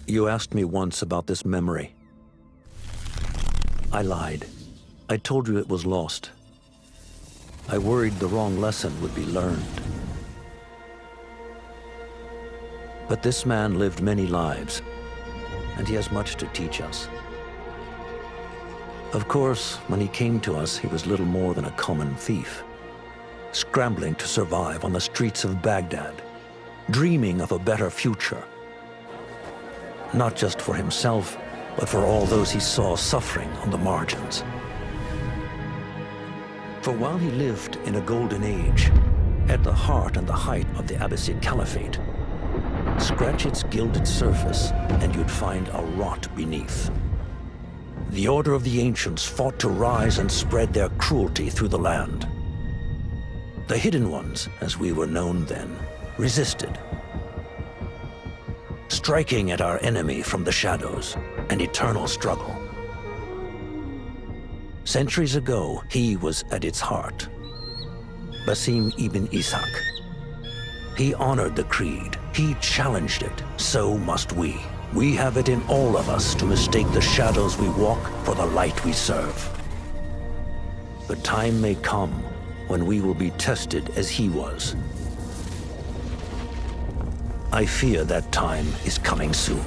You asked me once about this memory. I lied. I told you it was lost. I worried the wrong lesson would be learned. But this man lived many lives, and he has much to teach us. Of course, when he came to us, he was little more than a common thief, scrambling to survive on the streets of Baghdad, dreaming of a better future. Not just for himself, but for all those he saw suffering on the margins. For while he lived in a golden age, at the heart and the height of the Abbasid Caliphate, scratch its gilded surface and you'd find a rot beneath. The Order of the Ancients fought to rise and spread their cruelty through the land. The Hidden Ones, as we were known then, resisted, striking at our enemy from the shadows, an eternal struggle. Centuries ago, he was at its heart. Basim Ibn Ishaq. He honored the creed. He challenged it. So must we. We have it in all of us to mistake the shadows we walk for the light we serve. The time may come when we will be tested as he was. I fear that time is coming soon.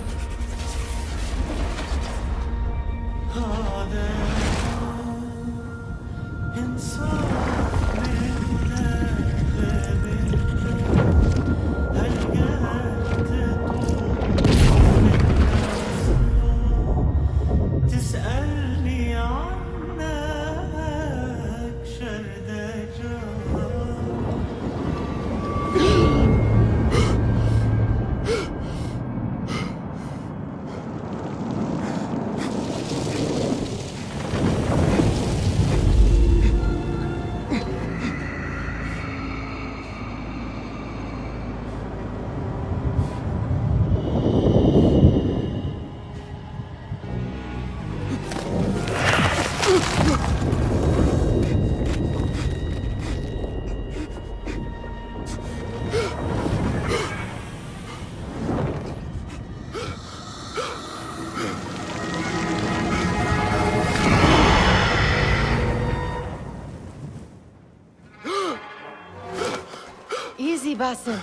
Easy, Basim.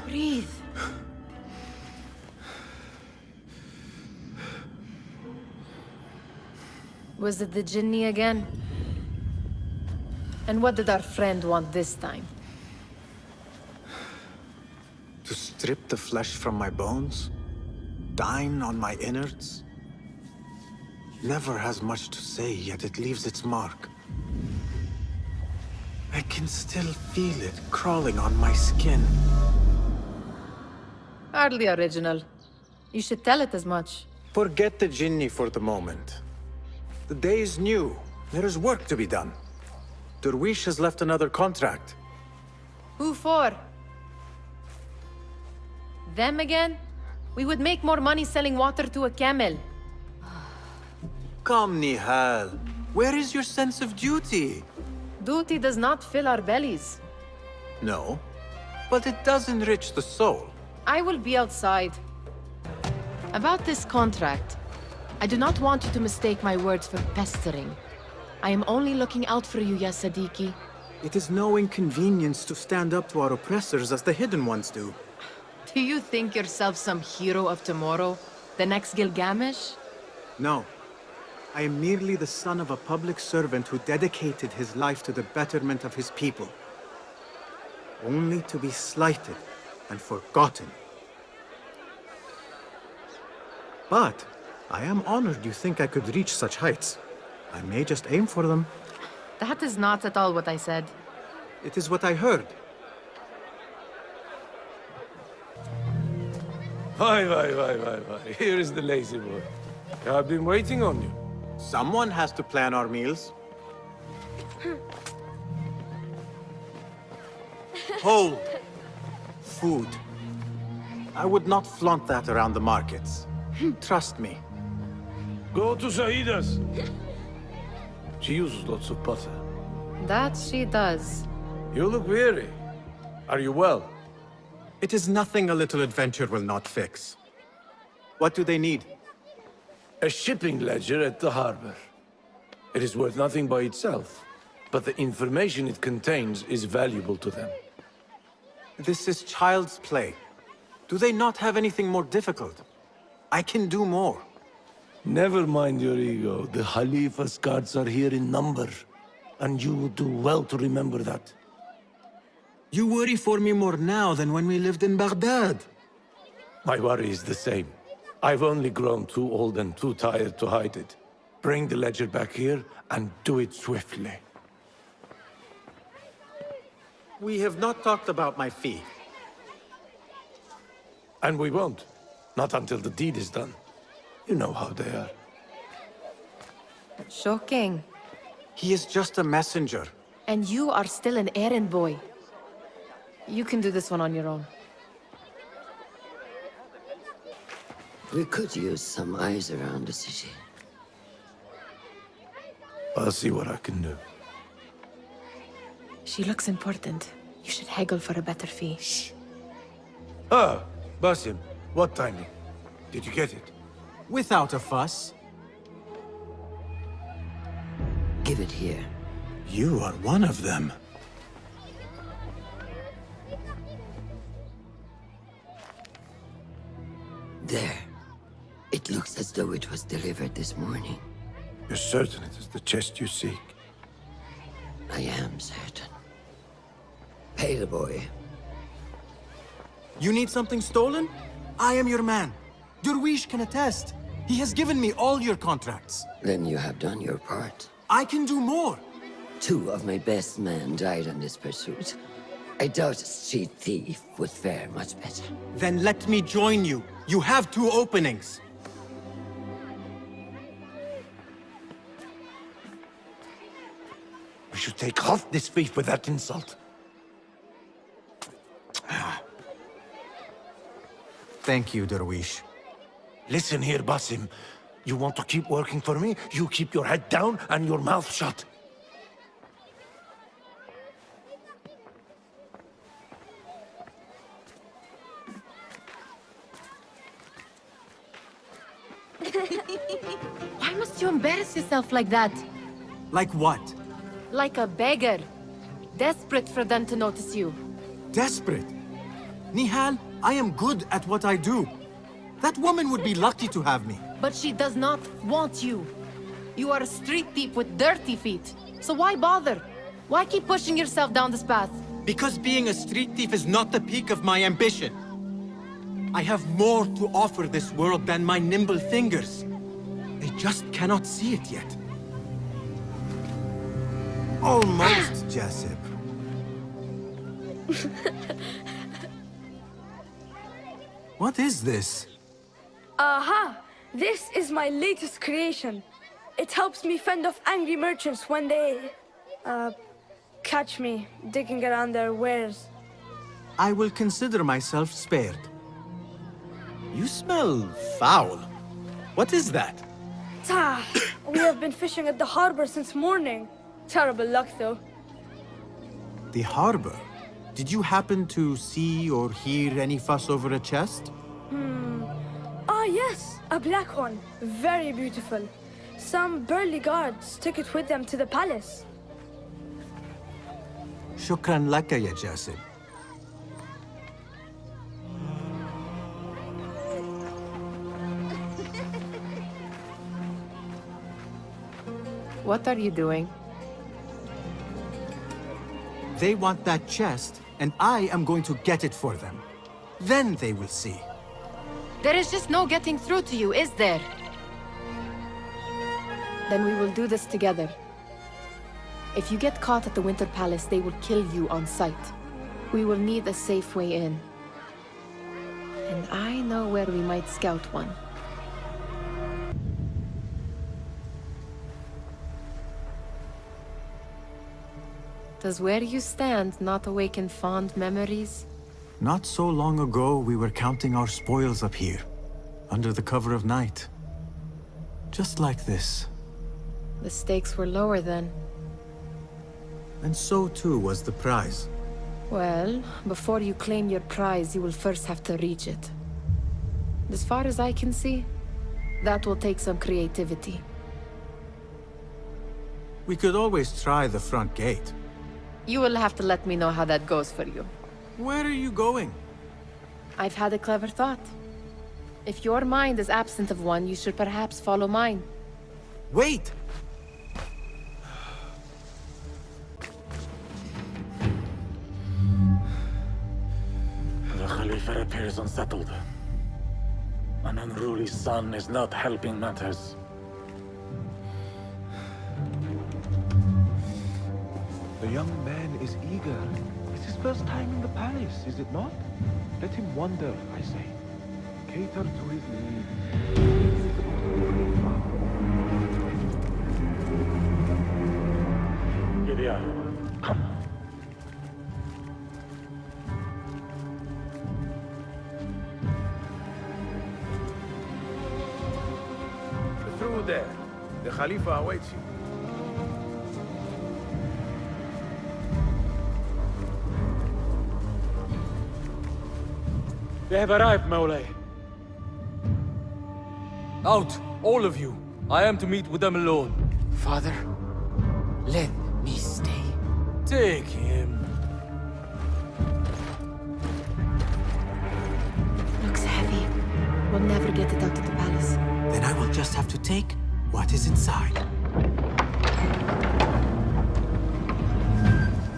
Breathe. Was it the jinni again? And what did our friend want this time? To strip the flesh from my bones? Dine on my innards? Never has much to say, yet it leaves its mark. I can still feel it crawling on my skin. Hardly original. You should tell it as much. Forget the jinni for the moment. The day is new. There is work to be done. Derwish has left another contract. Who for? Them again? We would make more money selling water to a camel. Come, Nehal. Where is your sense of duty? Duty does not fill our bellies. No, but it does enrich the soul. I will be outside. About this contract, I do not want you to mistake my words for pestering. I am only looking out for you, ya Siddiqui. It is no inconvenience to stand up to our oppressors as the Hidden Ones do. Do you think yourself some hero of tomorrow? The next Gilgamesh? No. I am merely the son of a public servant who dedicated his life to the betterment of his people. Only to be slighted and forgotten. But I am honored you think I could reach such heights. I may just aim for them. That is not at all what I said. It is what I heard. Why. Here is the lazy boy. I've been waiting on you. Someone has to plan our meals. Hold. Food. I would not flaunt that around the markets. Trust me. Go to Saida's. She uses lots of butter. That she does. You look weary. Are you well? It is nothing a little adventure will not fix. What do they need? A shipping ledger at the harbor. It is worth nothing by itself, but the information it contains is valuable to them. This is child's play. Do they not have anything more difficult? I can do more. Never mind your ego. The Khalifa's guards are here in number, and you would do well to remember that. You worry for me more now than when we lived in Baghdad. My worry is the same. I've only grown too old and too tired to hide it. Bring the ledger back here, and do it swiftly. We have not talked about my fee. And we won't. Not until the deed is done. You know how they are. Shocking. He is just a messenger. And you are still an errand boy. You can do this one on your own. We could use some eyes around the city. I'll see what I can do. She looks important. You should haggle for a better fee. Shh. Ah, Basim, what timing? Did you get it? Without a fuss. Give it here. You are one of them. There. It looks as though it was delivered this morning. You're certain it is the chest you seek? I am certain. Pay the boy. You need something stolen? I am your man. Durwish can attest. He has given me all your contracts. Then you have done your part. I can do more. 2 of my best men died on this pursuit. I doubt a street thief would fare much better. Then let me join you. You have 2 openings. We should take off this thief with that insult. Thank you, Durwish. Listen here, Basim. You want to keep working for me? You keep your head down and your mouth shut. Why must you embarrass yourself like that? Like what? Like a beggar. Desperate for them to notice you. Desperate? Nehal, I am good at what I do. That woman would be lucky to have me. But she does not want you. You are a street thief with dirty feet. So why bother? Why keep pushing yourself down this path? Because being a street thief is not the peak of my ambition. I have more to offer this world than my nimble fingers. They just cannot see it yet. Almost, Jasip. What is this? Aha! This is my latest creation. It helps me fend off angry merchants when they... catch me digging around their wares. I will consider myself spared. You smell foul. What is that? Tah! We have been fishing at the harbor since morning. Terrible luck, though. The harbor? Did you happen to see or hear any fuss over a chest? Ah, yes, a black one. Very beautiful. Some burly guards took it with them to the palace. Shukran laka ya Jasib. What are you doing? They want that chest, and I am going to get it for them. Then they will see. There is just no getting through to you, is there? Then we will do this together. If you get caught at the Winter Palace, they will kill you on sight. We will need a safe way in. And I know where we might scout one. Does where you stand not awaken fond memories? Not so long ago, we were counting our spoils up here, under the cover of night. Just like this. The stakes were lower then. And so too was the prize. Well, before you claim your prize, you will first have to reach it. As far as I can see, that will take some creativity. We could always try the front gate. You will have to let me know how that goes for you. Where are you going? I've had a clever thought. If your mind is absent of one, you should perhaps follow mine. Wait! The Khalifa appears unsettled. An unruly son is not helping matters. The young man is eager. It's his first time in the palace, is it not? Let him wander, I say. Cater to his needs. Gideon, come. Through there. The Khalifa awaits you. They have arrived, Mawlay. Out, all of you. I am to meet with them alone. Father, let me stay. Take him. Looks heavy. We'll never get it out of the palace. Then I will just have to take what is inside.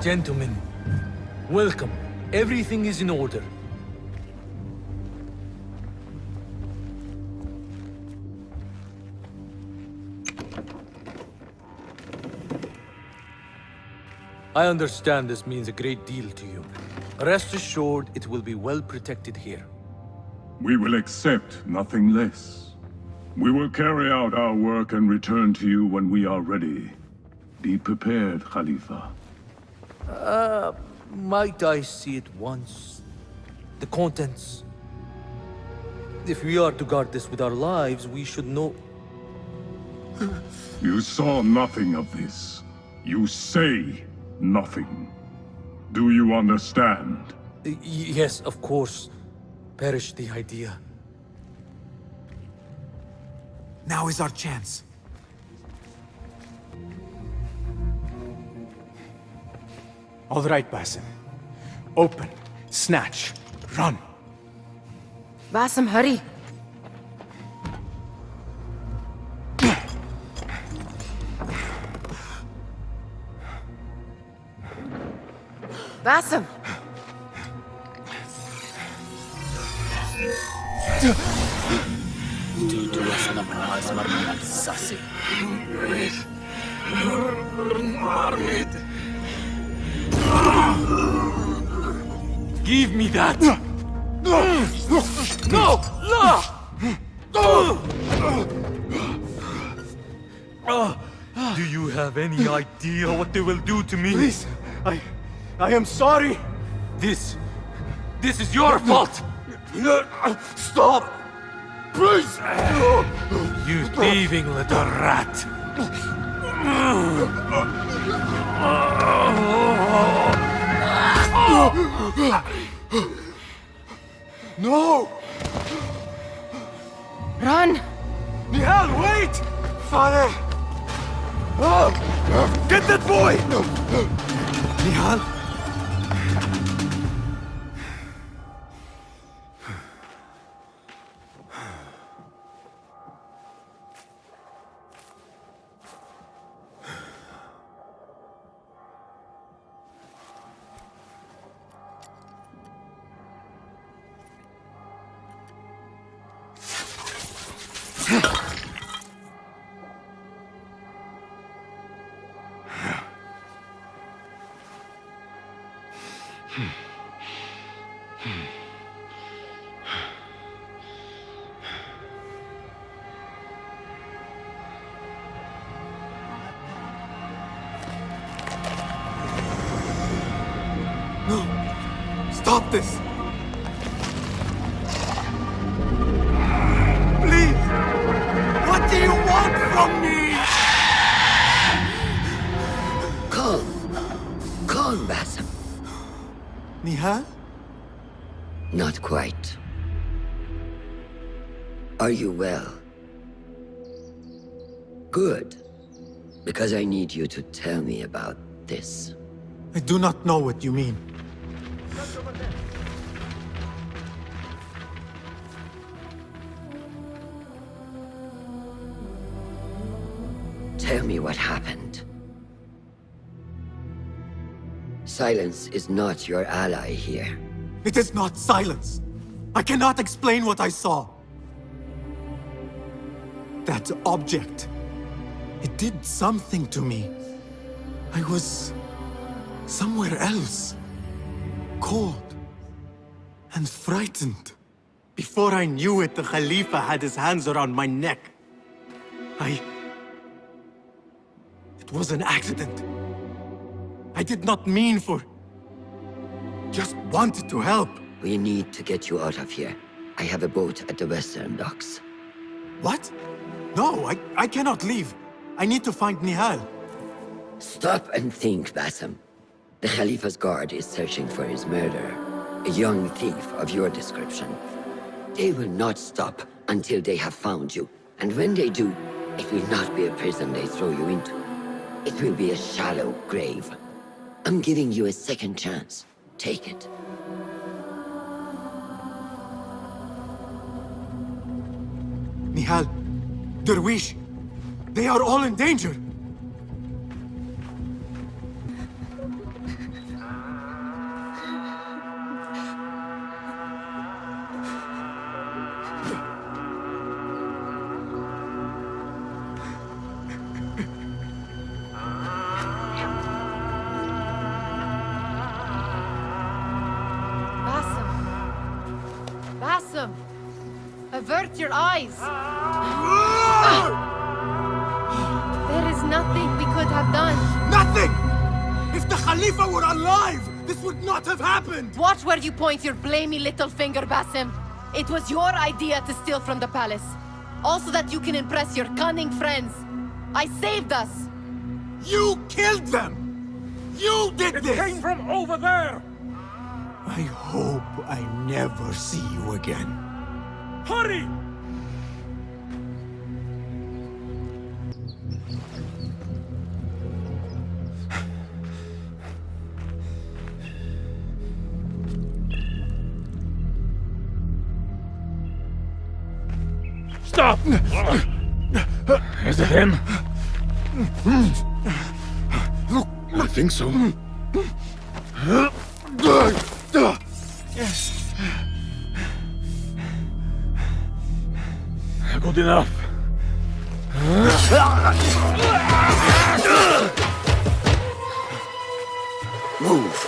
Gentlemen, welcome. Everything is in order. I understand this means a great deal to you. Rest assured, it will be well protected here. We will accept nothing less. We will carry out our work and return to you when we are ready. Be prepared, Khalifa. Might I see it once? The contents? If we are to guard this with our lives, we should know... You saw nothing of this. You say nothing. Do you understand? Yes, of course. Perish the idea. Now is our chance. All right, Basim. Open, snatch, run. Basim, hurry! Basim! Give me that! No! Do you have any idea what they will do to me? Please, I am sorry. This is your fault! Stop! Please! You thieving little rat! No! Run! Nehal, wait! Father! Get that boy! Nehal? No! Stop this! Please! What do you want from me? Calm, Basim. Nehal? Not quite. Are you well? Good. Because I need you to tell me about this. I do not know what you mean. Tell me what happened. Silence is not your ally here. It is not silence. I cannot explain what I saw. That object. It did something to me. I was somewhere else. Cold and frightened. Before I knew it, the Khalifa had his hands around my neck. It was an accident. I did not mean for... Just wanted to help. We need to get you out of here. I have a boat at the western docks. What? No, I cannot leave. I need to find Nehal. Stop and think, Basim. The Khalifa's guard is searching for his murderer. A young thief of your description. They will not stop until they have found you. And when they do, it will not be a prison they throw you into. It will be a shallow grave. I'm giving you a second chance. Take it. Nehal, Derwish, they are all in danger. Basim! Avert your eyes! There is nothing we could have done. Nothing! If the Khalifa were alive, this would not have happened! Watch where you point your blamey little finger, Basim. It was your idea to steal from the palace. Also that you can impress your cunning friends. I saved us! You killed them! You did this! It came from over there! I hope I never see you again. Hurry! Stop! Is it him? I think so. Good enough. Move.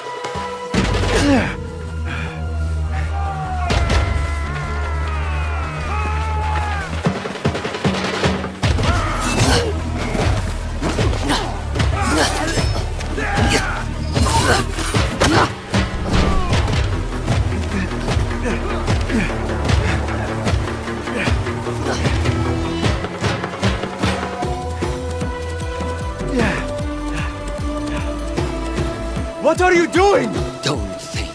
What are you doing? Don't think.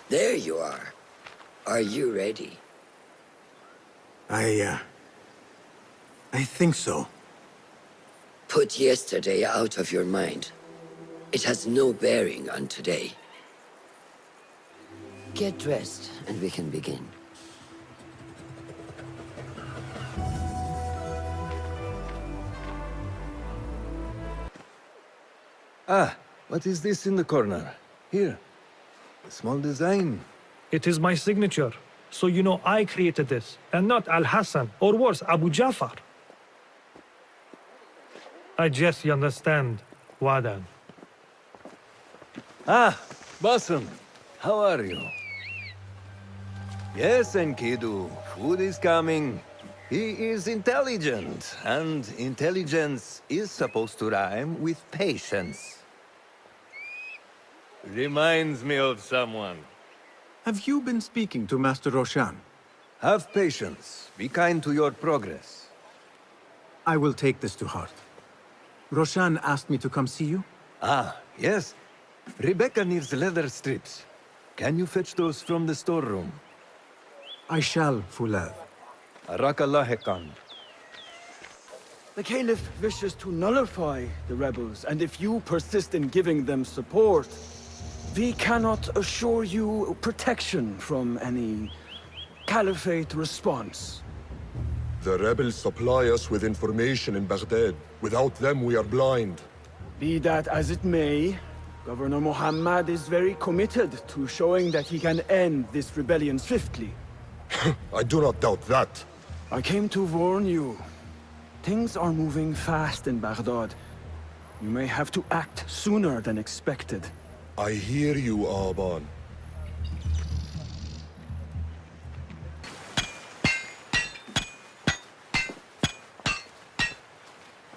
There you are. Are you ready? I think so. Put yesterday out of your mind. It has no bearing on today. Get dressed, and we can begin. Ah, what is this in the corner? Here. A small design. It is my signature. So you know I created this, and not Al-Hassan, or worse, Abu Jafar. I guess you understand, Wadan. Ah, Basim, how are you? Yes, Enkidu, food is coming. He is intelligent, and intelligence is supposed to rhyme with patience. Reminds me of someone. Have you been speaking to Master Roshan? Have patience. Be kind to your progress. I will take this to heart. Roshan asked me to come see you? Ah, yes. Rebecca needs leather strips. Can you fetch those from the storeroom? I shall, Fulad. Arakallah Khan. The Caliph wishes to nullify the rebels, and if you persist in giving them support, we cannot assure you protection from any Caliphate response. The rebels supply us with information in Baghdad. Without them, we are blind. Be that as it may, Governor Muhammad is very committed to showing that he can end this rebellion swiftly. I do not doubt that. I came to warn you. Things are moving fast in Baghdad. You may have to act sooner than expected. I hear you, Aban.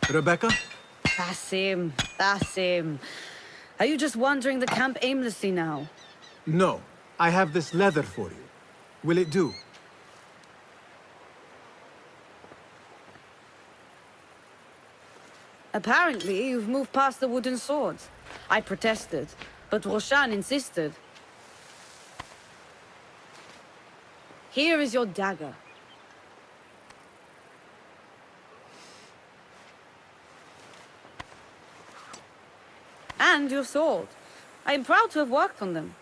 Rebecca? Basim. Are you just wandering the camp aimlessly now? No. I have this leather for you. Will it do? Apparently, you've moved past the wooden swords. I protested, but Roshan insisted. Here is your dagger. And your sword. I am proud to have worked on them.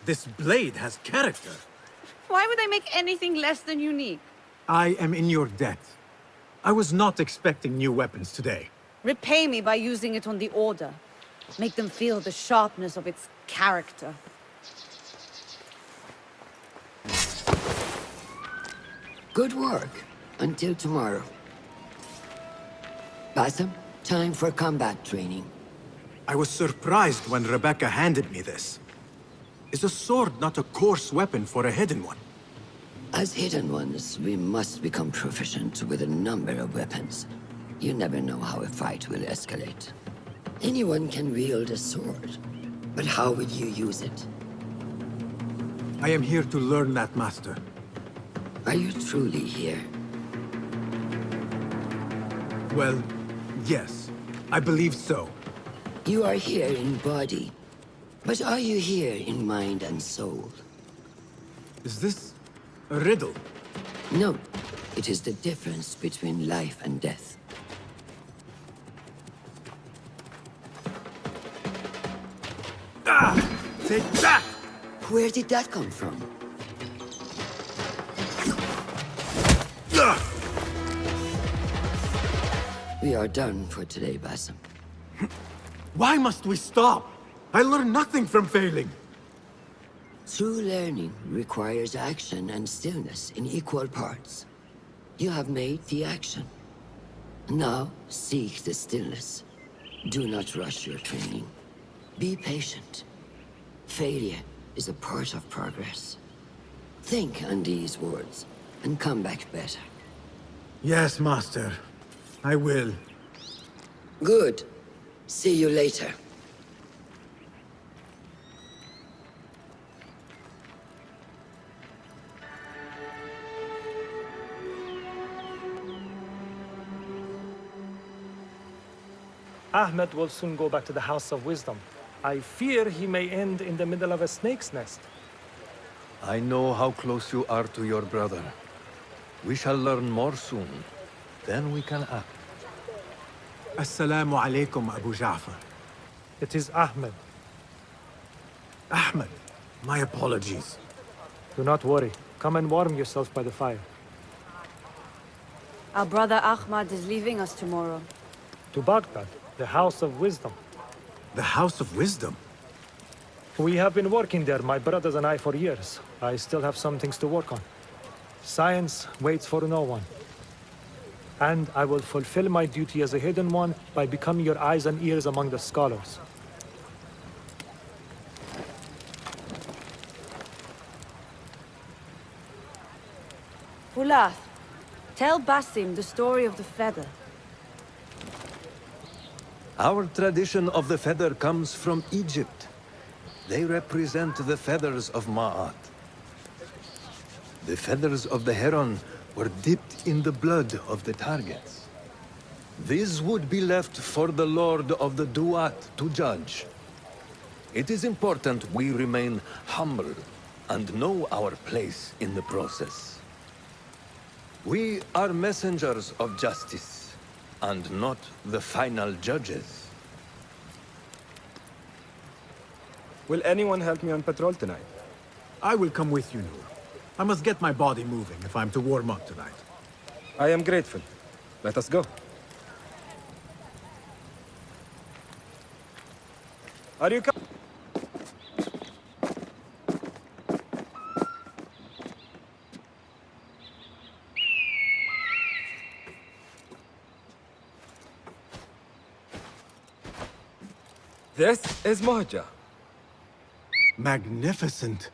This blade has character. Why would I make anything less than unique? I am in your debt. I was not expecting new weapons today. Repay me by using it on the Order. Make them feel the sharpness of its character. Good work. Until tomorrow. Basim, time for combat training. I was surprised when Rebecca handed me this. Is a sword not a coarse weapon for a hidden one? As hidden ones, we must become proficient with a number of weapons. You never know how a fight will escalate. Anyone can wield a sword, but how will you use it? I am here to learn that, Master. Are you truly here? Well, yes. I believe so. You are here in body. But are you here in mind and soul? Is this a riddle? No. It is the difference between life and death. Ah! Take that! Where did that come from? We are done for today, Basim. Why must we stop? I learn nothing from failing. True learning requires action and stillness in equal parts. You have made the action. Now, seek the stillness. Do not rush your training. Be patient. Failure is a part of progress. Think on these words, and come back better. Yes, Master. I will. Good. See you later. Ahmed will soon go back to the House of Wisdom. I fear he may end in the middle of a snake's nest. I know how close you are to your brother. We shall learn more soon. Then we can act. Assalamu alaikum, Abu Ja'far. It is Ahmed. Ahmed, my apologies. Do not worry. Come and warm yourself by the fire. Our brother Ahmad is leaving us tomorrow. To Baghdad, the House of Wisdom. The House of Wisdom? We have been working there, my brothers and I, for years. I still have some things to work on. Science waits for no one. And I will fulfill my duty as a hidden one by becoming your eyes and ears among the scholars. Fulath, tell Basim the story of the feather. Our tradition of the feather comes from Egypt. They represent the feathers of Ma'at. The feathers of the heron were dipped in the blood of the targets. These would be left for the Lord of the Duat to judge. It is important we remain humble and know our place in the process. We are messengers of justice, and not the final judges. Will anyone help me on patrol tonight? I will come with you, Noor. I must get my body moving if I'm to warm up tonight. I am grateful. Let us go. Are you coming? This is Mahja. Magnificent.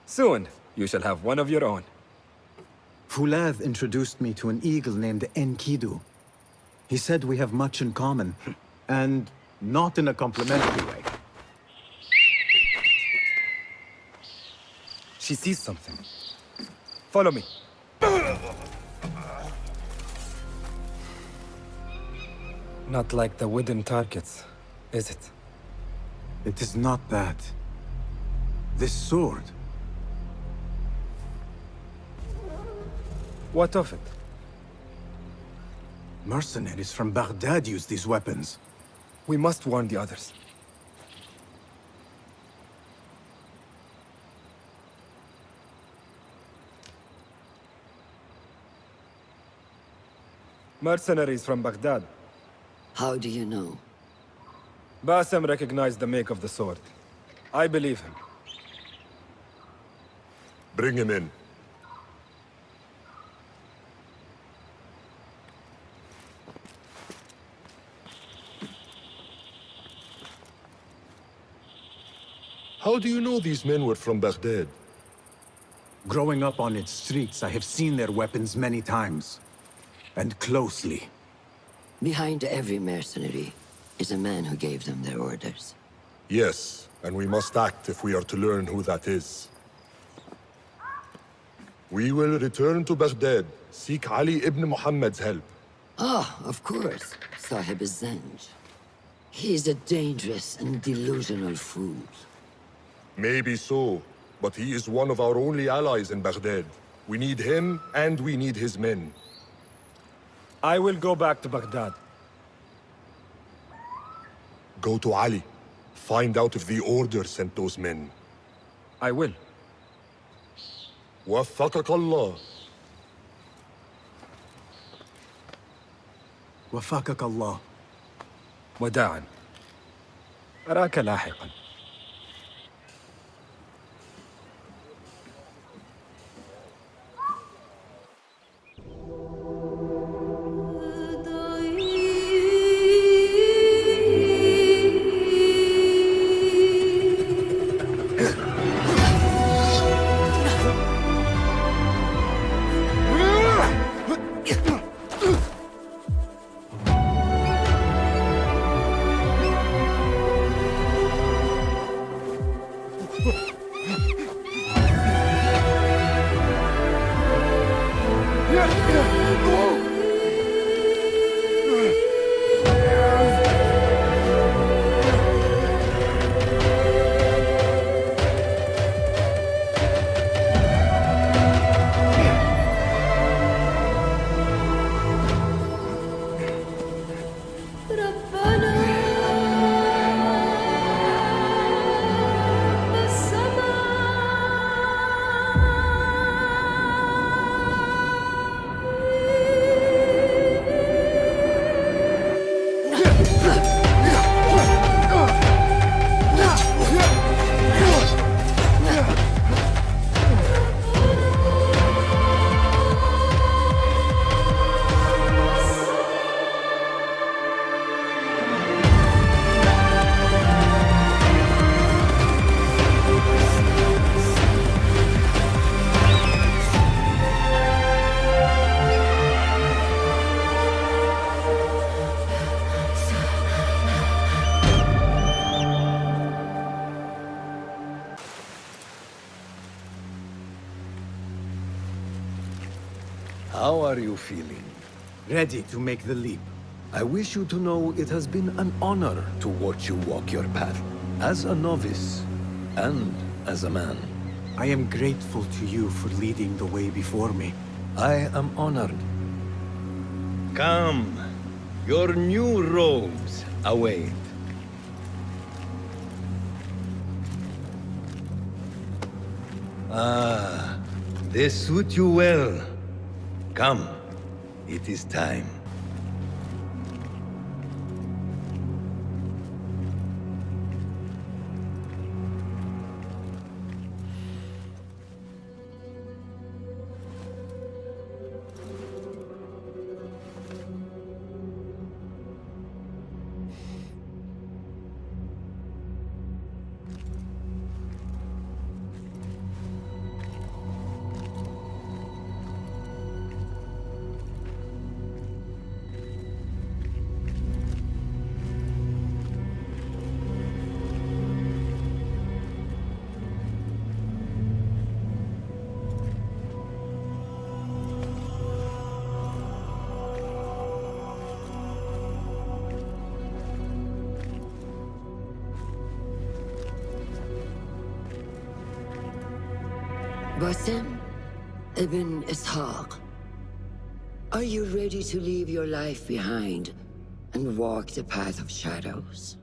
Soon, you shall have one of your own. Fulath introduced me to an eagle named Enkidu. He said we have much in common, and not in a complimentary way. She sees something. Follow me. Not like the wooden targets, is it? It is not that. This sword. What of it? Mercenaries from Baghdad use these weapons. We must warn the others. Mercenaries from Baghdad. How do you know? Basim recognized the make of the sword. I believe him. Bring him in. How do you know these men were from Baghdad? Growing up on its streets, I have seen their weapons many times. And closely. Behind every mercenary is a man who gave them their orders. Yes, and we must act if we are to learn who that is. We will return to Baghdad, seek Ali ibn Muhammad's help. Ah, of course, Sahib Zanj. He is a dangerous and delusional fool. Maybe so, but he is one of our only allies in Baghdad. We need him, and we need his men. I will go back to Baghdad. Go to Ali. Find out if the Order sent those men. I will. وفقك الله. وفقك الله. وداعا. أراك لاحقا. are you feeling? Ready to make the leap. I wish you to know it has been an honor to watch you walk your path, as a novice, and as a man. I am grateful to you for leading the way before me. I am honored. Come, your new robes await. Ah, they suit you well. Come, it is time. Basim Ibn Ishaq, are you ready to leave your life behind and walk the path of shadows?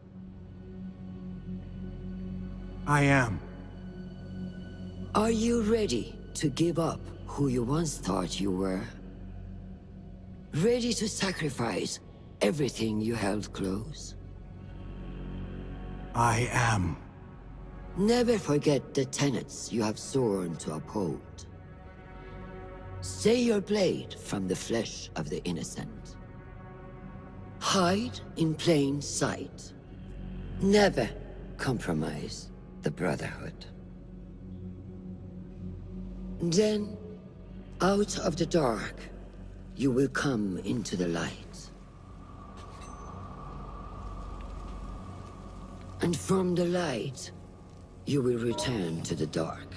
I am. Are you ready to give up who you once thought you were? Ready to sacrifice everything you held close? I am. Never forget the tenets you have sworn to uphold. Stay your blade from the flesh of the innocent. Hide in plain sight. Never compromise the Brotherhood. Then, out of the dark, you will come into the light. And from the light, you will return to the dark.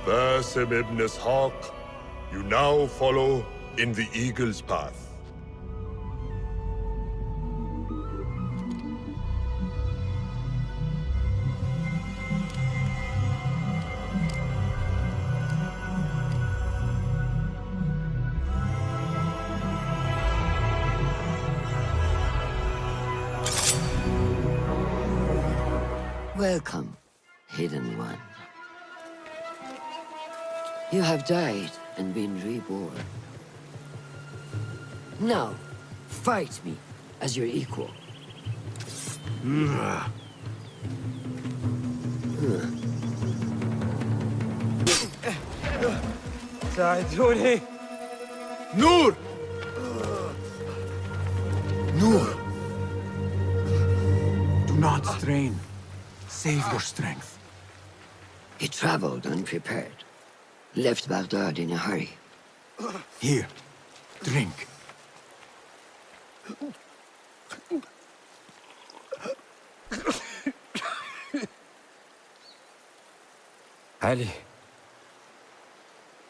Basim Ibn Ishaq, you now follow in the Eagle's path. Welcome, Hidden One. You have died and been reborn. Now, fight me as your equal. ساعدوني. نور! Nur! Do not strain. Save your strength. He traveled unprepared. Left Baghdad in a hurry. Here, drink. Ali.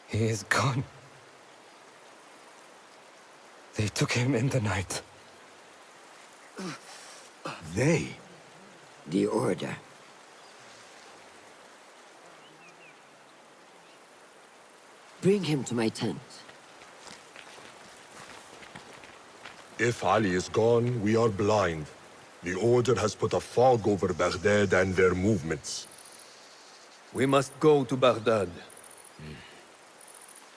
He is gone. They took him in the night. They? The Order. Bring him to my tent. If Ali is gone, we are blind. The Order has put a fog over Baghdad and their movements. We must go to Baghdad.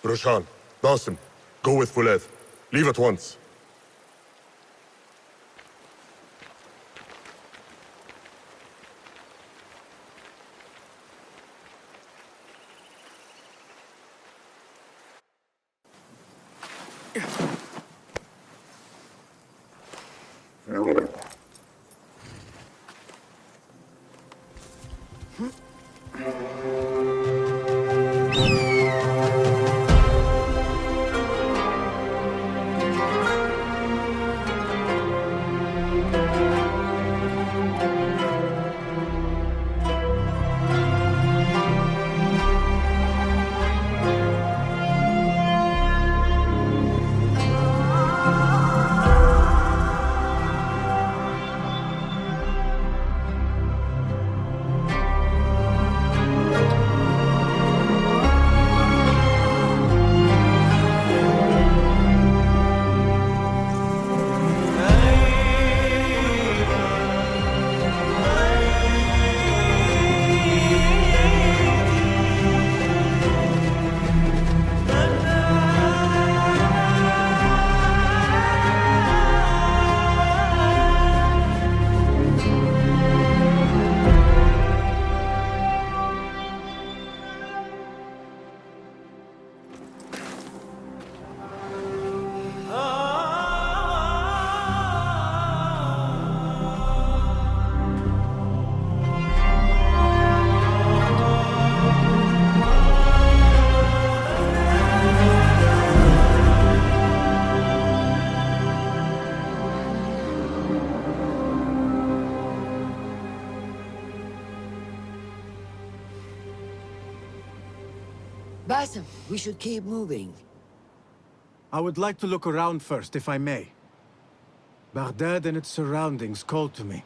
Roshan, Basim, go with Fulad. Leave at once. Basim, we should keep moving. I would like to look around first, if I may. Baghdad and its surroundings call to me.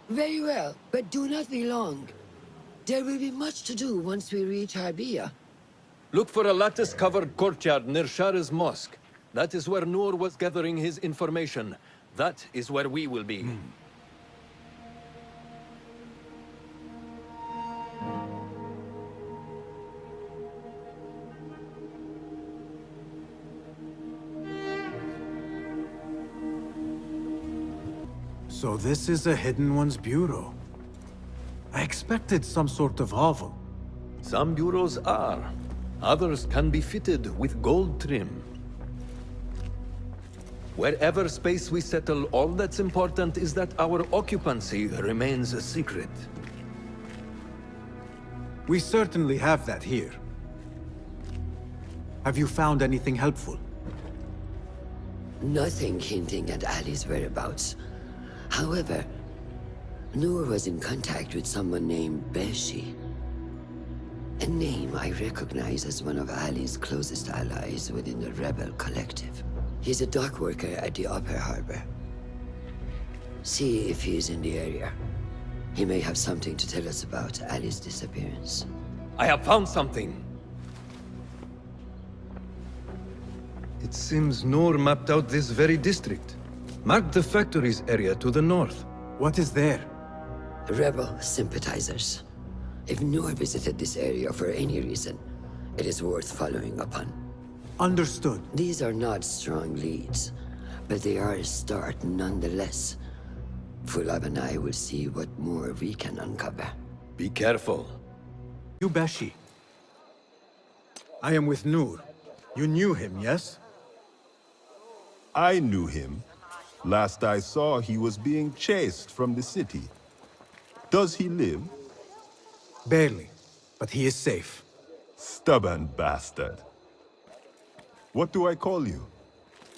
Very well, but do not be long. There will be much to do once we reach Harbiya. Look for a lattice-covered courtyard near Shah's mosque. That is where Noor was gathering his information. That is where we will be. So this is a Hidden One's bureau. I expected some sort of hovel. Some bureaus are. Others can be fitted with gold trim. Wherever space we settle, all that's important is that our occupancy remains a secret. We certainly have that here. Have you found anything helpful? Nothing hinting at Ali's whereabouts. However, Noor was in contact with someone named Beshi. A name I recognize as one of Ali's closest allies within the rebel collective. He's a dock worker at the Upper Harbor. See if he is in the area. He may have something to tell us about Ali's disappearance. I have found something. It seems Noor mapped out this very district. Mark the factories area to the north. What is there? Rebel sympathizers. If Noor visited this area for any reason, it is worth following upon. Understood. These are not strong leads, but they are a start nonetheless. Fulab and I will see what more we can uncover. Be careful. You Beshi. I am with Noor. You knew him, yes? I knew him. Last I saw, he was being chased from the city. Does he live? Barely, but he is safe. Stubborn bastard. What do I call you?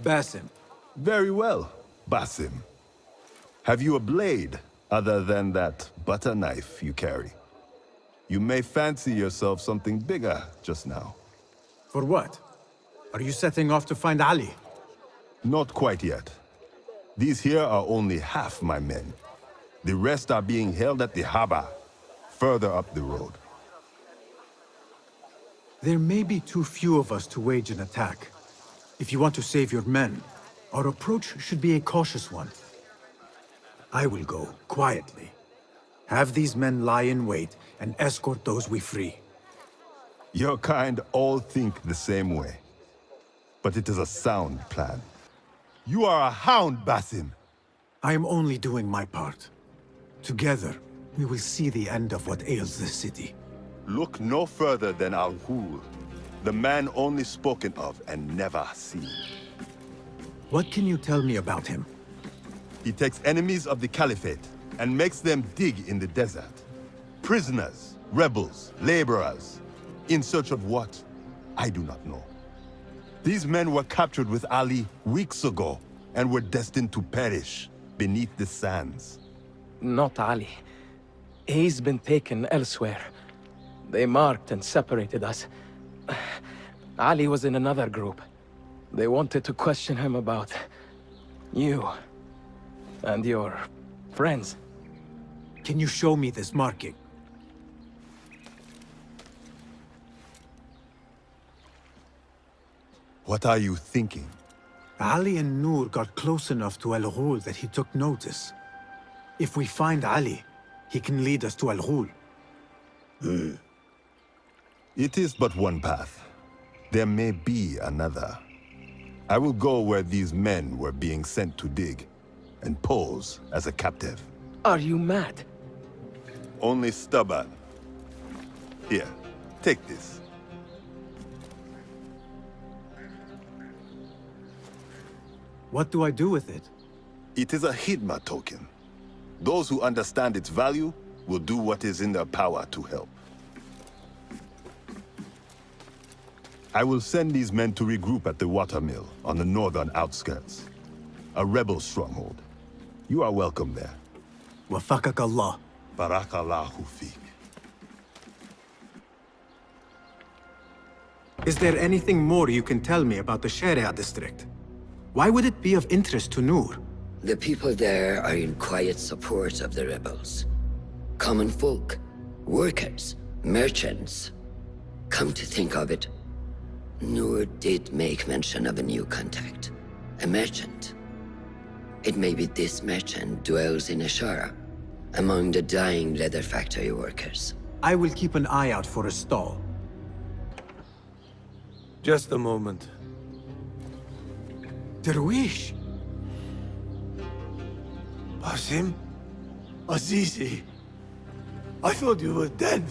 Basim. Very well, Basim. Have you a blade, other than that butter knife you carry? You may fancy yourself something bigger just now. For what? Are you setting off to find Ali? Not quite yet. These here are only half my men. The rest are being held at the harbor, further up the road. There may be too few of us to wage an attack. If you want to save your men, our approach should be a cautious one. I will go, quietly. Have these men lie in wait and escort those we free. Your kind all think the same way. But it is a sound plan. You are a hound, Basim! I am only doing my part. Together, we will see the end of what ails this city. Look no further than Al-Ghul, the man only spoken of and never seen. What can you tell me about him? He takes enemies of the Caliphate and makes them dig in the desert. Prisoners, rebels, laborers. In search of what? I do not know. These men were captured with Ali weeks ago and were destined to perish beneath the sands. Not Ali. He's been taken elsewhere. They marked and separated us. Ali was in another group. They wanted to question him about you and your friends. Can you show me this marking? What are you thinking? Ali and Noor got close enough to Al Ghul that he took notice. If we find Ali, he can lead us to Al Ghul. It is but one path. There may be another. I will go where these men were being sent to dig, and pose as a captive. Are you mad? Only stubborn. Here, take this. What do I do with it? It is a Hidma token. Those who understand its value will do what is in their power to help. I will send these men to regroup at the watermill on the northern outskirts. A rebel stronghold. You are welcome there. Wafakak Allah. Barakallahu feek. Is there anything more you can tell me about the Sharia district? Why would it be of interest to Noor? The people there are in quiet support of the rebels. Common folk, workers, merchants. Come to think of it, Noor did make mention of a new contact. A merchant. It may be this merchant dwells in Ashara, among the dying leather factory workers. I will keep an eye out for a stall. Just a moment. Darwish! Basim? Azizi? I thought you were dead.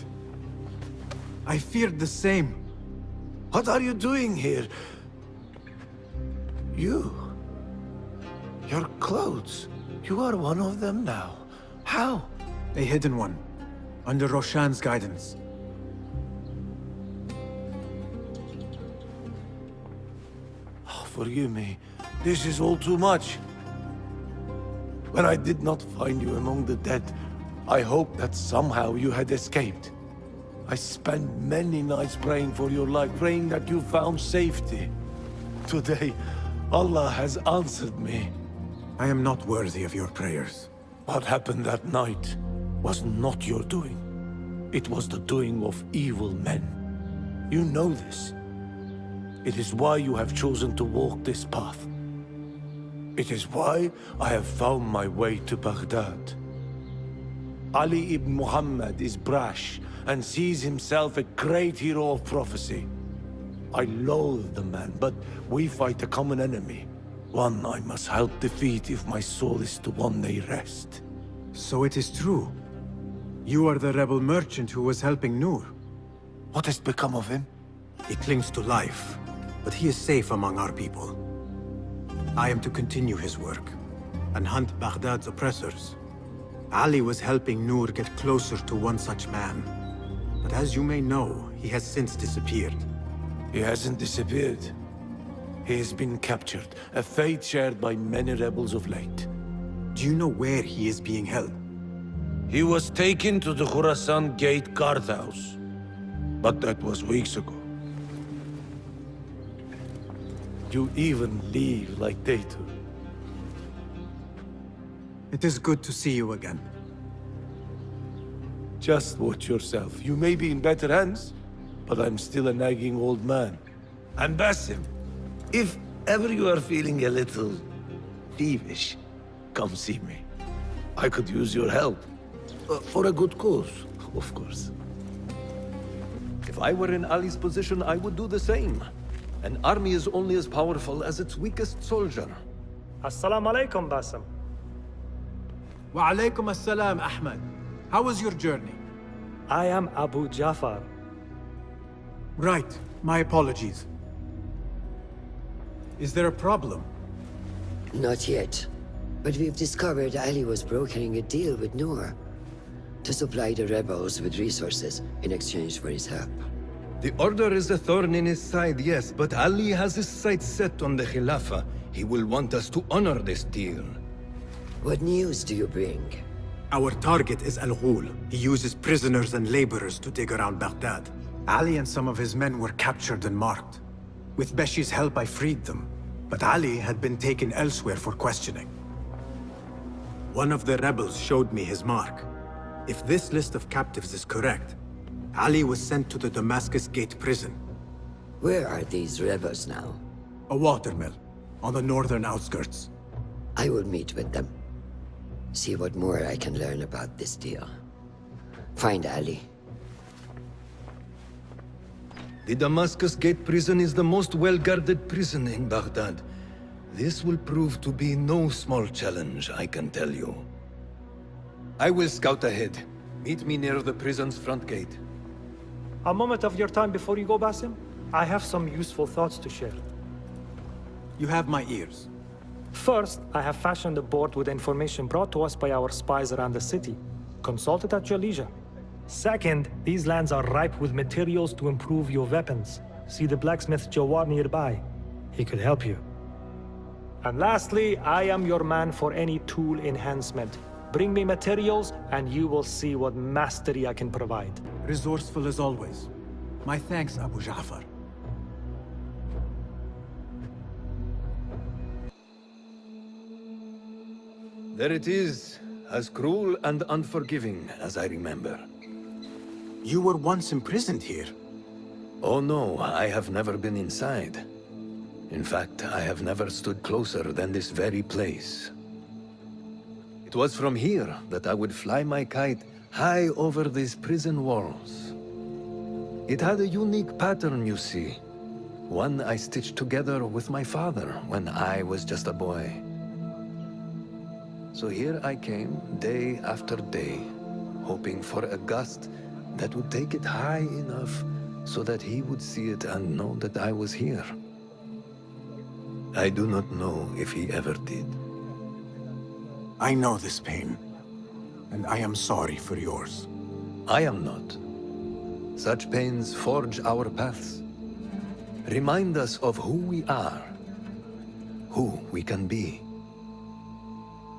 I feared the same. What are you doing here? You? Your clothes? You are one of them now. How? A hidden one. Under Roshan's guidance. Oh, forgive me. This is all too much. When I did not find you among the dead, I hoped that somehow you had escaped. I spent many nights praying for your life, praying that you found safety. Today, Allah has answered me. I am not worthy of your prayers. What happened that night was not your doing. It was the doing of evil men. You know this. It is why you have chosen to walk this path. It is why I have found my way to Baghdad. Ali ibn Muhammad is brash and sees himself a great hero of prophecy. I loathe the man, but we fight a common enemy. One I must help defeat if my soul is to one day rest. So it is true. You are the rebel merchant who was helping Noor. What has become of him? He clings to life, but he is safe among our people. I am to continue his work, and hunt Baghdad's oppressors. Ali was helping Noor get closer to one such man. But as you may know, he has since disappeared. He hasn't disappeared. He has been captured, a fate shared by many rebels of late. Do you know where he is being held? He was taken to the Khurasan Gate guardhouse. But that was weeks ago. You even leave like they do. It is good to see you again. Just watch yourself. You may be in better hands, but I'm still a nagging old man. And Basim, if ever you are feeling a little thievish, come see me. I could use your help. For a good cause, of course. If I were in Ali's position, I would do the same. An army is only as powerful as its weakest soldier. Assalamu alaikum, Basim. Wa alaikum assalam, Ahmed. How was your journey? I am Abu Jafar. Right. My apologies. Is there a problem? Not yet. But we've discovered Ali was brokering a deal with Noor. To supply the rebels with resources in exchange for his help. The Order is a thorn in his side, yes, but Ali has his sights set on the Khilafah. He will want us to honor this deal. What news do you bring? Our target is Al-Ghul. He uses prisoners and laborers to dig around Baghdad. Ali and some of his men were captured and marked. With Beshi's help, I freed them. But Ali had been taken elsewhere for questioning. One of the rebels showed me his mark. If this list of captives is correct, Ali was sent to the Damascus Gate prison. Where are these rebels now? A watermill, on the northern outskirts. I will meet with them. See what more I can learn about this deal. Find Ali. The Damascus Gate prison is the most well-guarded prison in Baghdad. This will prove to be no small challenge, I can tell you. I will scout ahead. Meet me near the prison's front gate. A moment of your time before you go, Basim. I have some useful thoughts to share. You have my ears. First, I have fashioned a board with information brought to us by our spies around the city. Consult it at your leisure. Second, these lands are ripe with materials to improve your weapons. See the blacksmith Jawar nearby. He could help you. And lastly, I am your man for any tool enhancement. Bring me materials, and you will see what mastery I can provide. Resourceful as always. My thanks, Abu Ja'far. There it is, as cruel and unforgiving as I remember. You were once imprisoned here. Oh no, I have never been inside. In fact, I have never stood closer than this very place. It was from here that I would fly my kite high over these prison walls. It had a unique pattern, you see. One I stitched together with my father when I was just a boy. So here I came, day after day, hoping for a gust that would take it high enough so that he would see it and know that I was here. I do not know if he ever did. I know this pain, and I am sorry for yours. I am not. Such pains forge our paths. Remind us of who we are, who we can be.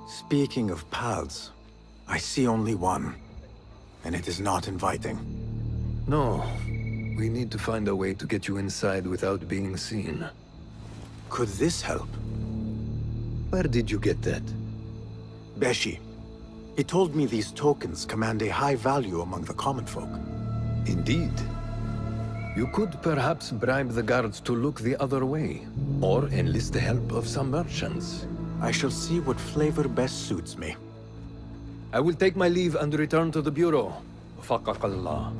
Speaking of paths, I see only one, and it is not inviting. No, we need to find a way to get you inside without being seen. Could this help? Where did you get that? Beshi. He told me these tokens command a high value among the common folk. Indeed. You could perhaps bribe the guards to look the other way, or enlist the help of some merchants. I shall see what flavor best suits me. I will take my leave and return to the Bureau. Faqaqallah.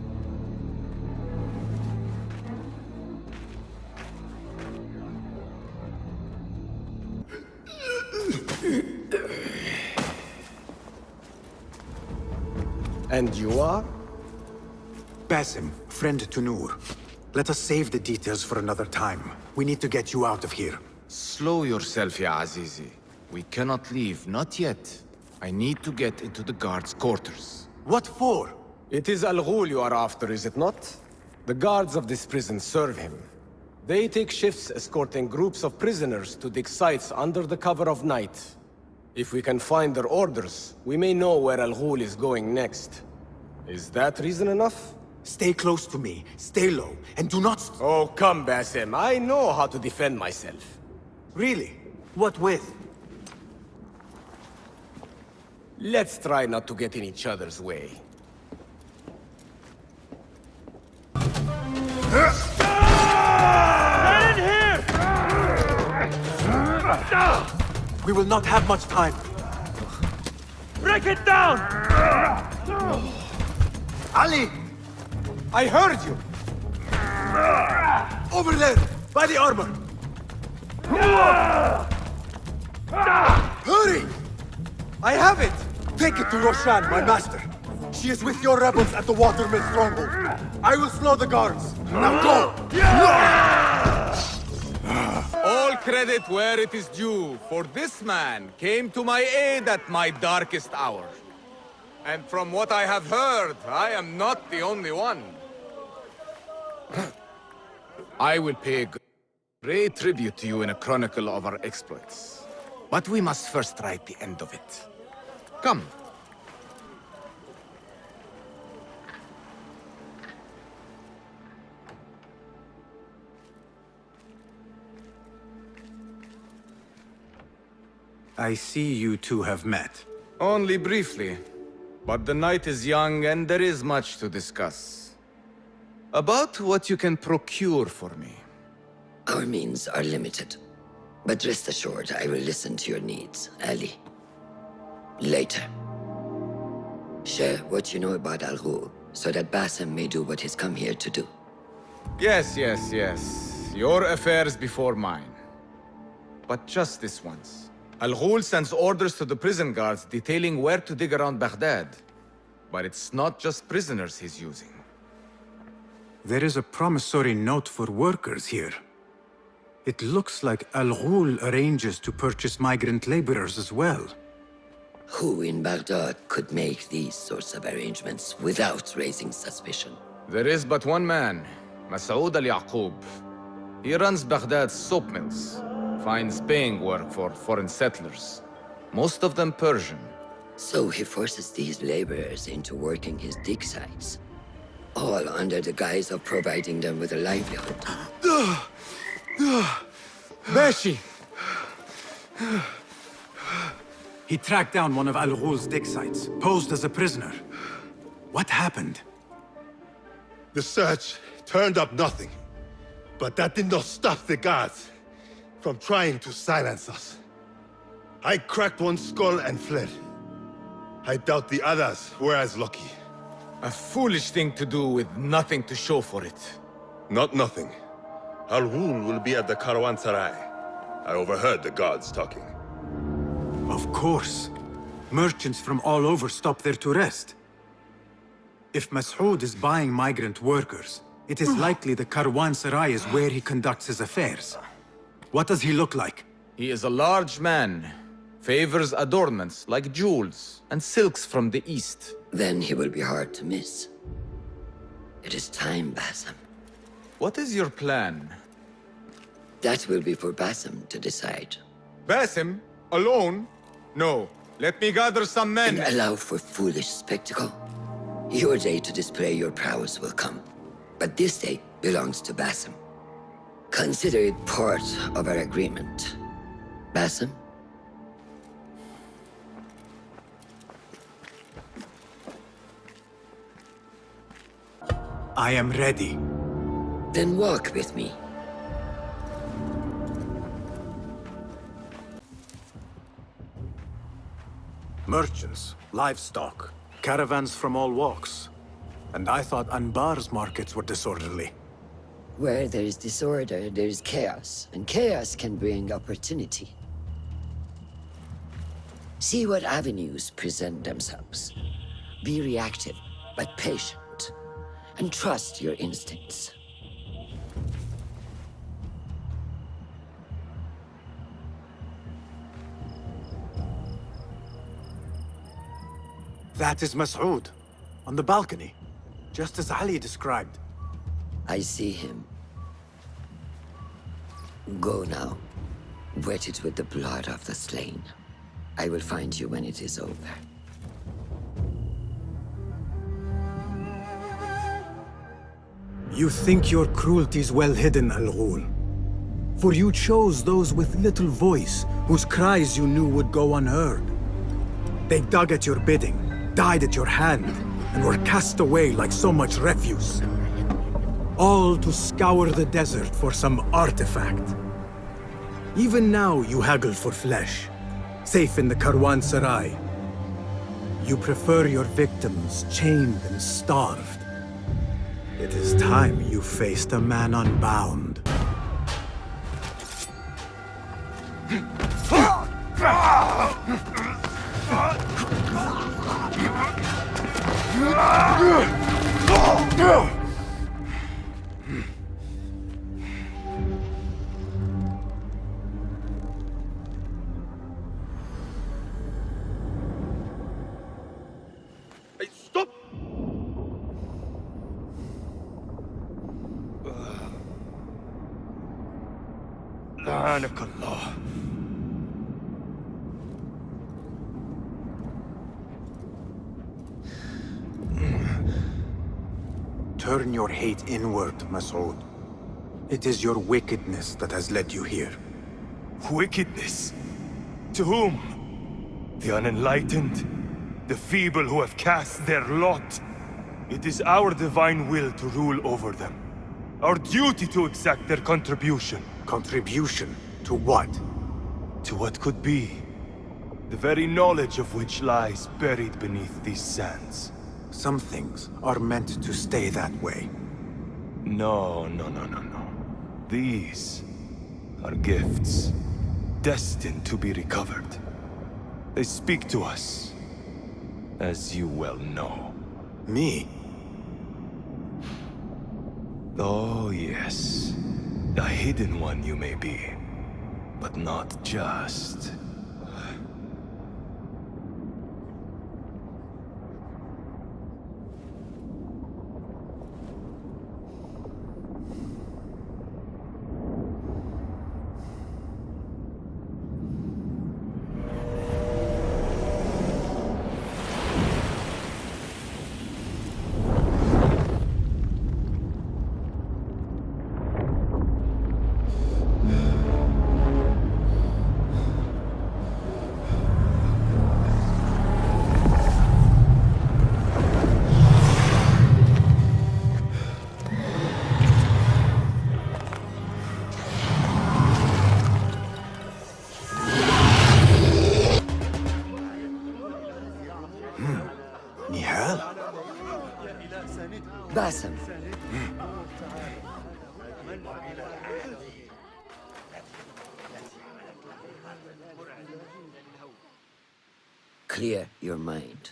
And you are? Basim, friend to Noor. Let us save the details for another time. We need to get you out of here. Slow yourself, ya Azizi. We cannot leave, not yet. I need to get into the guards' quarters. What for? It is Al-Ghul you are after, is it not? The guards of this prison serve him. They take shifts escorting groups of prisoners to dig sites under the cover of night. If we can find their orders, we may know where Al-Ghul is going next. Is that reason enough? Stay close to me, stay low, and do not... Oh, come, Basim. I know how to defend myself. Really? What with? Let's try not to get in each other's way. Get in here! We will not have much time. Break it down! Ali! I heard you! Over there, by the armor! Hurry! I have it! Take it to Roshan, my master. She is with your rebels at the watermill stronghold. I will slow the guards. Now go! All credit where it is due, for this man came to my aid at my darkest hour. And from what I have heard, I am not the only one. I will pay great tribute to you in a chronicle of our exploits. But we must first write the end of it. Come. I see you two have met. Only briefly. But the night is young and there is much to discuss. About what you can procure for me. Our means are limited. But rest assured, I will listen to your needs, Ali. Later. Share what you know about Al Ghul, so that Basim may do what he's come here to do. Yes. Your affairs before mine. But just this once. Al Ghul sends orders to the prison guards detailing where to dig around Baghdad. But it's not just prisoners he's using. There is a promissory note for workers here. It looks like Al Ghul arranges to purchase migrant laborers as well. Who in Baghdad could make these sorts of arrangements without raising suspicion? There is but one man, Masoud al-Yaqub. He runs Baghdad's soap mills, finds paying work for foreign settlers, most of them Persian. So he forces these laborers into working his dig sites, all under the guise of providing them with a livelihood. Beshi! He tracked down one of Al Ghul's dig sites, posed as a prisoner. What happened? The search turned up nothing. But that did not stop the guards from trying to silence us. I cracked one skull and fled. I doubt the others were as lucky. A foolish thing to do with nothing to show for it. Not nothing. Al Ghul will be at the Caravanserai. I overheard the guards talking. Of course. Merchants from all over stop there to rest. If Masoud is buying migrant workers, it is likely the Caravanserai is where he conducts his affairs. What does he look like? He is a large man. Favors adornments like jewels and silks from the east. Then he will be hard to miss. It is time, Basim. What is your plan? That will be for Basim to decide. Basim? Alone? No. Let me gather some men. And allow for foolish spectacle. Your day to display your prowess will come. But this day belongs to Basim. Consider it part of our agreement. Basim? I am ready. Then walk with me. Merchants, livestock, caravans from all walks. And I thought Anbar's markets were disorderly. Where there is disorder, there is chaos. And chaos can bring opportunity. See what avenues present themselves. Be reactive, but patient. And trust your instincts. That is Masoud, on the balcony, just as Ali described. I see him. Go now. Wet it with the blood of the slain. I will find you when it is over. You think your cruelty is well hidden, Al Ghul. For you chose those with little voice, whose cries you knew would go unheard. They dug at your bidding, died at your hand, and were cast away like so much refuse. All to scour the desert for some artifact. Even now you haggle for flesh, safe in the Caravanserai. You prefer your victims chained and starved. It is time you faced a man unbound. Subhanakallah. Turn your hate inward, Masood. It is your wickedness that has led you here. Wickedness? To whom? The unenlightened? The feeble who have cast their lot? It is our divine will to rule over them. Our duty to exact their contribution. Contribution? To what? To what could be. The very knowledge of which lies buried beneath these sands. Some things are meant to stay that way. No. These are gifts, destined to be recovered. They speak to us, as you well know. Me? Oh, yes. A hidden one you may be, but not just. Nehal? Basim. Clear your mind.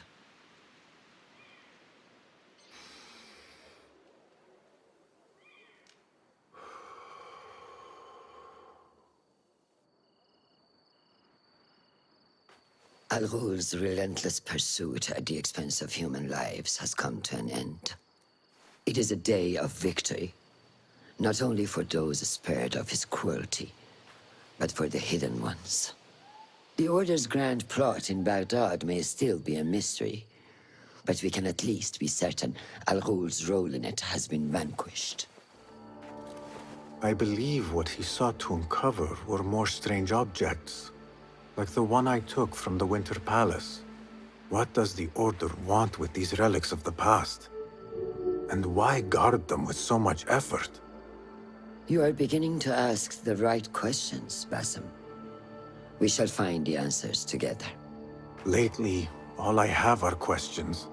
Al-Ghul's relentless pursuit at the expense of human lives has come to an end. It is a day of victory, not only for those spared of his cruelty, but for the hidden ones. The Order's grand plot in Baghdad may still be a mystery, but we can at least be certain Al-Ghul's role in it has been vanquished. I believe what he sought to uncover were more strange objects, like the one I took from the Winter Palace. What does the Order want with these relics of the past? And why guard them with so much effort? You are beginning to ask the right questions, Basim. We shall find the answers together. Lately, all I have are questions.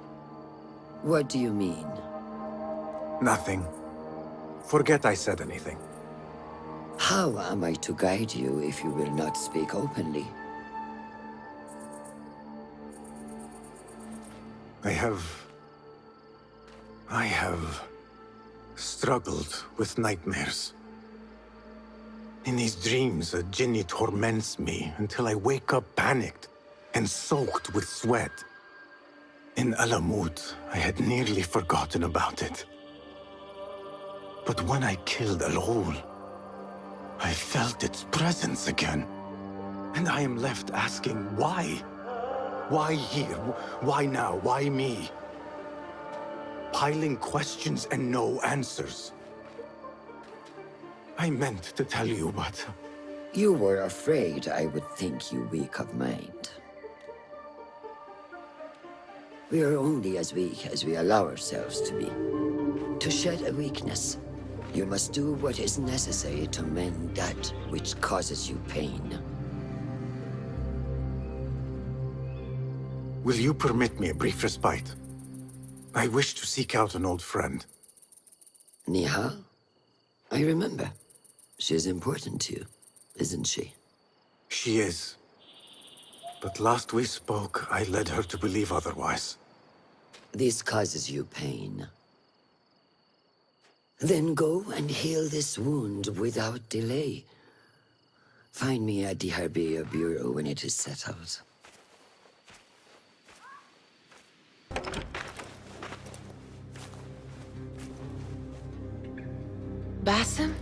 What do you mean? Nothing. Forget I said anything. How am I to guide you if you will not speak openly? I have struggled with nightmares. In these dreams, a jinni torments me until I wake up panicked and soaked with sweat. In Alamut, I had nearly forgotten about it. But when I killed Al-Ghul, I felt its presence again. And I am left asking why? Why here? Why now? Why me? Piling questions and no answers. I meant to tell you, but... You were afraid I would think you weak of mind. We are only as weak as we allow ourselves to be. To shed a weakness, you must do what is necessary to mend that which causes you pain. Will you permit me a brief respite? I wish to seek out an old friend. Nehal? I remember. She is important to you, isn't she? She is. But last we spoke, I led her to believe otherwise. This causes you pain. Then go and heal this wound without delay. Find me at the Harbiya Bureau when it is settled. Basim?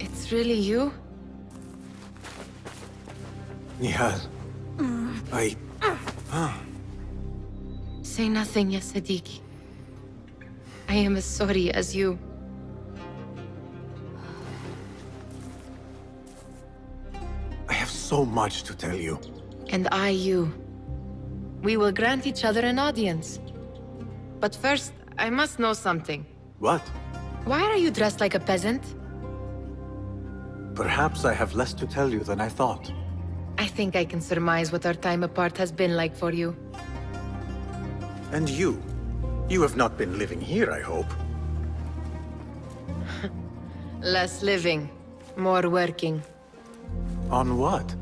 It's this really you? Nehal. Say nothing, ya Sadiqi. I am as sorry as you. I have so much to tell you. And I you. We will grant each other an audience. But first, I must know something. What? Why are you dressed like a peasant? Perhaps I have less to tell you than I thought. I think I can surmise what our time apart has been like for you. And you? You have not been living here, I hope. Less living, more working. On what?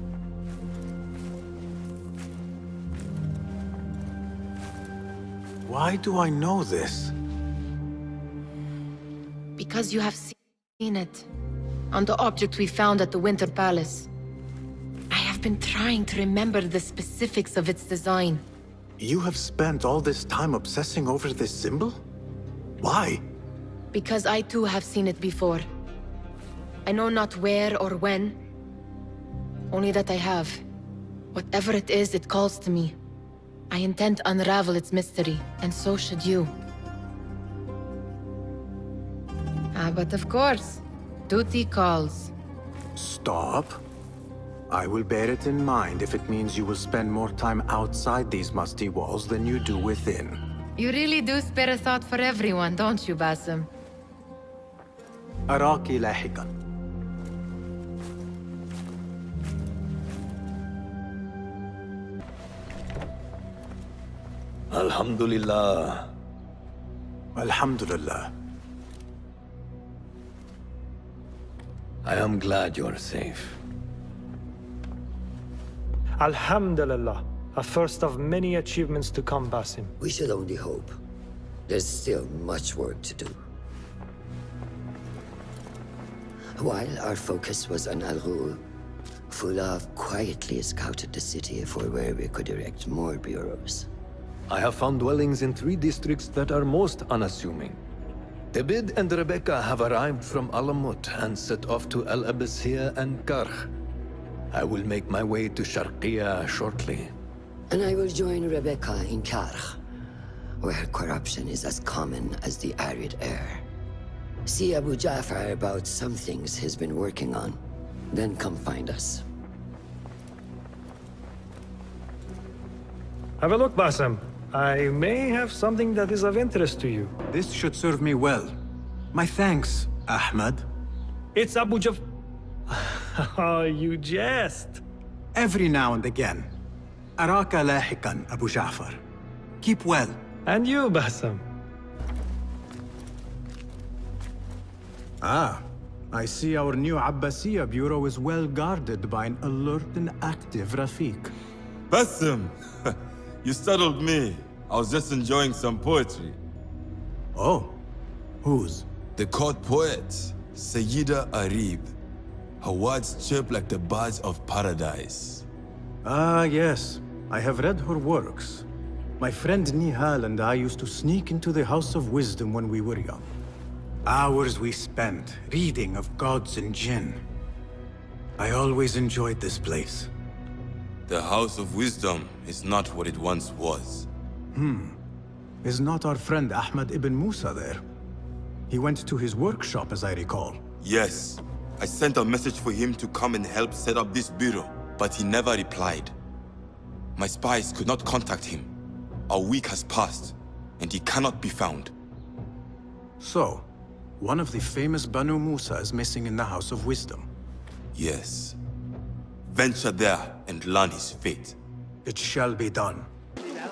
Why do I know this? Because you have seen it. On the object we found at the Winter Palace. I have been trying to remember the specifics of its design. You have spent all this time obsessing over this symbol? Why? Because I too have seen it before. I know not where or when. Only that I have. Whatever it is, it calls to me. I intend to unravel its mystery, and so should you. But of course, duty calls. Stop. I will bear it in mind if it means you will spend more time outside these musty walls than you do within. You really do spare a thought for everyone, don't you, Basim? أراك لاحقاً. Alhamdulillah. Alhamdulillah. I am glad you're safe. Alhamdulillah. A first of many achievements to come, Basim. We should only hope. There's still much work to do. While our focus was on Al Ghul, Fulaf quietly scouted the city for where we could erect more bureaus. I have found dwellings in 3 districts that are most unassuming. Tebid and Rebecca have arrived from Alamut and set off to Al Abbasiyah and Karh. I will make my way to Sharqiyah shortly. And I will join Rebecca in Karh, where corruption is as common as the arid air. See Abu Ja'far about some things he's been working on. Then come find us. Have a look, Basim. I may have something that is of interest to you. This should serve me well. My thanks, Ahmad. It's Abu Jaf... Oh, you jest. Every now and again. Araka lahikan, Abu Ja'far. Keep well. And you, Basim. Ah, I see our new Abbasiyah bureau is well guarded by an alert and active Rafiq. Basim! You startled me. I was just enjoying some poetry. Oh? Whose? The court poet, Sayyida Arib. Her words chirp like the birds of paradise. Ah, yes. I have read her works. My friend Nehal and I used to sneak into the House of Wisdom when we were young. Hours we spent reading of gods and jinn. I always enjoyed this place. The House of Wisdom is not what it once was. Is not our friend Ahmad ibn Musa there? He went to his workshop, as I recall. Yes. I sent a message for him to come and help set up this bureau, but he never replied. My spies could not contact him. A week has passed, and he cannot be found. So, one of the famous Banu Musa is missing in the House of Wisdom. Yes. Venture there and learn his fate. It shall be done.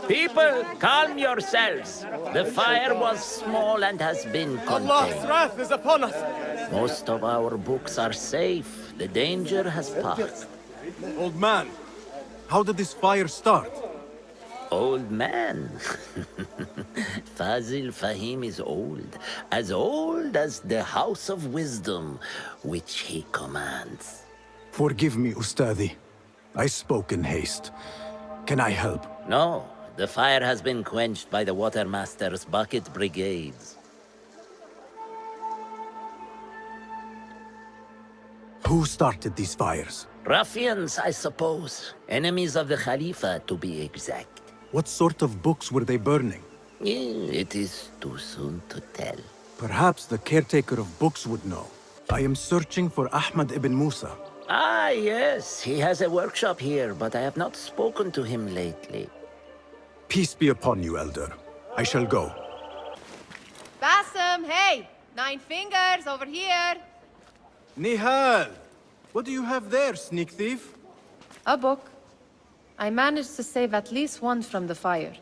People, calm yourselves. The fire was small and has been contained. Allah's wrath is upon us. Most of our books are safe. The danger has passed. Old man, how did this fire start? Old man? Fazil Fahim is old as the House of Wisdom, which he commands. Forgive me, Ustadi. I spoke in haste. Can I help? No, the fire has been quenched by the Watermaster's bucket brigades. Who started these fires? Ruffians, I suppose. Enemies of the Khalifa, to be exact. What sort of books were they burning? It is too soon to tell. Perhaps the caretaker of books would know. I am searching for Ahmad ibn Musa. Ah, yes. He has a workshop here, but I have not spoken to him lately. Peace be upon you, Elder. I shall go. Basim, hey! 9 fingers, over here! Nehal! What do you have there, sneak thief? A book. I managed to save at least one from the fire.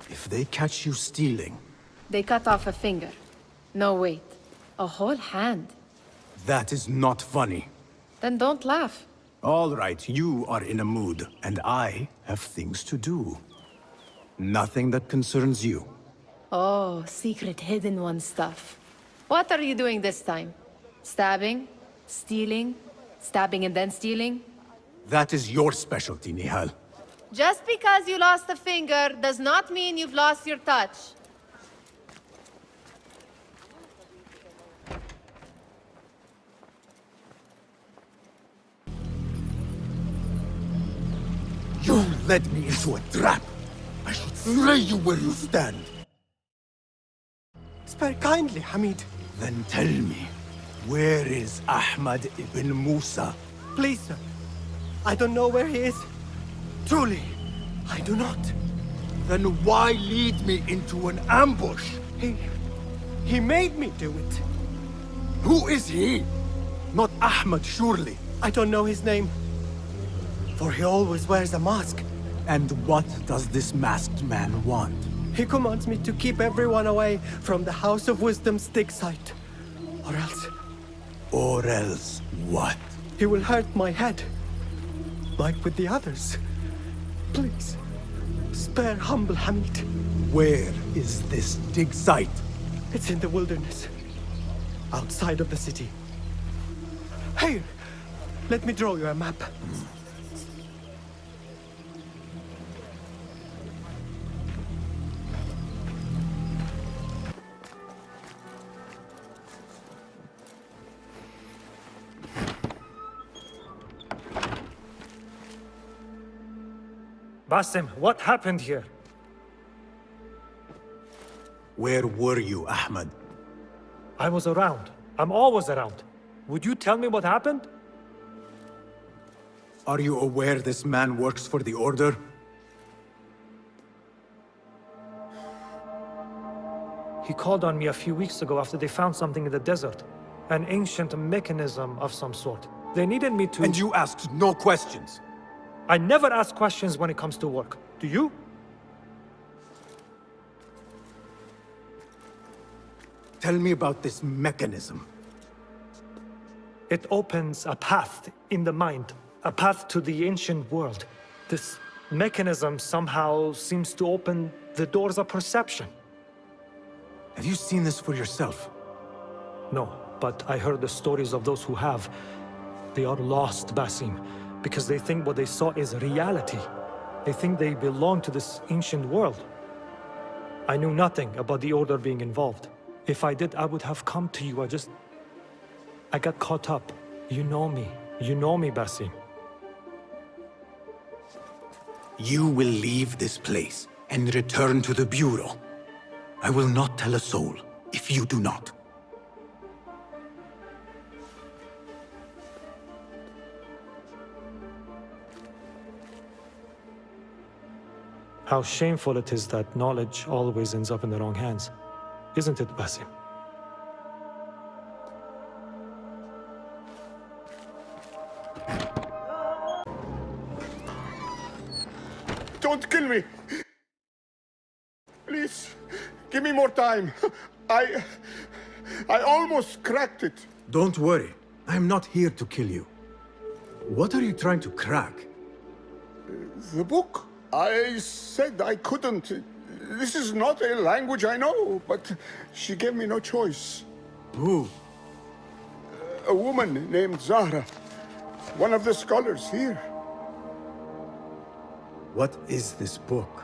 If they catch you stealing... They cut off a finger. No, wait. A whole hand. That is not funny. Then don't laugh. All right, you are in a mood, and I have things to do. Nothing that concerns you. Oh, secret hidden one stuff. What are you doing this time? Stabbing? Stealing? Stabbing and then stealing? That is your specialty, Nehal. Just because you lost a finger does not mean you've lost your touch. You led me into a trap. I should slay you where you stand. Spare kindly, Hamid. Then tell me, where is Ahmad ibn Musa? Please, sir. I don't know where he is. Truly, I do not. Then why lead me into an ambush? He made me do it. Who is he? Not Ahmad, surely. I don't know his name. For he always wears a mask. And what does this masked man want? He commands me to keep everyone away from the House of Wisdom's dig site. Or else... Or else what? He will hurt my head. Like with the others. Please, spare humble Hamid. Where is this dig site? It's in the wilderness. Outside of the city. Here, let me draw you a map. Basim, what happened here? Where were you, Ahmad? I was around. I'm always around. Would you tell me what happened? Are you aware this man works for the Order? He called on me a few weeks ago after they found something in the desert. An ancient mechanism of some sort. They needed me to... And you asked no questions? I never ask questions when it comes to work. Do you? Tell me about this mechanism. It opens a path in the mind. A path to the ancient world. This mechanism somehow seems to open the doors of perception. Have you seen this for yourself? No, but I heard the stories of those who have. They are lost, Basim, because they think what they saw is reality. They think they belong to this ancient world. I knew nothing about the Order being involved. If I did, I would have come to you. I got caught up. You know me. You know me, Basim. You will leave this place and return to the Bureau. I will not tell a soul if you do not. How shameful it is that knowledge always ends up in the wrong hands. Isn't it, Basim? Don't kill me! Please, give me more time. I almost cracked it. Don't worry. I am not here to kill you. What are you trying to crack? The book. I said I couldn't. This is not a language I know, but she gave me no choice. Who? A woman named Zahra. One of the scholars here. What is this book?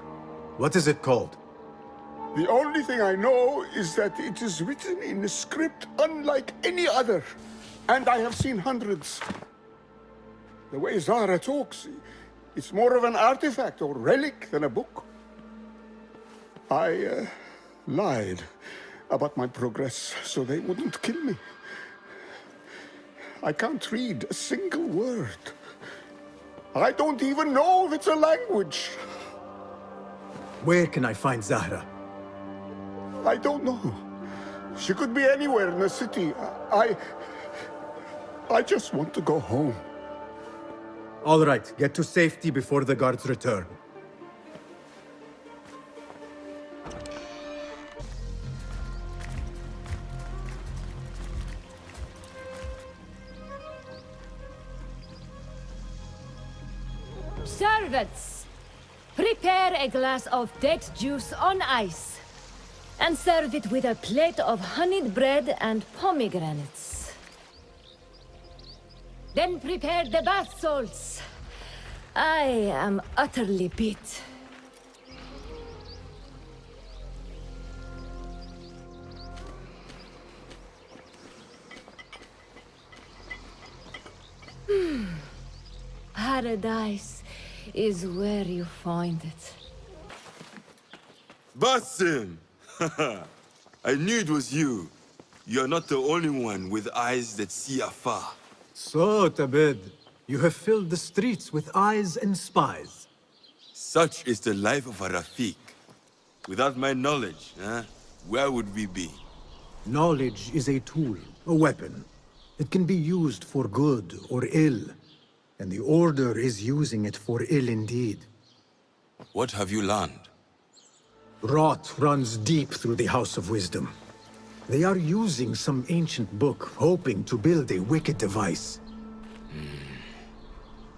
What is it called? The only thing I know is that it is written in a script unlike any other. And I have seen hundreds. The way Zahra talks, it's more of an artifact or relic than a book. I lied about my progress so they wouldn't kill me. I can't read a single word. I don't even know if it's a language. Where can I find Zahra? I don't know. She could be anywhere in the city. I just want to go home. All right, get to safety before the guards return. Servants, prepare a glass of date juice on ice, and serve it with a plate of honeyed bread and pomegranates. Then prepare the bath salts. I am utterly beat. Paradise is where you find it. Basim! I knew it was you. You're not the only one with eyes that see afar. So, Tabid, you have filled the streets with eyes and spies. Such is the life of a Rafiq. Without my knowledge, where would we be? Knowledge is a tool, a weapon. It can be used for good or ill. And the Order is using it for ill indeed. What have you learned? Rot runs deep through the House of Wisdom. They are using some ancient book, hoping to build a wicked device.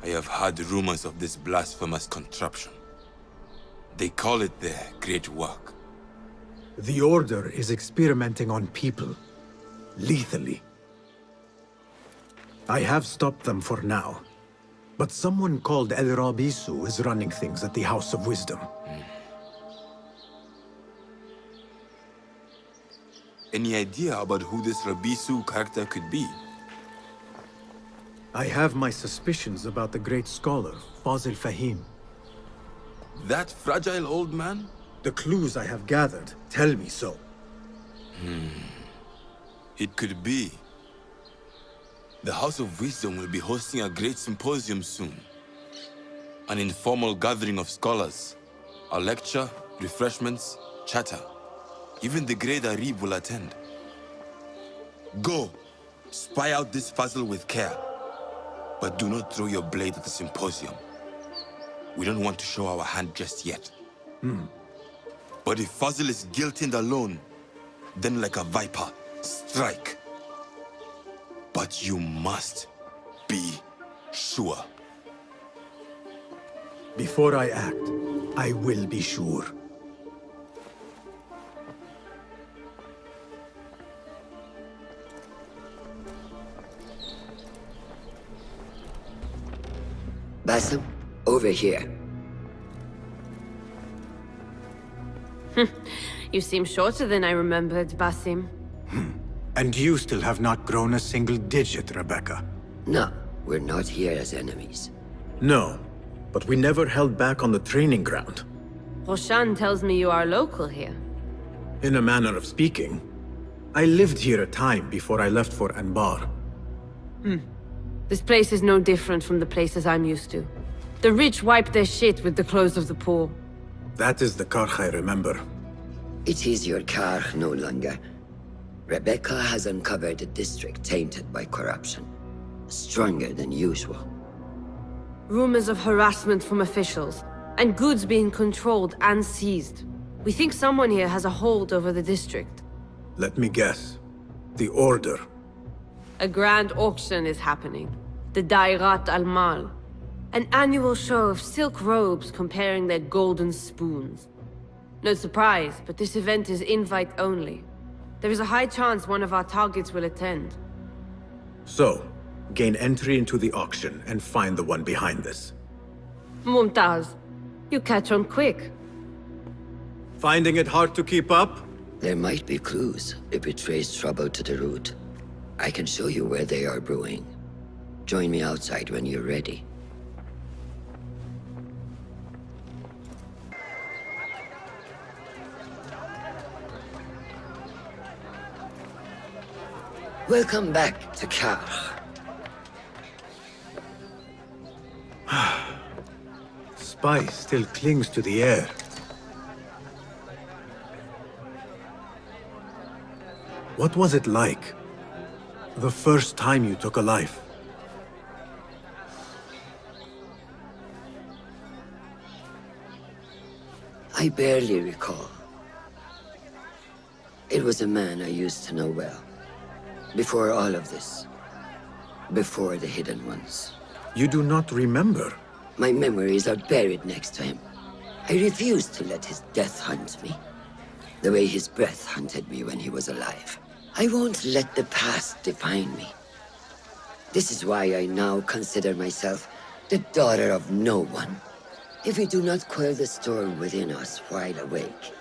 I have heard rumors of this blasphemous contraption. They call it their great work. The Order is experimenting on people, lethally. I have stopped them for now. But someone called El Rabisu is running things at the House of Wisdom. Any idea about who this Rabisu character could be? I have my suspicions about the great scholar, Fazil Fahim. That fragile old man? The clues I have gathered tell me so. It could be. The House of Wisdom will be hosting a great symposium soon. An informal gathering of scholars. A lecture, refreshments, chatter. Even the great Arib will attend. Go, spy out this puzzle with care. But do not throw your blade at the symposium. We don't want to show our hand just yet. But if Fazil is guilty and alone, then like a viper, strike. But you must be sure. Before I act, I will be sure. Basim, over here. You seem shorter than I remembered, Basim. And you still have not grown a single digit, Rebecca. No, we're not here as enemies. No, but we never held back on the training ground. Roshan tells me you are local here. In a manner of speaking. I lived here a time before I left for Anbar. This place is no different from the places I'm used to. The rich wipe their shit with the clothes of the poor. That is the Karch I remember. It is your Karch no longer. Rebecca has uncovered a district tainted by corruption. Stronger than usual. Rumors of harassment from officials, and goods being controlled and seized. We think someone here has a hold over the district. Let me guess. The Order. A grand auction is happening. The Dairat al-Mal. An annual show of silk robes comparing their golden spoons. No surprise, but this event is invite only. There is a high chance one of our targets will attend. So, gain entry into the auction and find the one behind this. Mumtaz, you catch on quick. Finding it hard to keep up? There might be clues if we trace trouble to the root. I can show you where they are brewing. Join me outside when you're ready. Welcome back to Kar. Spice still clings to the air. What was it like? The first time you took a life? I barely recall. It was a man I used to know well. Before all of this. Before the Hidden Ones. You do not remember? My memories are buried next to him. I refuse to let his death hunt me. The way his breath hunted me when he was alive. I won't let the past define me. This is why I now consider myself the daughter of no one. If we do not quell the storm within us while awake,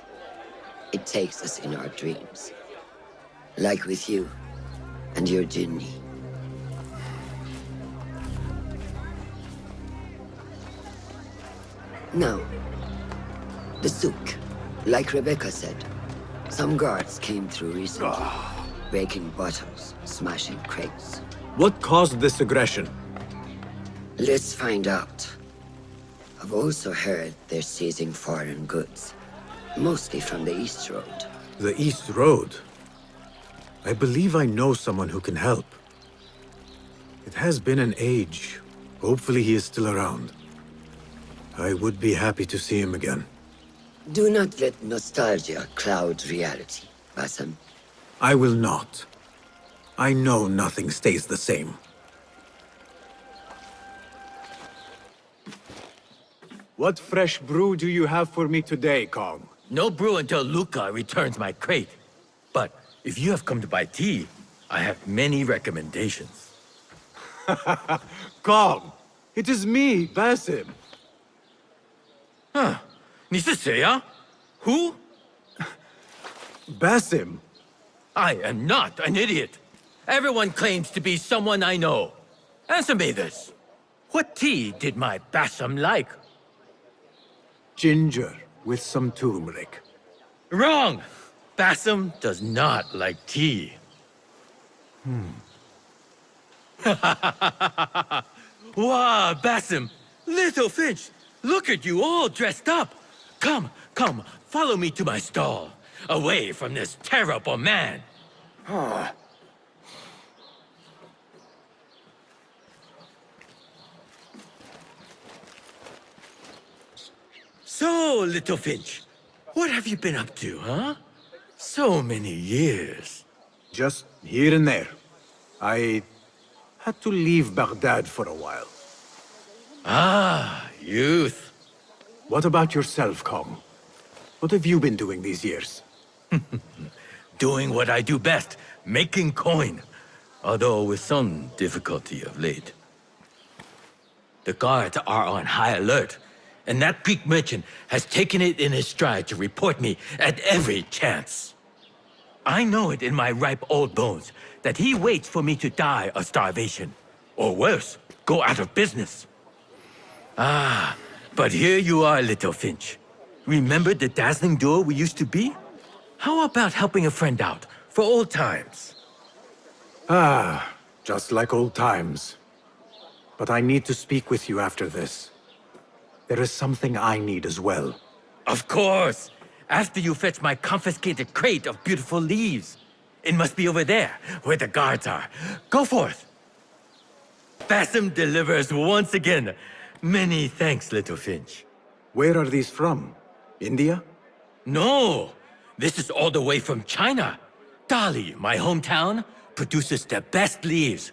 it takes us in our dreams. Like with you and your jinni. Now, the souk, like Rebecca said, some guards came through recently, breaking bottles, smashing crates. What caused this aggression? Let's find out. I've also heard they're seizing foreign goods, mostly from the East Road. The East Road? I believe I know someone who can help. It has been an age. Hopefully he is still around. I would be happy to see him again. Do not let nostalgia cloud reality, Basim. I will not. I know nothing stays the same. What fresh brew do you have for me today, Kong? No brew until Luca returns my crate. But if you have come to buy tea, I have many recommendations. Kong! It is me, Basim. Huh. 你是谁啊? Who? Basim. I am not an idiot. Everyone claims to be someone I know. Answer me this. What tea did my Basim like? Ginger with some turmeric. Wrong! Basim does not like tea. Wow, Basim! Little Finch! Look at you all dressed up! Come, come, follow me to my stall. Away from this terrible man. So, Little Finch, what have you been up to, huh? So many years. Just here and there. I had to leave Baghdad for a while. Ah, youth. What about yourself, Kong? What have you been doing these years? Doing what I do best, making coin. Although with some difficulty of late. The guards are on high alert, and that Greek merchant has taken it in his stride to report me at every chance. I know it in my ripe old bones that he waits for me to die of starvation. Or worse, go out of business. Ah, but here you are, Little Finch. Remember the dazzling duo we used to be? How about helping a friend out, for old times? Ah, just like old times. But I need to speak with you after this. There is something I need as well. Of course! After you fetch my confiscated crate of beautiful leaves. It must be over there, where the guards are. Go forth! Basim delivers once again. Many thanks, Little Finch. Where are these from? India? No! This is all the way from China. Dali, my hometown, produces the best leaves.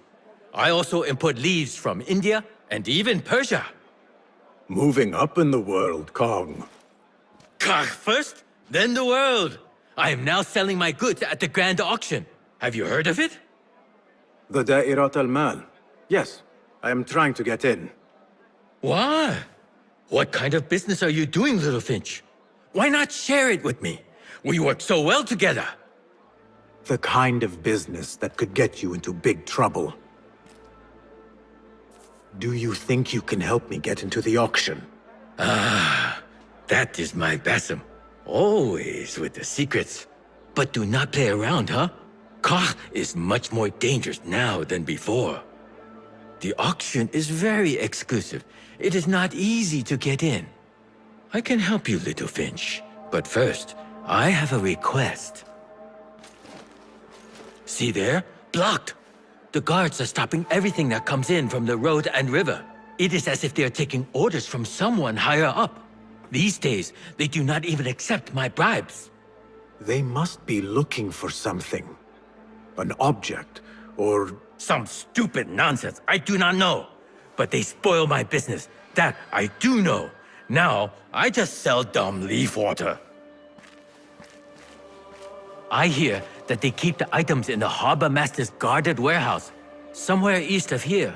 I also import leaves from India and even Persia. Moving up in the world, Kong. First, then the world. I am now selling my goods at the grand auction. Have you heard of it? The Da'irat al-Mal. Yes, I am trying to get in. Why? What kind of business are you doing, Little Finch? Why not share it with me? We work so well together. The kind of business that could get you into big trouble. Do you think you can help me get into the auction? Ah, that is my Basim. Always with the secrets. But do not play around, huh? Kah is much more dangerous now than before. The auction is very exclusive. It is not easy to get in. I can help you, little Finch. But first, I have a request. See there? Blocked. The guards are stopping everything that comes in from the road and river. It is as if they are taking orders from someone higher up. These days, they do not even accept my bribes. They must be looking for something. An object, or... Some stupid nonsense, I do not know. But they spoil my business, that I do know. Now, I just sell dumb leaf water. I hear that they keep the items in the harbor master's guarded warehouse, somewhere east of here.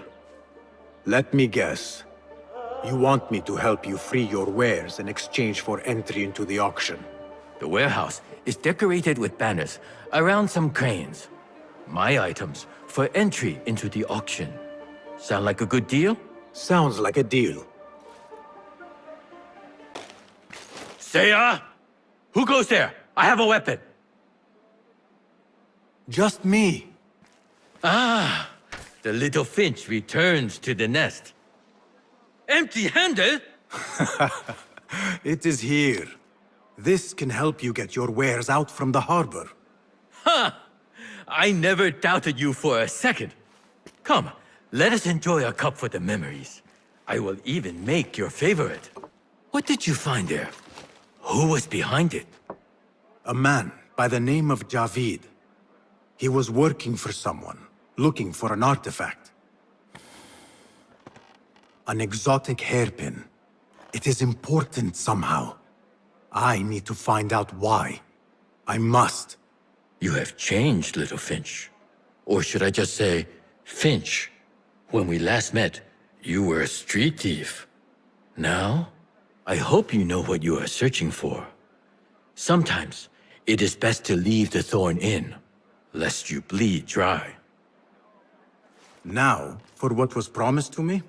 Let me guess. You want me to help you free your wares in exchange for entry into the auction. The warehouse is decorated with banners around some cranes. My items for entry into the auction. Sound like a good deal? Sounds like a deal. Saya! Who goes there? I have a weapon. Just me. Ah, the little Finch returns to the nest. Empty-handed? It is here. This can help you get your wares out from the harbor. Ha! I never doubted you for a second. Come, let us enjoy a cup for the memories. I will even make your favorite. What did you find there? Who was behind it? A man by the name of Javid. He was working for someone, looking for an artifact. An exotic hairpin. It is important somehow. I need to find out why. I must. You have changed, little Finch. Or should I just say, Finch? When we last met, you were a street thief. Now, I hope you know what you are searching for. Sometimes, it is best to leave the thorn in, lest you bleed dry. Now, for what was promised to me?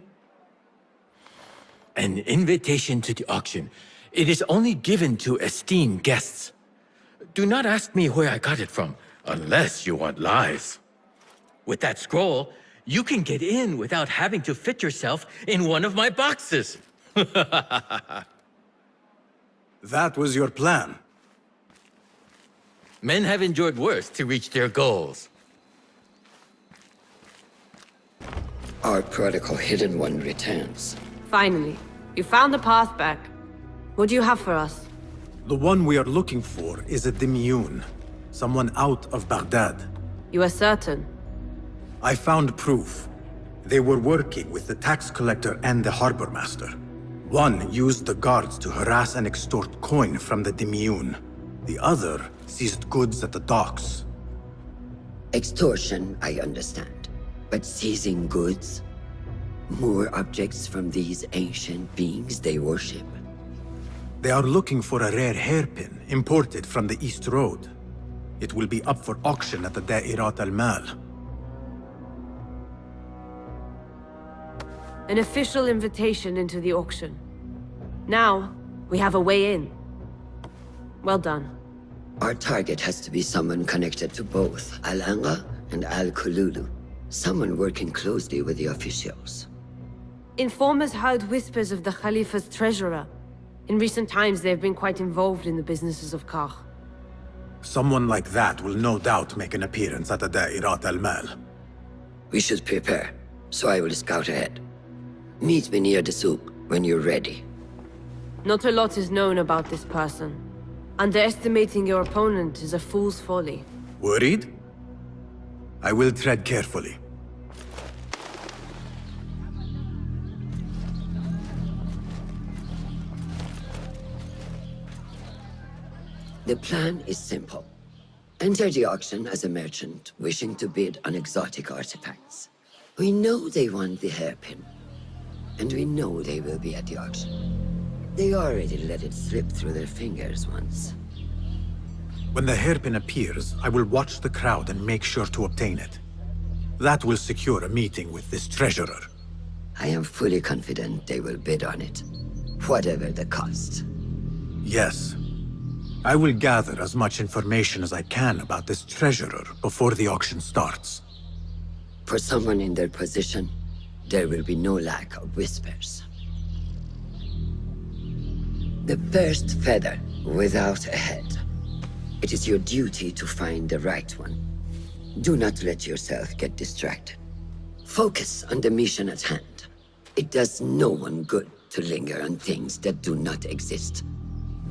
An invitation to the auction. It is only given to esteemed guests. Do not ask me where I got it from, unless you want lies. With that scroll, you can get in without having to fit yourself in one of my boxes. That was your plan. Men have endured worse to reach their goals. Our prodigal hidden one returns. Finally, you found the path back. What do you have for us? The one we are looking for is a Dimyun, someone out of Baghdad. You are certain? I found proof. They were working with the tax collector and the harbor master. One used the guards to harass and extort coin from the Dimyun. The other seized goods at the docks. Extortion, I understand. But seizing goods? More objects from these ancient beings they worship. They are looking for a rare hairpin imported from the East Road. It will be up for auction at the Da'irat al-Mal. An official invitation into the auction. Now, we have a way in. Well done. Our target has to be someone connected to both Al-Anga and Al-Kululu. Someone working closely with the officials. Informers heard whispers of the Khalifa's treasurer. In recent times, they have been quite involved in the businesses of Kah. Someone like that will no doubt make an appearance at the Da'irat al-Mal. We should prepare, so I will scout ahead. Meet me near the souk when you're ready. Not a lot is known about this person. Underestimating your opponent is a fool's folly. Worried? I will tread carefully. The plan is simple. Enter the auction as a merchant wishing to bid on exotic artifacts. We know they want the hairpin, and we know they will be at the auction. They already let it slip through their fingers once. When the hairpin appears, I will watch the crowd and make sure to obtain it. That will secure a meeting with this treasurer. I am fully confident they will bid on it, whatever the cost. Yes. I will gather as much information as I can about this treasurer before the auction starts. For someone in their position, there will be no lack of whispers. The first feather without a head. It is your duty to find the right one. Do not let yourself get distracted. Focus on the mission at hand. It does no one good to linger on things that do not exist.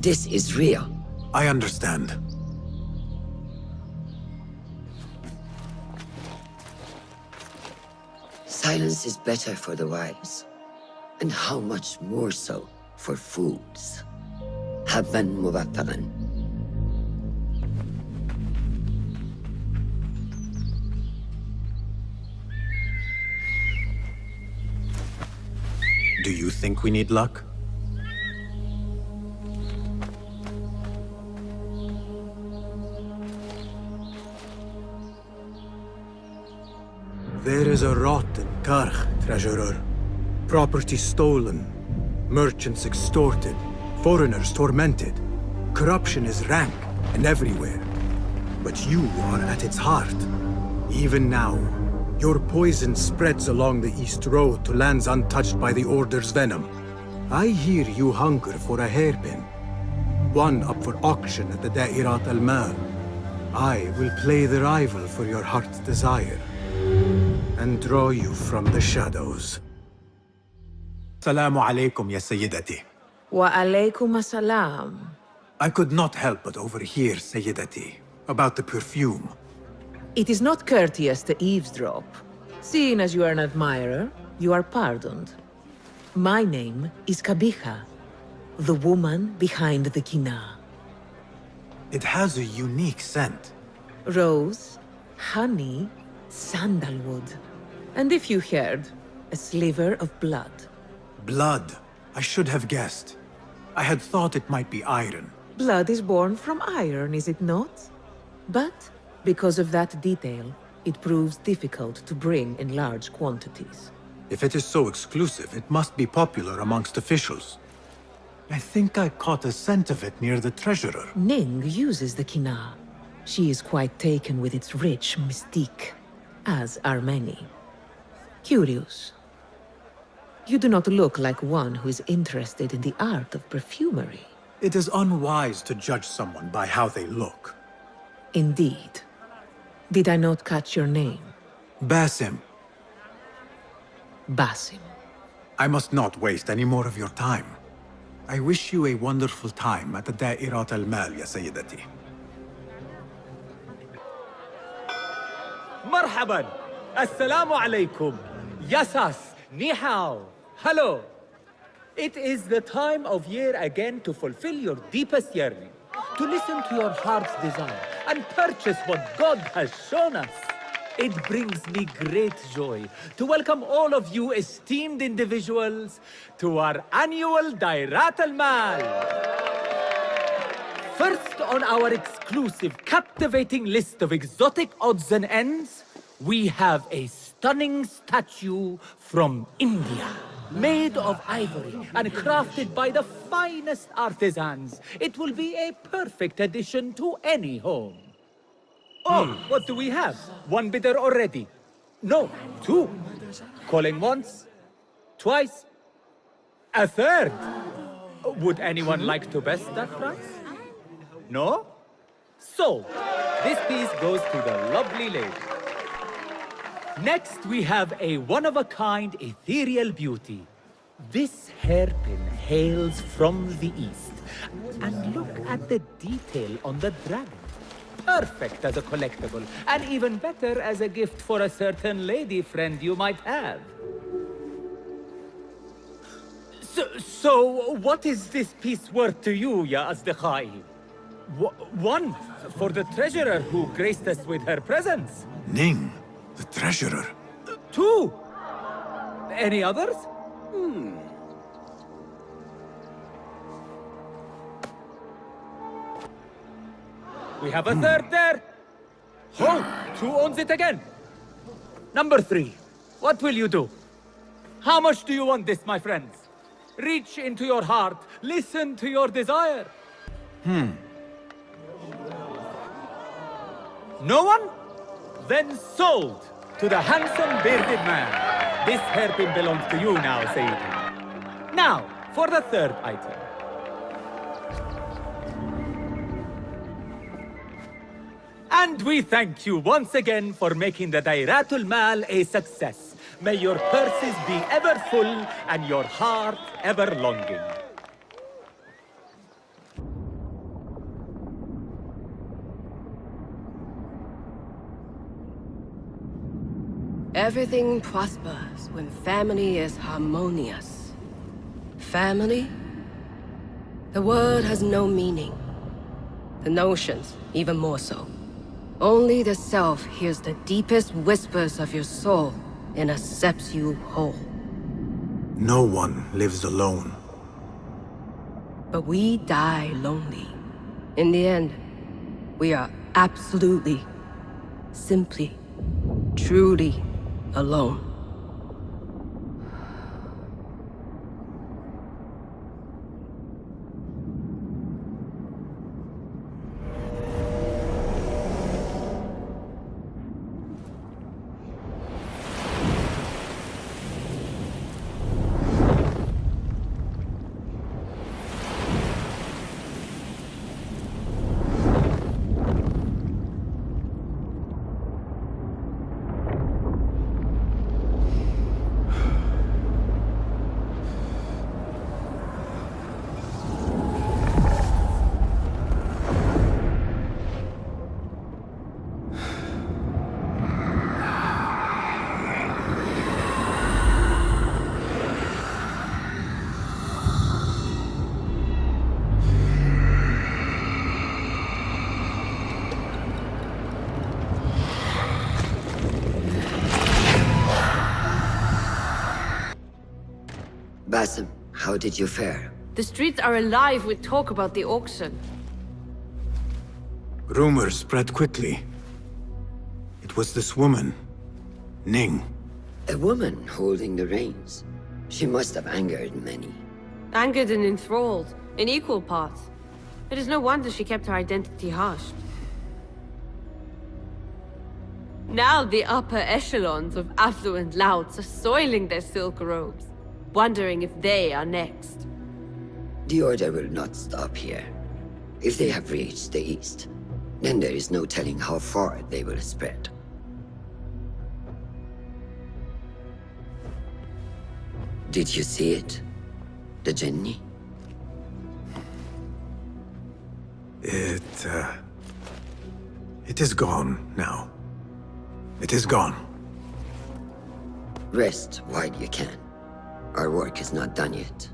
This is real. I understand. Silence is better for the wise. And how much more so for fools. Habban mubattaqan. Do you think we need luck? There is a rot in Karkh, treasurer. Property stolen, merchants extorted, foreigners tormented. Corruption is rank and everywhere. But you are at its heart. Even now, your poison spreads along the East Road to lands untouched by the Order's venom. I hear you hunger for a hairpin. One up for auction at the Da'irat al-Mal. I will play the rival for your heart's desire and draw you from the shadows. Salamu alaikum, ya Sayyidati. Wa alaykum assalam. I could not help but overhear, Sayyidati, about the perfume. It is not courteous to eavesdrop. Seeing as you are an admirer, you are pardoned. My name is Kabiha, the woman behind the kina. It has a unique scent. Rose, honey, sandalwood. And if you heard, a sliver of blood. Blood. I should have guessed. I had thought it might be iron. Blood is born from iron, is it not? But because of that detail, it proves difficult to bring in large quantities. If it is so exclusive, it must be popular amongst officials. I think I caught a scent of it near the treasurer. Ning uses the kina. She is quite taken with its rich mystique, as are many. Curious. You do not look like one who is interested in the art of perfumery. It is unwise to judge someone by how they look. Indeed. Did I not catch your name? Basim. Basim. I must not waste any more of your time. I wish you a wonderful time at the Da'irat al-Mal, ya Sayyidati. Marhaban! Assalamu alaikum! Yasas! Nehal! Hello! It is the time of year again to fulfill your deepest yearning, to listen to your heart's desire, and purchase what God has shown us. It brings me great joy to welcome all of you esteemed individuals to our annual Da'irat al-Mal. First on our exclusive, captivating list of exotic odds and ends, we have a stunning statue from India. Made of ivory and crafted by the finest artisans, it will be a perfect addition to any home. Oh, what do we have? One bidder already. No, two. Calling once, twice, a third. Would anyone like to best that price? No? So, this piece goes to the lovely lady. Next, we have a one-of-a-kind ethereal beauty. This hairpin hails from the east. And look at the detail on the dragon. Perfect as a collectible, and even better as a gift for a certain lady friend you might have. So what is this piece worth to you, ya Asdiqai? One, for the treasurer who graced us with her presence. Ning, the treasurer. Two. Any others? We have a third there. Oh, who owns it again? Number 3. What will you do? How much do you want this, my friends? Reach into your heart. Listen to your desire. No one? Then sold to the handsome bearded man. This hairpin belongs to you now, Sayyidi. Now, for the third item. And we thank you once again for making the Dairatul Mal a success. May your purses be ever full and your heart ever longing. Everything prospers when family is harmonious. Family? The word has no meaning. The notions, even more so. Only the self hears the deepest whispers of your soul and accepts you whole. No one lives alone. But we die lonely. In the end, we are absolutely, simply, truly alone. Basim, how did you fare? The streets are alive with talk about the auction. Rumors spread quickly. It was this woman, Ning. A woman holding the reins. She must have angered many. Angered and enthralled, in equal parts. It is no wonder she kept her identity hushed. Now the upper echelons of affluent louts are soiling their silk robes, wondering if they are next. The Order will not stop here. If they have reached the east, then there is no telling how far they will spread. Did you see it? The jinni? It is gone now. It is gone. Rest while you can. Our work is not done yet.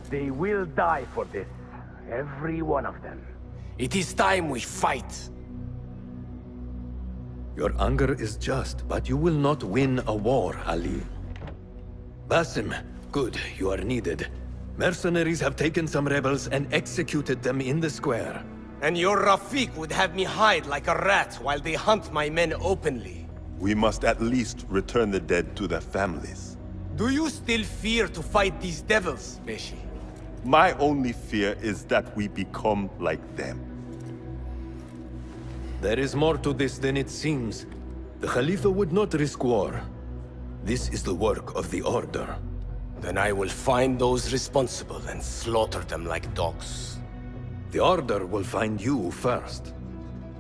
They will die for this. Every one of them. It is time we fight. Your anger is just, but you will not win a war, Ali. Basim, good, you are needed. Mercenaries have taken some rebels and executed them in the square. And your Rafiq would have me hide like a rat while they hunt my men openly. We must at least return the dead to their families. Do you still fear to fight these devils, Beshi? My only fear is that we become like them. There is more to this than it seems. The Khalifa would not risk war. This is the work of the Order. Then I will find those responsible and slaughter them like dogs. The Order will find you first.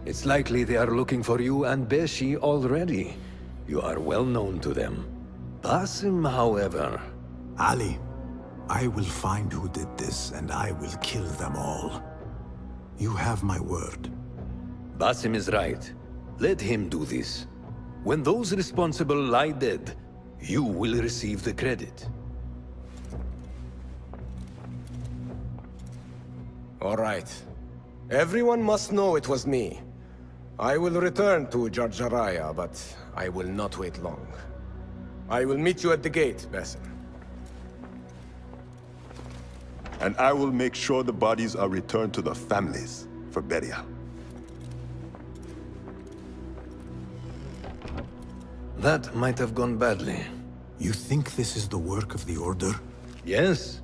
It's likely they are looking for you and Beshi already. You are well known to them. Basim, however... Ali, I will find who did this, and I will kill them all. You have my word. Basim is right. Let him do this. When those responsible lie dead, you will receive the credit. All right. Everyone must know it was me. I will return to Jarjaraya, but I will not wait long. I will meet you at the gate, Basim. And I will make sure the bodies are returned to the families for burial. That might have gone badly. You think this is the work of the Order? Yes.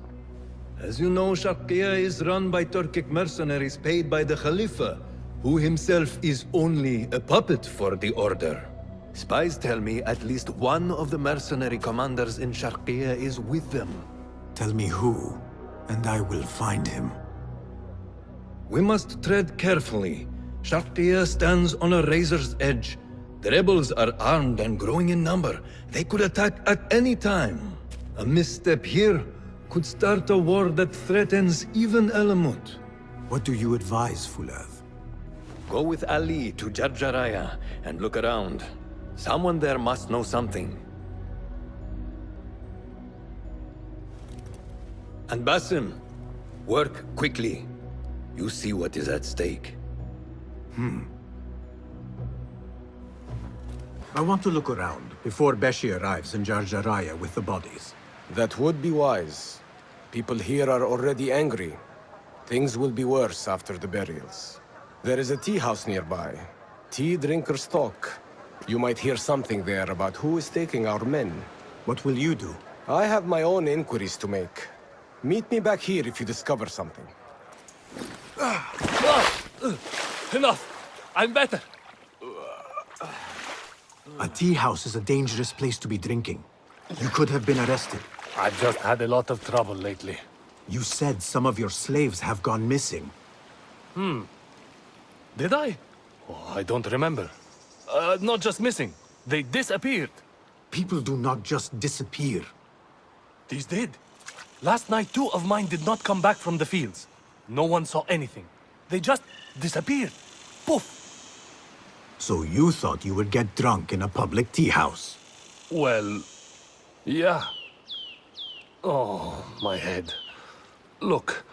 As you know, Sharqiya is run by Turkic mercenaries paid by the Khalifa, who himself is only a puppet for the Order. Spies tell me at least one of the mercenary commanders in Sharqiya is with them. Tell me who, and I will find him. We must tread carefully. Sharqiya stands on a razor's edge. The rebels are armed and growing in number. They could attack at any time. A misstep here could start a war that threatens even Alamut. What do you advise, Fulad? Go with Ali to Jarjaraya and look around. Someone there must know something. And Basim, work quickly. You see what is at stake. I want to look around before Beshi arrives in Jarjaraya with the bodies. That would be wise. People here are already angry. Things will be worse after the burials. There is a tea house nearby. Tea drinkers talk. You might hear something there about who is taking our men. What will you do? I have my own inquiries to make. Meet me back here if you discover something. Enough! I'm better! A tea house is a dangerous place to be drinking. You could have been arrested. I've just had a lot of trouble lately. You said some of your slaves have gone missing. Did I? Oh, I don't remember. Not just missing. They disappeared. People do not just disappear. These did. Last night, 2 of mine did not come back from the fields. No one saw anything. They just disappeared. Poof! So you thought you would get drunk in a public tea house? Well, yeah. Oh, my head. Look,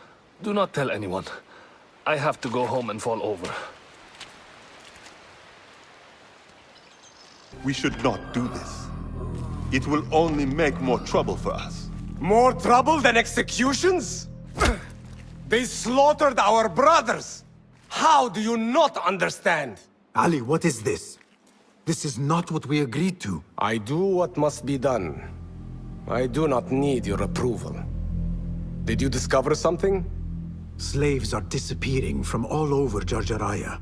do not tell anyone. I have to go home and fall over. We should not do this. It will only make more trouble for us. More trouble than executions? They slaughtered our brothers! How do you not understand? Ali, what is this? This is not what we agreed to. I do what must be done. I do not need your approval. Did you discover something? Slaves are disappearing from all over Jarjaraya.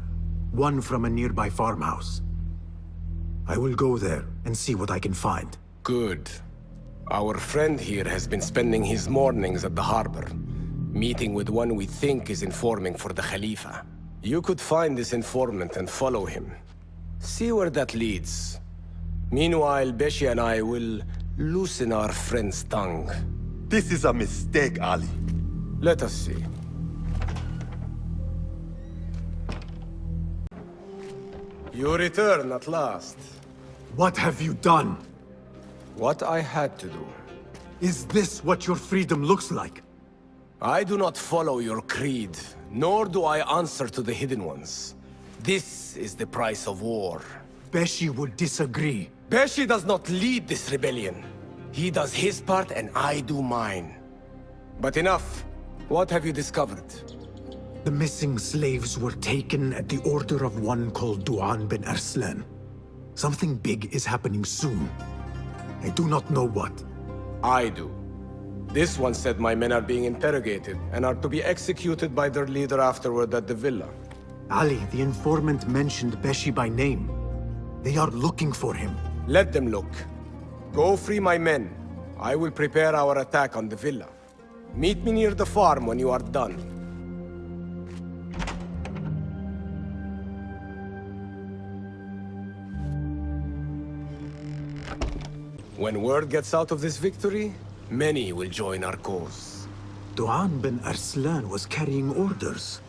One from a nearby farmhouse. I will go there and see what I can find. Good. Our friend here has been spending his mornings at the harbor, meeting with one we think is informing for the Khalifa. You could find this informant and follow him. See where that leads. Meanwhile, Beshi and I will loosen our friend's tongue. This is a mistake, Ali. Let us see. You return at last. What have you done? What I had to do. Is this what your freedom looks like? I do not follow your creed, nor do I answer to the Hidden Ones. This is the price of war. Beshi would disagree. Beshi does not lead this rebellion. He does his part and I do mine. But enough. What have you discovered? The missing slaves were taken at the order of one called Duan bin Arslan. Something big is happening soon. I do not know what. I do. This one said my men are being interrogated and are to be executed by their leader afterward at the villa. Ali, the informant mentioned Beshi by name. They are looking for him. Let them look. Go free my men. I will prepare our attack on the villa. Meet me near the farm when you are done. When word gets out of this victory, many will join our cause. Duan bin Arslan was carrying orders.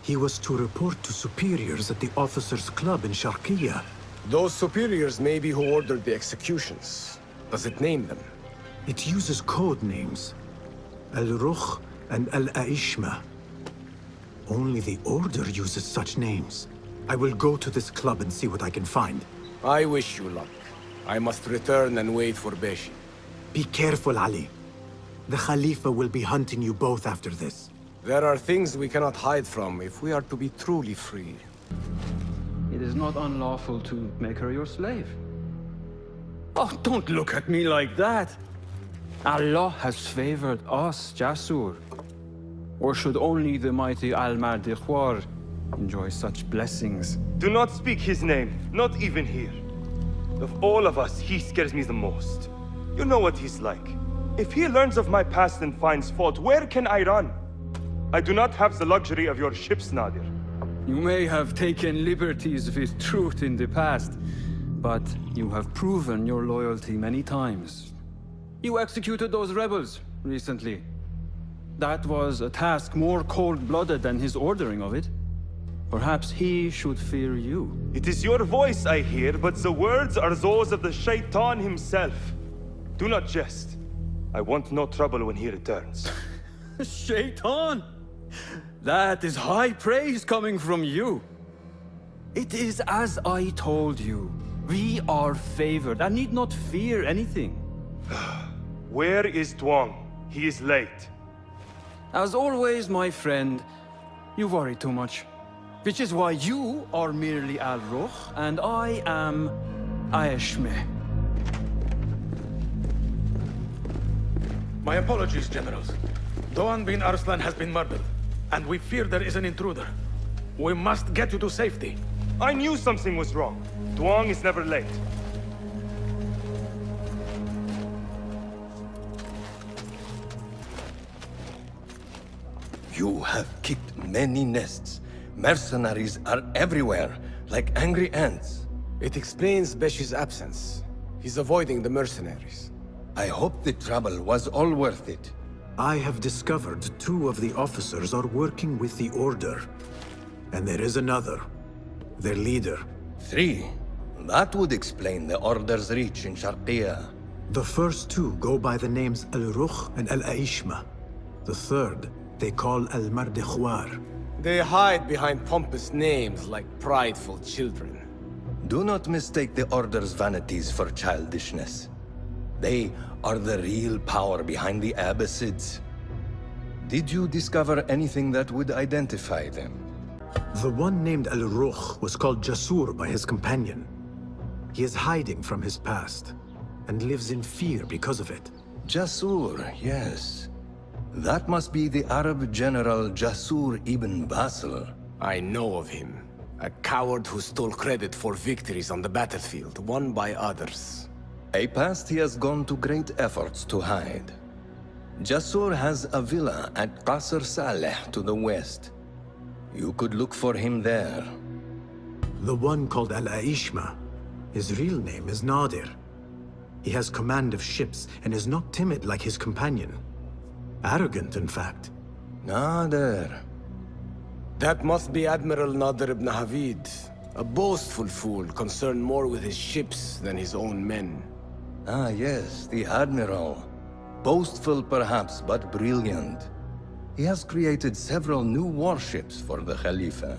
He was to report to superiors at the officers' club in Sharqiya. Those superiors may be who ordered the executions. Does it name them? It uses code names. Al-Rukh and Al-Aishma. Only the Order uses such names. I will go to this club and see what I can find. I wish you luck. I must return and wait for Beshi. Be careful, Ali. The Khalifa will be hunting you both after this. There are things we cannot hide from if we are to be truly free. It is not unlawful to make her your slave. Oh, don't look at me like that. Allah has favored us, Jasur. Or should only the mighty Al-Mardikhwar enjoy such blessings? Do not speak his name, not even here. Of all of us, he scares me the most. You know what he's like. If he learns of my past and finds fault, where can I run? I do not have the luxury of your ships, Nadir. You may have taken liberties with truth in the past, but you have proven your loyalty many times. You executed those rebels recently. That was a task more cold-blooded than his ordering of it. Perhaps he should fear you. It is your voice I hear, but the words are those of the Shaitan himself. Do not jest. I want no trouble when he returns. Shaitan! That is high praise coming from you. It is as I told you. We are favored and need not fear anything. Where is Duang? He is late. As always, my friend, you worry too much. Which is why you are merely Al-Rukh and I am Aishmeh. My apologies, generals. Doan bin Arslan has been murdered, and we fear there is an intruder. We must get you to safety. I knew something was wrong. Duang is never late. You have kicked many nests. Mercenaries are everywhere, like angry ants. It explains Beshi's absence. He's avoiding the mercenaries. I hope the trouble was all worth it. I have discovered 2 of the officers are working with the Order. And there is another. Their leader. 3. That would explain the Order's reach in Sharqiya. The first 2 go by the names Al-Rukh and Al-Aishma. The third, they call Al-Mardikhwar. They hide behind pompous names like prideful children. Do not mistake the Order's vanities for childishness. They are the real power behind the Abbasids. Did you discover anything that would identify them? The one named Al-Rukh was called Jasur by his companion. He is hiding from his past, and lives in fear because of it. Jasur, yes. That must be the Arab general Jasur ibn Basil. I know of him. A coward who stole credit for victories on the battlefield, won by others. A past he has gone to great efforts to hide. Jasur has a villa at Qasr Saleh to the west. You could look for him there. The one called Al-Aishma, his real name is Nadir. He has command of ships and is not timid like his companion. Arrogant, in fact. Nadir. That must be Admiral Nadir ibn Havid. A boastful fool concerned more with his ships than his own men. Ah, yes, the Admiral. Boastful perhaps, but brilliant. He has created several new warships for the Khalifa.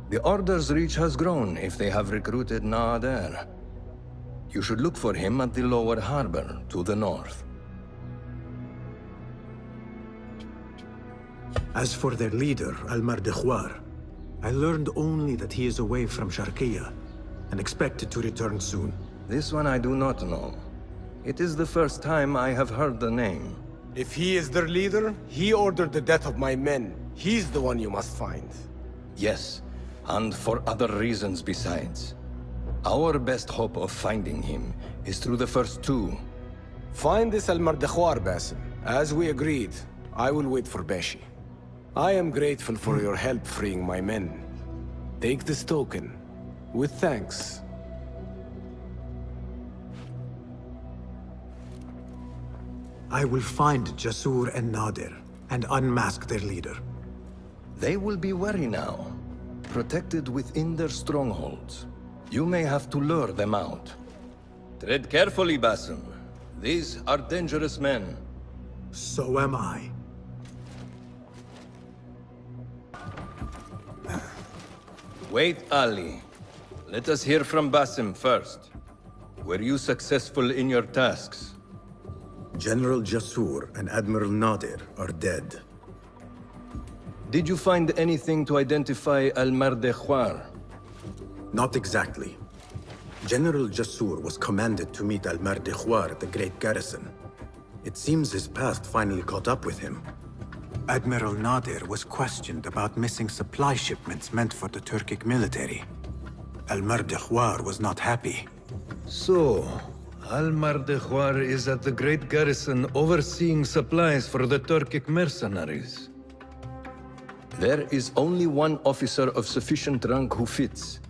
The Order's reach has grown if they have recruited Nadir. You should look for him at the lower harbor, to the north. As for their leader, Al-Mardikhwar, I learned only that he is away from Sharqiya, and expected to return soon. This one I do not know. It is the first time I have heard the name. If he is their leader, he ordered the death of my men. He's the one you must find. Yes, and for other reasons besides. Our best hope of finding him is through the first 2. Find this Al-Mardikhwar, Basim. As we agreed, I will wait for Beshi. I am grateful for your help freeing my men. Take this token, with thanks. I will find Jasur and Nadir, and unmask their leader. They will be wary now, protected within their strongholds. You may have to lure them out. Tread carefully, Basim. These are dangerous men. So am I. Wait, Ali. Let us hear from Basim first. Were you successful in your tasks? General Jasur and Admiral Nadir are dead. Did you find anything to identify Al-Mardekhwar? Not exactly. General Jasur was commanded to meet Al-Mardekhwar at the Great Garrison. It seems his past finally caught up with him. Admiral Nadir was questioned about missing supply shipments meant for the Turkic military. Al-Mardekhwar was not happy. So, Al-Mardekhwar is at the Great Garrison overseeing supplies for the Turkic mercenaries. There is only one officer of sufficient rank who fits.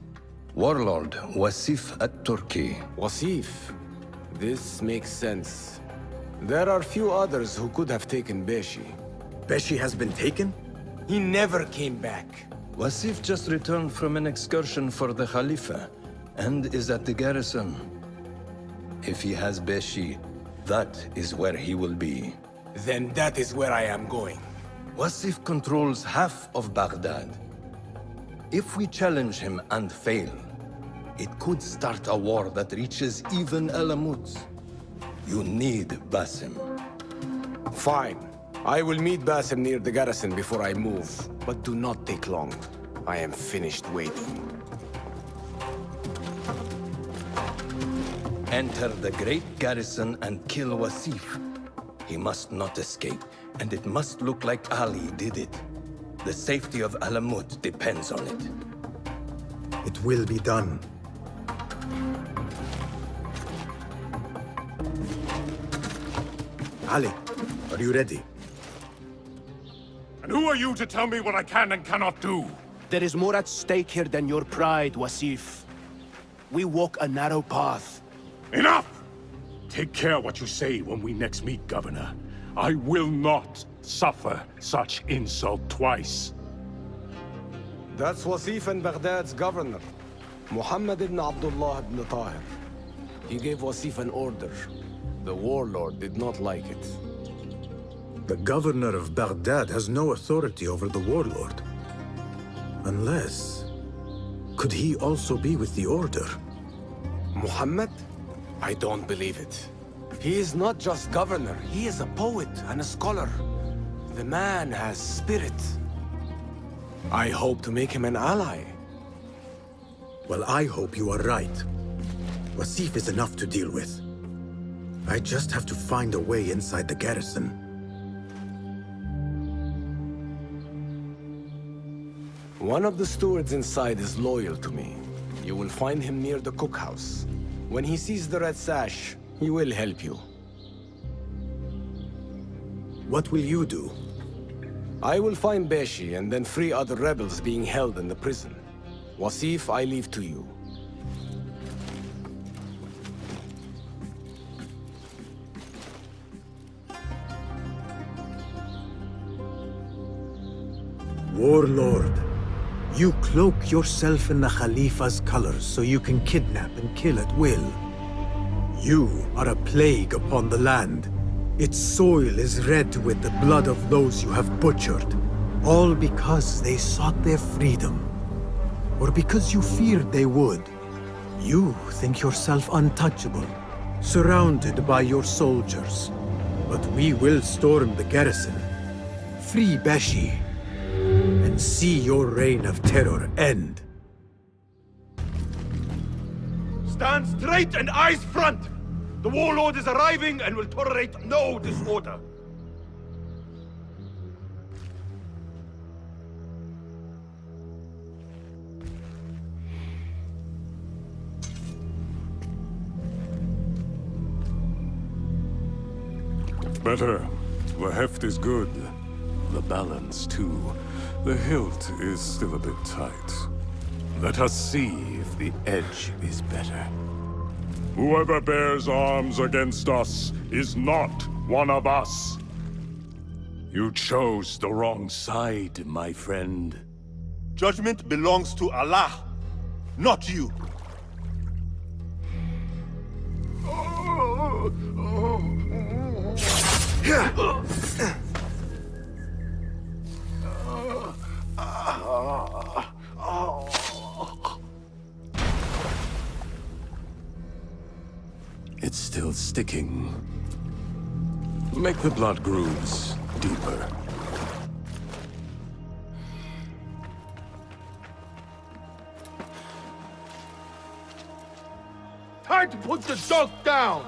Warlord Wasif at-Turki. Wasif? This makes sense. There are few others who could have taken Beshi. Beshi has been taken? He never came back. Wasif just returned from an excursion for the Khalifa, and is at the garrison. If he has Beshi, that is where he will be. Then that is where I am going. Wasif controls half of Baghdad. If we challenge him and fail, it could start a war that reaches even Alamut. You need Basim. Fine. I will meet Basim near the garrison before I move, but do not take long. I am finished waiting. Enter the great garrison and kill Wasif. He must not escape, and it must look like Ali did it. The safety of Alamut depends on it. It will be done. Ali, are you ready? And who are you to tell me what I can and cannot do? There is more at stake here than your pride, Wasif. We walk a narrow path. Enough! Take care what you say when we next meet, Governor. I will not suffer such insult twice. That's Wasif and Baghdad's governor, Muhammad ibn Abdullah ibn Tahir. He gave Wasif an order. The warlord did not like it. The governor of Baghdad has no authority over the warlord. Unless... could he also be with the order? Muhammad? I don't believe it. He is not just governor, he is a poet and a scholar. The man has spirit. I hope to make him an ally. Well, I hope you are right. Wasif is enough to deal with. I just have to find a way inside the garrison. One of the stewards inside is loyal to me. You will find him near the cookhouse. When he sees the red sash, he will help you. What will you do? I will find Beshi and then free other rebels being held in the prison. Wasif, I leave to you. Warlord, you cloak yourself in the Khalifa's colors so you can kidnap and kill at will. You are a plague upon the land. Its soil is red with the blood of those you have butchered, all because they sought their freedom, or because you feared they would. You think yourself untouchable, surrounded by your soldiers. But we will storm the garrison, free Beshi, and see your reign of terror end. Stand straight and eyes front! The warlord is arriving and will tolerate no disorder. Better. The heft is good. The balance, too. The hilt is still a bit tight. Let us see if the edge is better. Whoever bears arms against us is not one of us. You chose the wrong side, my friend. Judgment belongs to Allah, not you. It's still sticking. Make the blood grooves deeper. Time to put the dog down!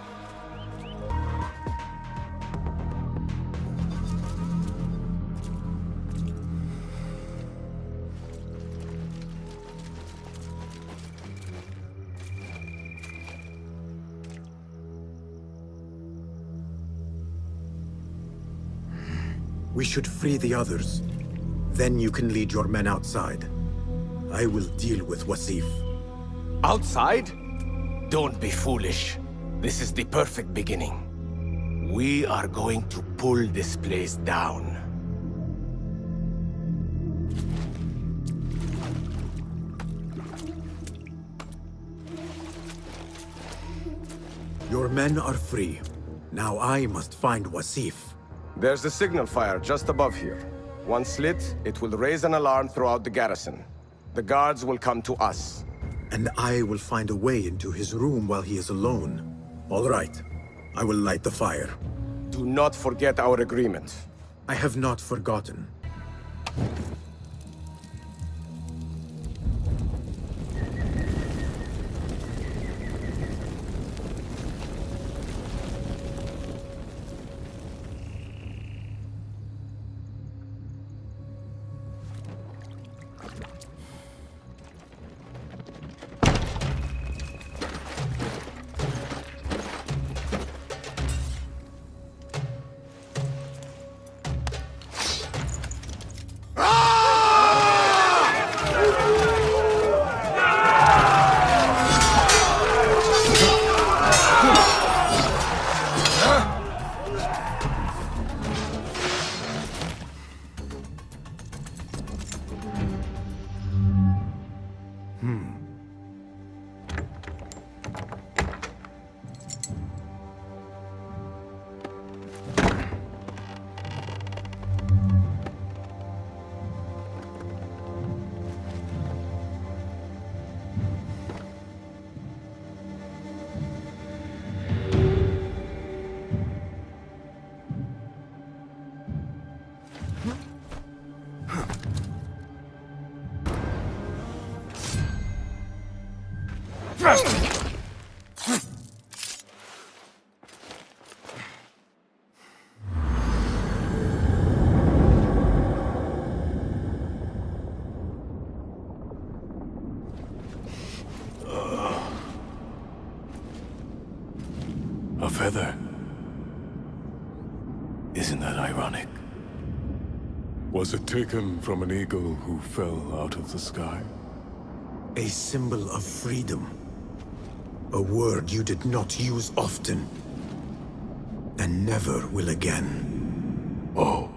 We should free the others. Then you can lead your men outside. I will deal with Wasif. Outside? Don't be foolish. This is the perfect beginning. We are going to pull this place down. Your men are free. Now I must find Wasif. There's a signal fire just above here. Once lit, it will raise an alarm throughout the garrison. The guards will come to us. And I will find a way into his room while he is alone. All right. I will light the fire. Do not forget our agreement. I have not forgotten. A feather. Isn't that ironic? Was it taken from an eagle who fell out of the sky? A symbol of freedom. A word you did not use often. And never will again. Oh.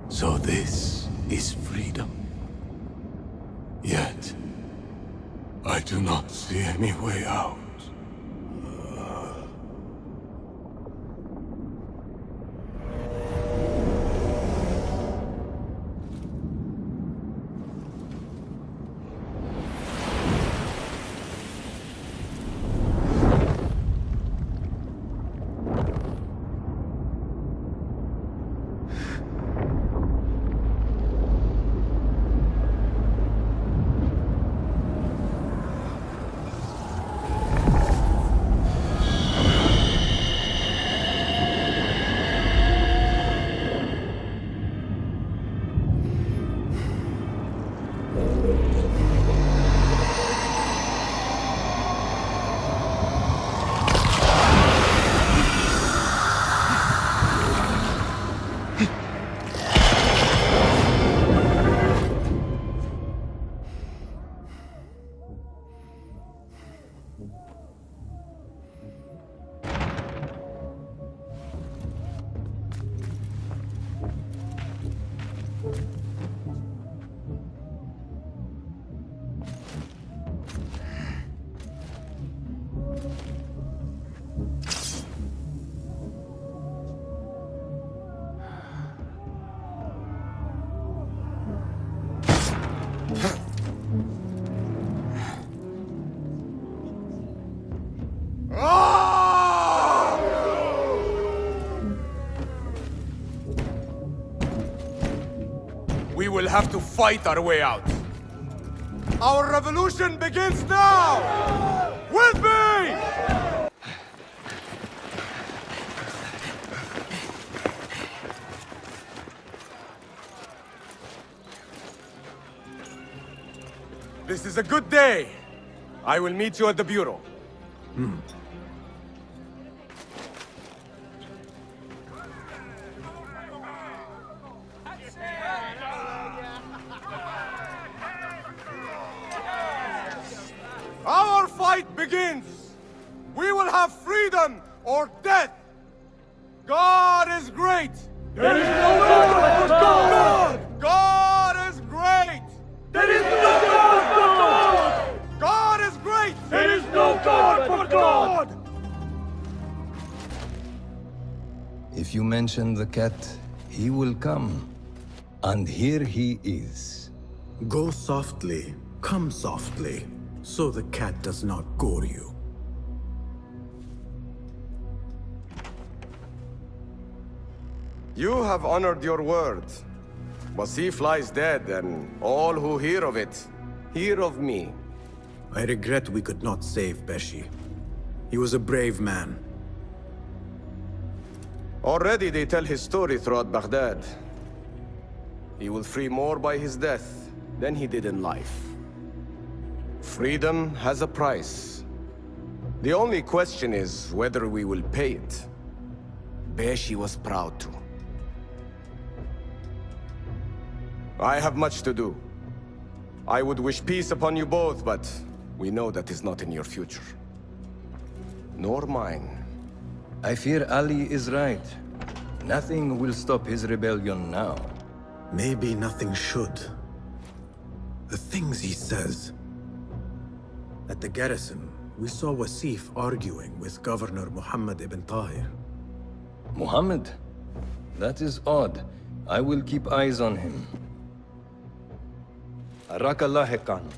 So this is freedom. Yet, I do not see any way out. have to fight our way out. Our revolution begins now! With me! This is a good day. I will meet you at the Bureau. Our fight begins! We will have freedom or death! God is great! There is no God but God! God is great! There is no God but God! God is great! There is no God but God! If you mention the cat, he will come. And here he is. Go softly, come softly, so the cat does not gore you. You have honored your word. Wasif lies dead, and all who hear of it, hear of me. I regret we could not save Beshi. He was a brave man. Already they tell his story throughout Baghdad. He will free more by his death than he did in life. Freedom has a price. The only question is whether we will pay it. Beshi was proud to. I have much to do. I would wish peace upon you both, but we know that is not in your future. Nor mine. I fear Ali is right. Nothing will stop his rebellion now. Maybe nothing should. The things he says. At the garrison, we saw Wasif arguing with Governor Muhammad ibn Tahir. Muhammad? That is odd. I will keep eyes on him. Arakallah Khan.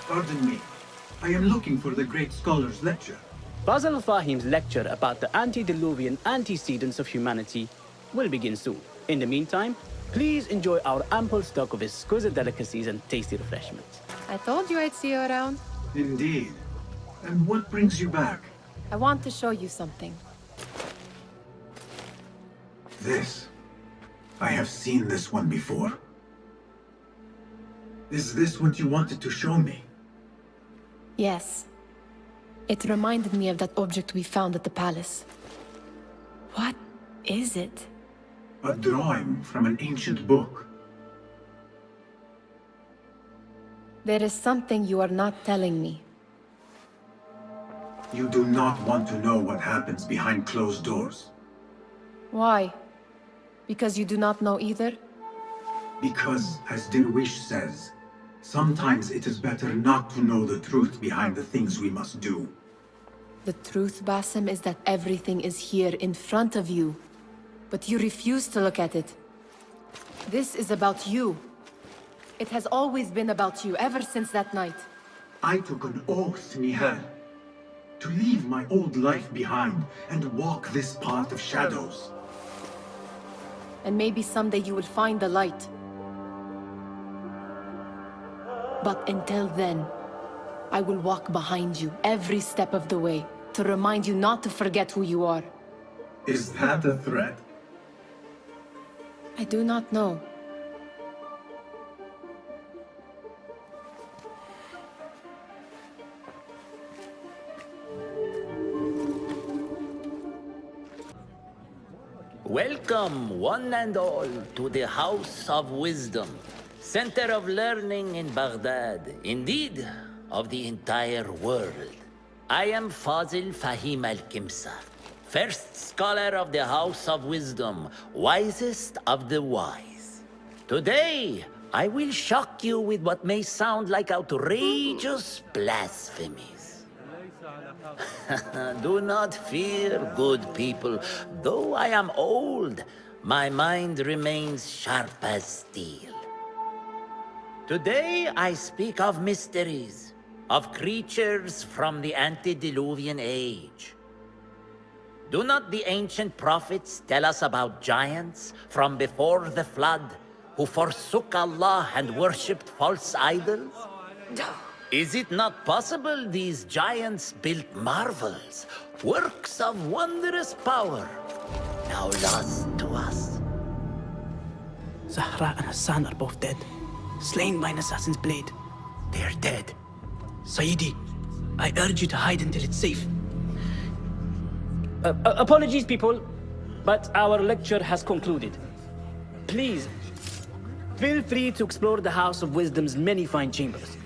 Pardon me. I am looking for the great scholar's lecture. Basil Fahim's lecture about the antediluvian antecedents of humanity will begin soon. In the meantime, please enjoy our ample stock of exquisite delicacies and tasty refreshments. I told you I'd see you around. Indeed. And what brings you back? I want to show you something. This. I have seen this one before. Is this what you wanted to show me? Yes. It reminded me of that object we found at the palace. What is it? A drawing from an ancient book. There is something you are not telling me. You do not want to know what happens behind closed doors. Why? Because you do not know either? Because, as Dirwish says, sometimes it is better not to know the truth behind the things we must do. The truth, Basim, is that everything is here in front of you. But you refuse to look at it. This is about you. It has always been about you, ever since that night. I took an oath, Nehal, to leave my old life behind and walk this path of shadows. And maybe someday you will find the light. But until then, I will walk behind you every step of the way to remind you not to forget who you are. Is that a threat? I do not know. Welcome, one and all, to the House of Wisdom, center of learning in Baghdad, indeed, of the entire world. I am Fazil Fahim al-Kimsa, first scholar of the House of Wisdom, wisest of the wise. Today, I will shock you with what may sound like outrageous blasphemies. Do not fear, good people. Though I am old, my mind remains sharp as steel. Today I speak of mysteries, of creatures from the antediluvian age. Do not the ancient prophets tell us about giants from before the flood who forsook Allah and worshipped false idols? Is it not possible these giants built marvels, works of wondrous power, now lost to us? Zahra and Hassan are both dead, slain by an assassin's blade. They are dead. Sayyidi, I urge you to hide until it's safe. Apologies, people, but our lecture has concluded. Please, feel free to explore the House of Wisdom's many fine chambers.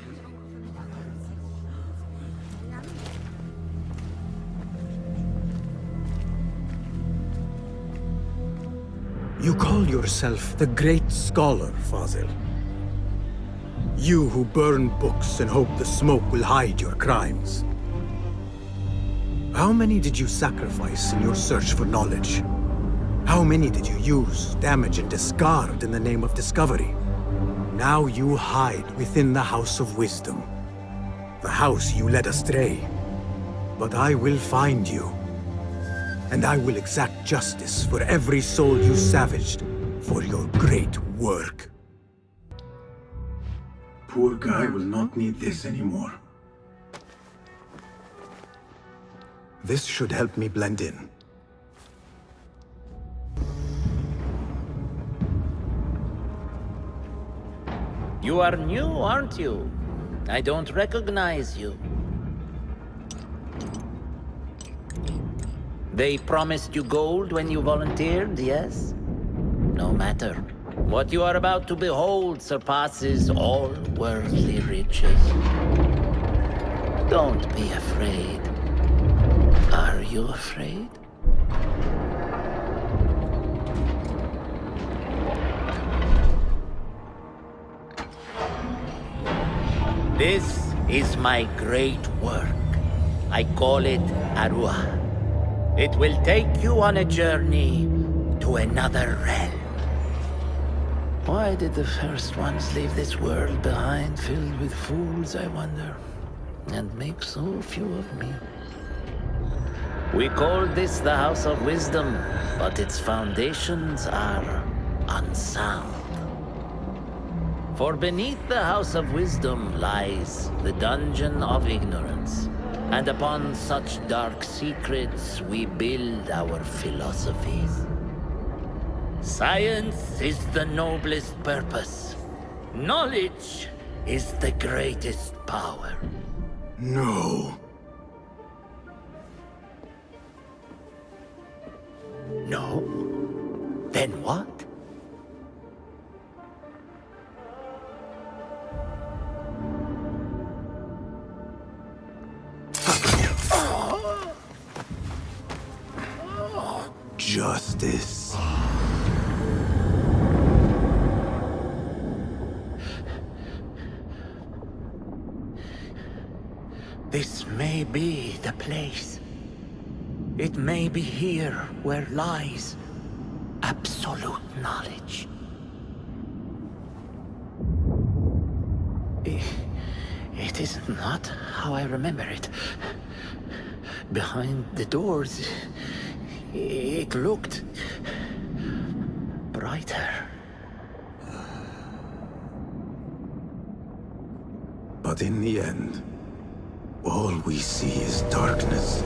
You call yourself the great scholar, Fazil. You who burn books and hope the smoke will hide your crimes. How many did you sacrifice in your search for knowledge? How many did you use, damage, and discard in the name of discovery? Now you hide within the House of Wisdom. The house you led astray. But I will find you. And I will exact justice for every soul you savaged for your great work. Poor guy will not need this anymore. This should help me blend in. You are new, aren't you? I don't recognize you. They promised you gold when you volunteered, yes? No matter. What you are about to behold surpasses all worldly riches. Don't be afraid. Are you afraid? This is my great work. I call it Arwah. It will take you on a journey to another realm. Why did the first ones leave this world behind, filled with fools, I wonder, and make so few of me? We call this the House of Wisdom, but its foundations are unsound. For beneath the House of Wisdom lies the Dungeon of Ignorance, and upon such dark secrets we build our philosophies. Science is the noblest purpose. Knowledge is the greatest power. No. No? Then what? Justice. This may be the place. It may be here where lies absolute knowledge. It is not how I remember it. Behind the doors, it looked brighter. But in the end, all we see is darkness.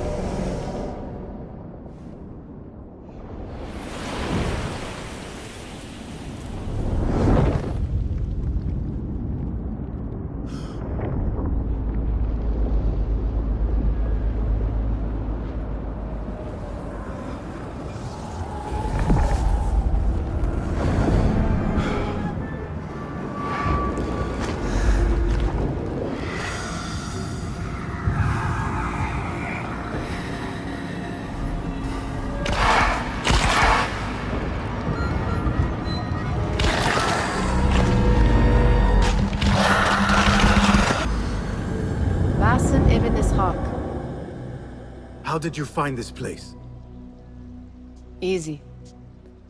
Basim Ibn Ishaq. How did you find this place? Easy.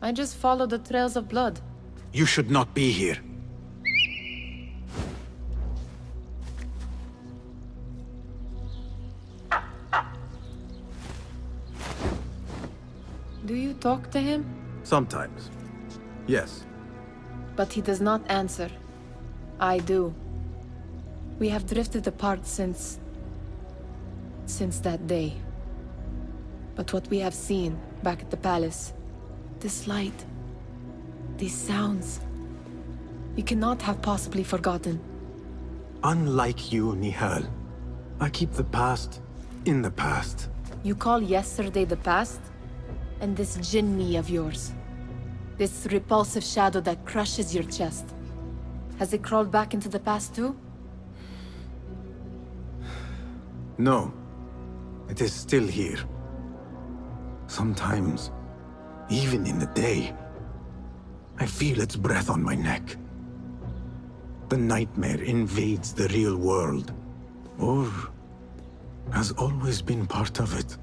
I just followed the trails of blood. You should not be here. Do you talk to him? Sometimes. Yes. But he does not answer. I do. We have drifted apart since that day. But what we have seen back at the palace, this light, these sounds, you cannot have possibly forgotten. Unlike you, Nehal, I keep the past in the past. You call yesterday the past? And this jinni of yours, this repulsive shadow that crushes your chest, has it crawled back into the past too? No. It is still here. Sometimes, even in the day, I feel its breath on my neck. The nightmare invades the real world, or has always been part of it.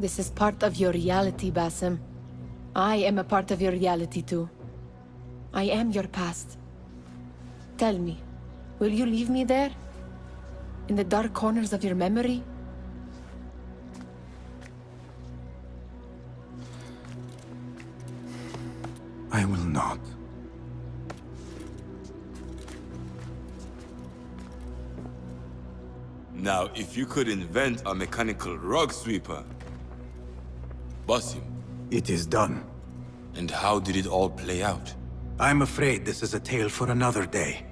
This is part of your reality, Basim. I am a part of your reality too. I am your past. Tell me, will you leave me there? In the dark corners of your memory? I will not. Now, if you could invent a mechanical rug sweeper... Basim. It is done. And how did it all play out? I'm afraid this is a tale for another day.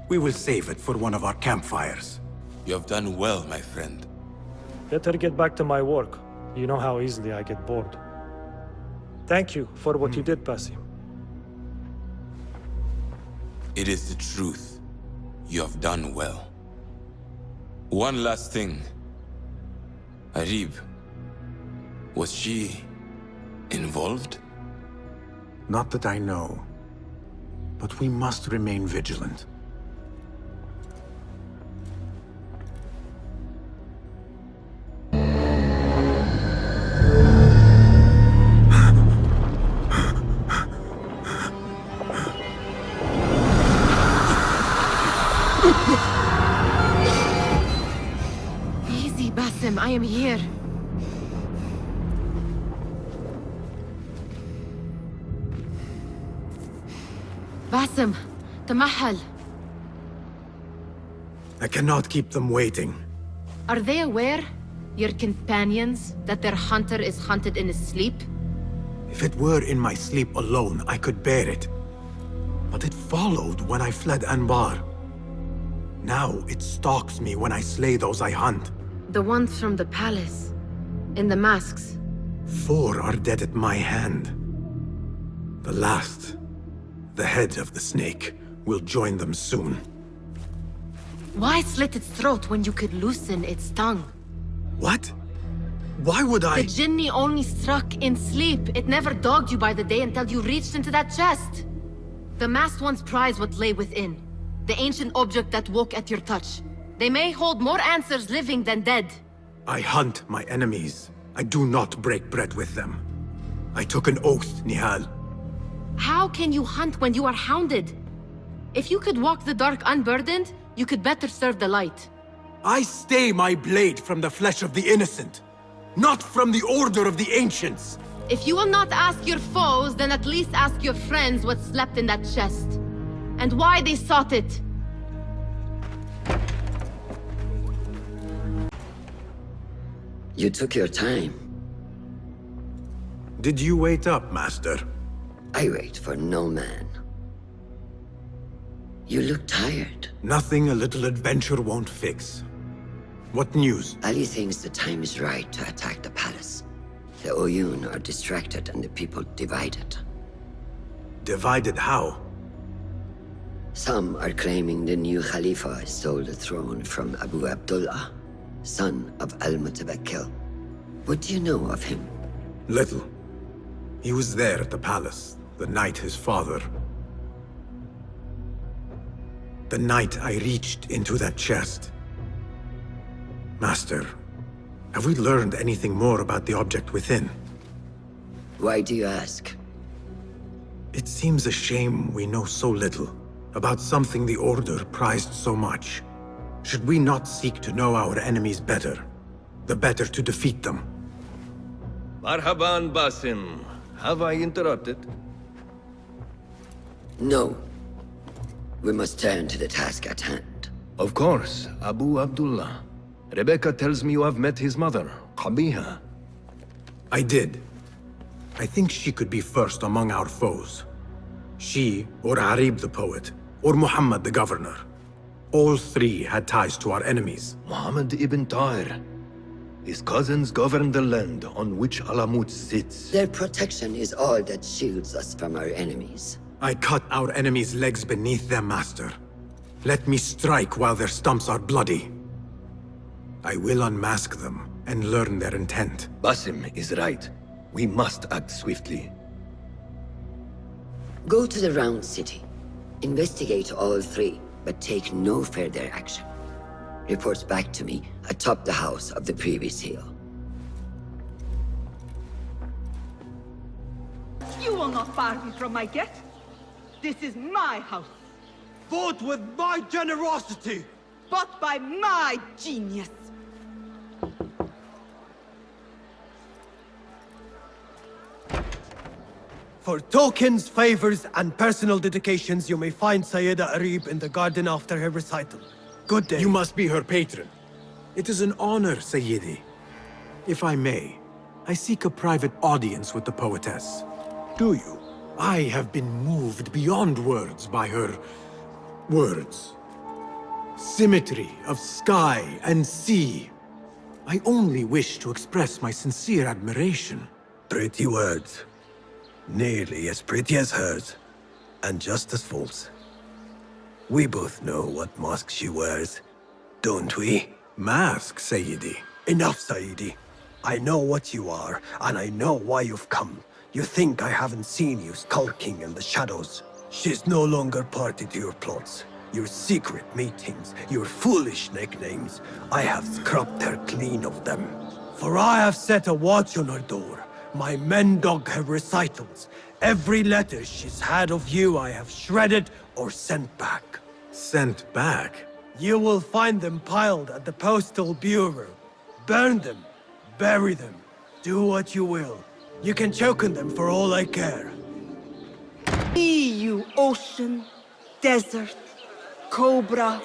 We will save it for one of our campfires. You have done well, my friend. Better get back to my work. You know how easily I get bored. Thank you for what you did, Basim. It is the truth. You have done well. One last thing. Arib, was she involved? Not that I know. But we must remain vigilant. Easy, Basim, I am here. Basim, Nehal. I cannot keep them waiting. Are they aware, your companions, that their hunter is hunted in his sleep? If it were in my sleep alone, I could bear it. But it followed when I fled Anbar. Now it stalks me when I slay those I hunt. The ones from the palace, in the masks. 4 are dead at my hand. The last, the head of the snake, will join them soon. Why slit its throat when you could loosen its tongue? What? Why would I? The jinni only struck in sleep. It never dogged you by the day until you reached into that chest. The masked ones prize what lay within. The ancient object that woke at your touch. They may hold more answers living than dead. I hunt my enemies. I do not break bread with them. I took an oath, Nehal. How can you hunt when you are hounded? If you could walk the dark unburdened, you could better serve the light. I stay my blade from the flesh of the innocent, not from the order of the ancients. If you will not ask your foes, then at least ask your friends what slept in that chest. And why they sought it. You took your time. Did you wait up, Master? I wait for no man. You look tired. Nothing a little adventure won't fix. What news? Ali thinks the time is right to attack the palace. The Oyun are distracted and the people divided. Divided how? Some are claiming the new Khalifa stole the throne from Abu Abdullah, son of Al-Mutawakkil. What do you know of him? Little. He was there at the palace, the night his father... The night I reached into that chest. Master, have we learned anything more about the object within? Why do you ask? It seems a shame we know so little about something the Order prized so much. Should we not seek to know our enemies better? The better to defeat them? Marhaban, Basim. Have I interrupted? No. We must turn to the task at hand. Of course, Abu Abdullah. Rebecca tells me you have met his mother, Qabiha. I did. I think she could be first among our foes. She, or Arib the poet, or Muhammad the governor. All three had ties to our enemies. Muhammad ibn Tahir. His cousins govern the land on which Alamut sits. Their protection is all that shields us from our enemies. I cut our enemies' legs beneath them, master. Let me strike while their stumps are bloody. I will unmask them and learn their intent. Basim is right. We must act swiftly. Go to the Round City. Investigate all three, but take no further action. Reports back to me atop the house of the previous hill. You will not bar me from my get. This is my house. Vote with my generosity! Bought by my genius. For tokens, favors, and personal dedications, you may find Sayyida Arib in the garden after her recital. Good day. You must be her patron. It is an honor, Sayyidi. If I may, I seek a private audience with the poetess. Do you? I have been moved beyond words by her words. Symmetry of sky and sea. I only wish to express my sincere admiration. Pretty words. Nearly as pretty as hers, and just as false. We both know what mask she wears, don't we? Mask, Sayyidi? Enough, Sayyidi. I know what you are, and I know why you've come. You think I haven't seen you skulking in the shadows. She's no longer party to your plots. Your secret meetings, your foolish nicknames. I have scrubbed her clean of them. For I have set a watch on her door. My men dog her recitals. Every letter she's had of you I have shredded or sent back. Sent back? You will find them piled at the Postal Bureau. Burn them. Bury them. Do what you will. You can choke on them for all I care. Be you ocean, desert, cobra,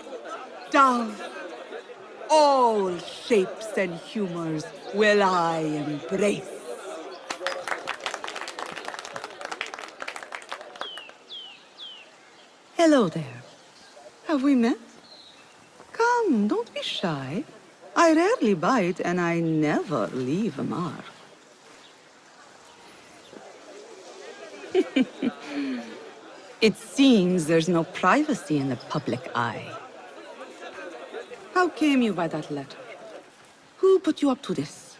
dove. All shapes and humors will I embrace. Hello there. Have we met? Come, don't be shy. I rarely bite and I never leave a mark. It seems there's no privacy in the public eye. How came you by that letter? Who put you up to this?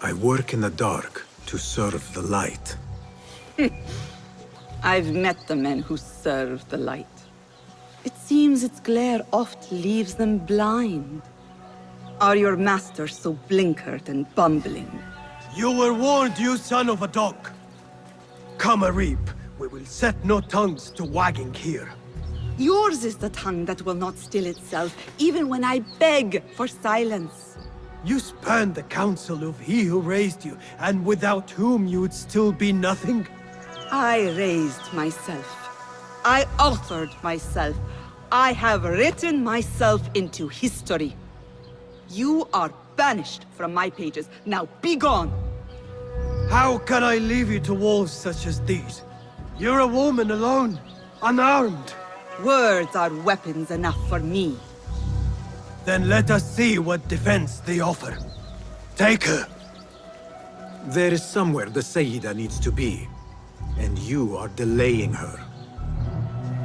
I work in the dark to serve the light. I've met the men who serve the light. It seems its glare oft leaves them blind. Are your masters so blinkered and bumbling? You were warned, you son of a dog. Come, Arib. We will set no tongues to wagging here. Yours is the tongue that will not still itself, even when I beg for silence. You spurned the counsel of he who raised you, and without whom you would still be nothing. I raised myself. I authored myself. I have written myself into history. You are banished from my pages. Now be gone! How can I leave you to wolves such as these? You're a woman alone, unarmed. Words are weapons enough for me. Then let us see what defense they offer. Take her. There is somewhere the Sayyida needs to be, and you are delaying her.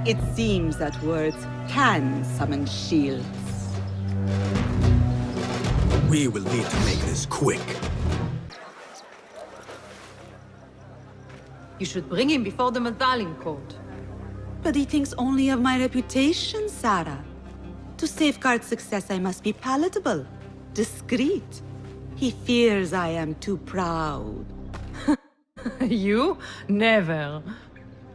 It seems that words can summon shields. We will need to make this quick. You should bring him before the Medallion Court. But he thinks only of my reputation, Sarah. To safeguard success, I must be palatable, discreet. He fears I am too proud. You? Never.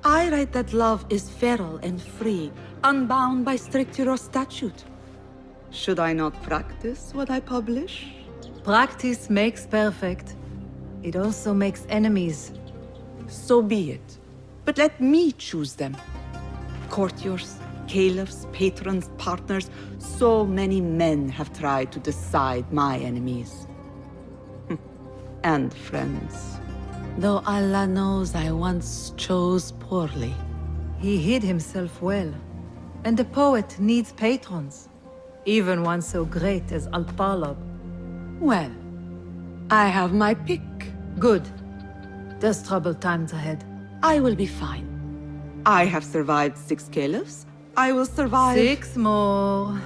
I write that love is feral and free, unbound by strict Euro statute. Should I not practice what I publish? Practice makes perfect. It also makes enemies. So be it. But let me choose them. Courtiers, caliphs, patrons, partners. So many men have tried to decide my enemies. And friends. Though Allah knows I once chose poorly. He hid himself well. And a poet needs patrons. Even one so great as Al-Talab. Well, I have my pick. Good. There's troubled times ahead. I will be fine. I have survived 6 caliphs. I will survive 6 more.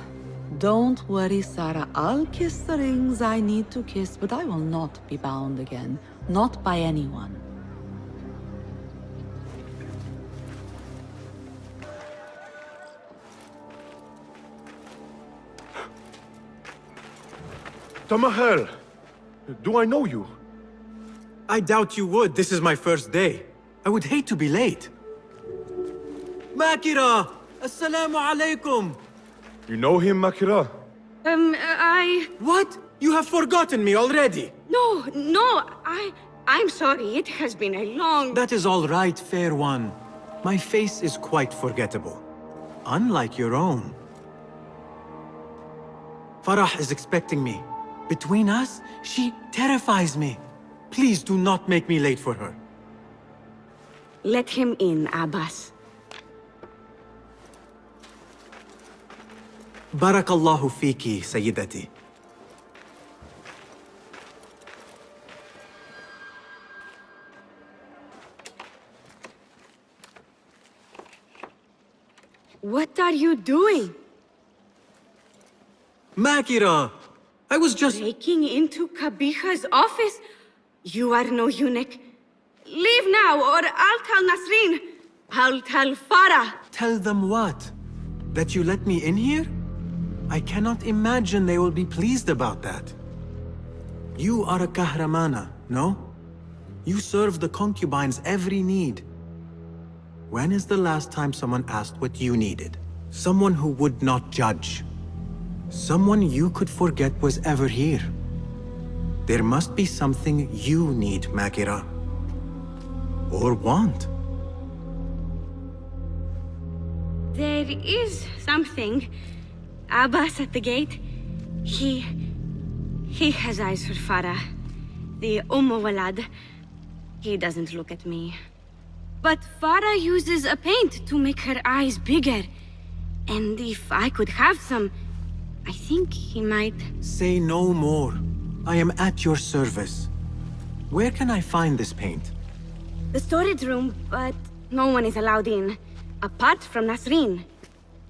Don't worry, Sarah. I'll kiss the rings I need to kiss, but I will not be bound again. Not by anyone. Nehal, do I know you? I doubt you would. This is my first day. I would hate to be late. Makira! Assalamu alaikum! You know him, Makira? What? You have forgotten me already! No, I'm sorry. It has been a long... That is all right, fair one. My face is quite forgettable. Unlike your own. Farah is expecting me. Between us, she terrifies me. Please do not make me late for her. Let him in, Abbas. Barakallahu fiki, Sayyidati. What are you doing? Makira! I was just... Breaking into Kabiha's office? You are no eunuch. Leave now, or I'll tell Nasreen. I'll tell Farah. Tell them what? That you let me in here? I cannot imagine they will be pleased about that. You are a kahramana, no? You serve the concubines every need. When is the last time someone asked what you needed? Someone who would not judge. Someone you could forget was ever here. There must be something you need, Makira. Or want. There is something. Abbas at the gate. He has eyes for Farah. The Walad. He doesn't look at me. But Farah uses a paint to make her eyes bigger. And if I could have some, I think he might... Say no more. I am at your service. Where can I find this paint? The storage room, but no one is allowed in. Apart from Nasreen.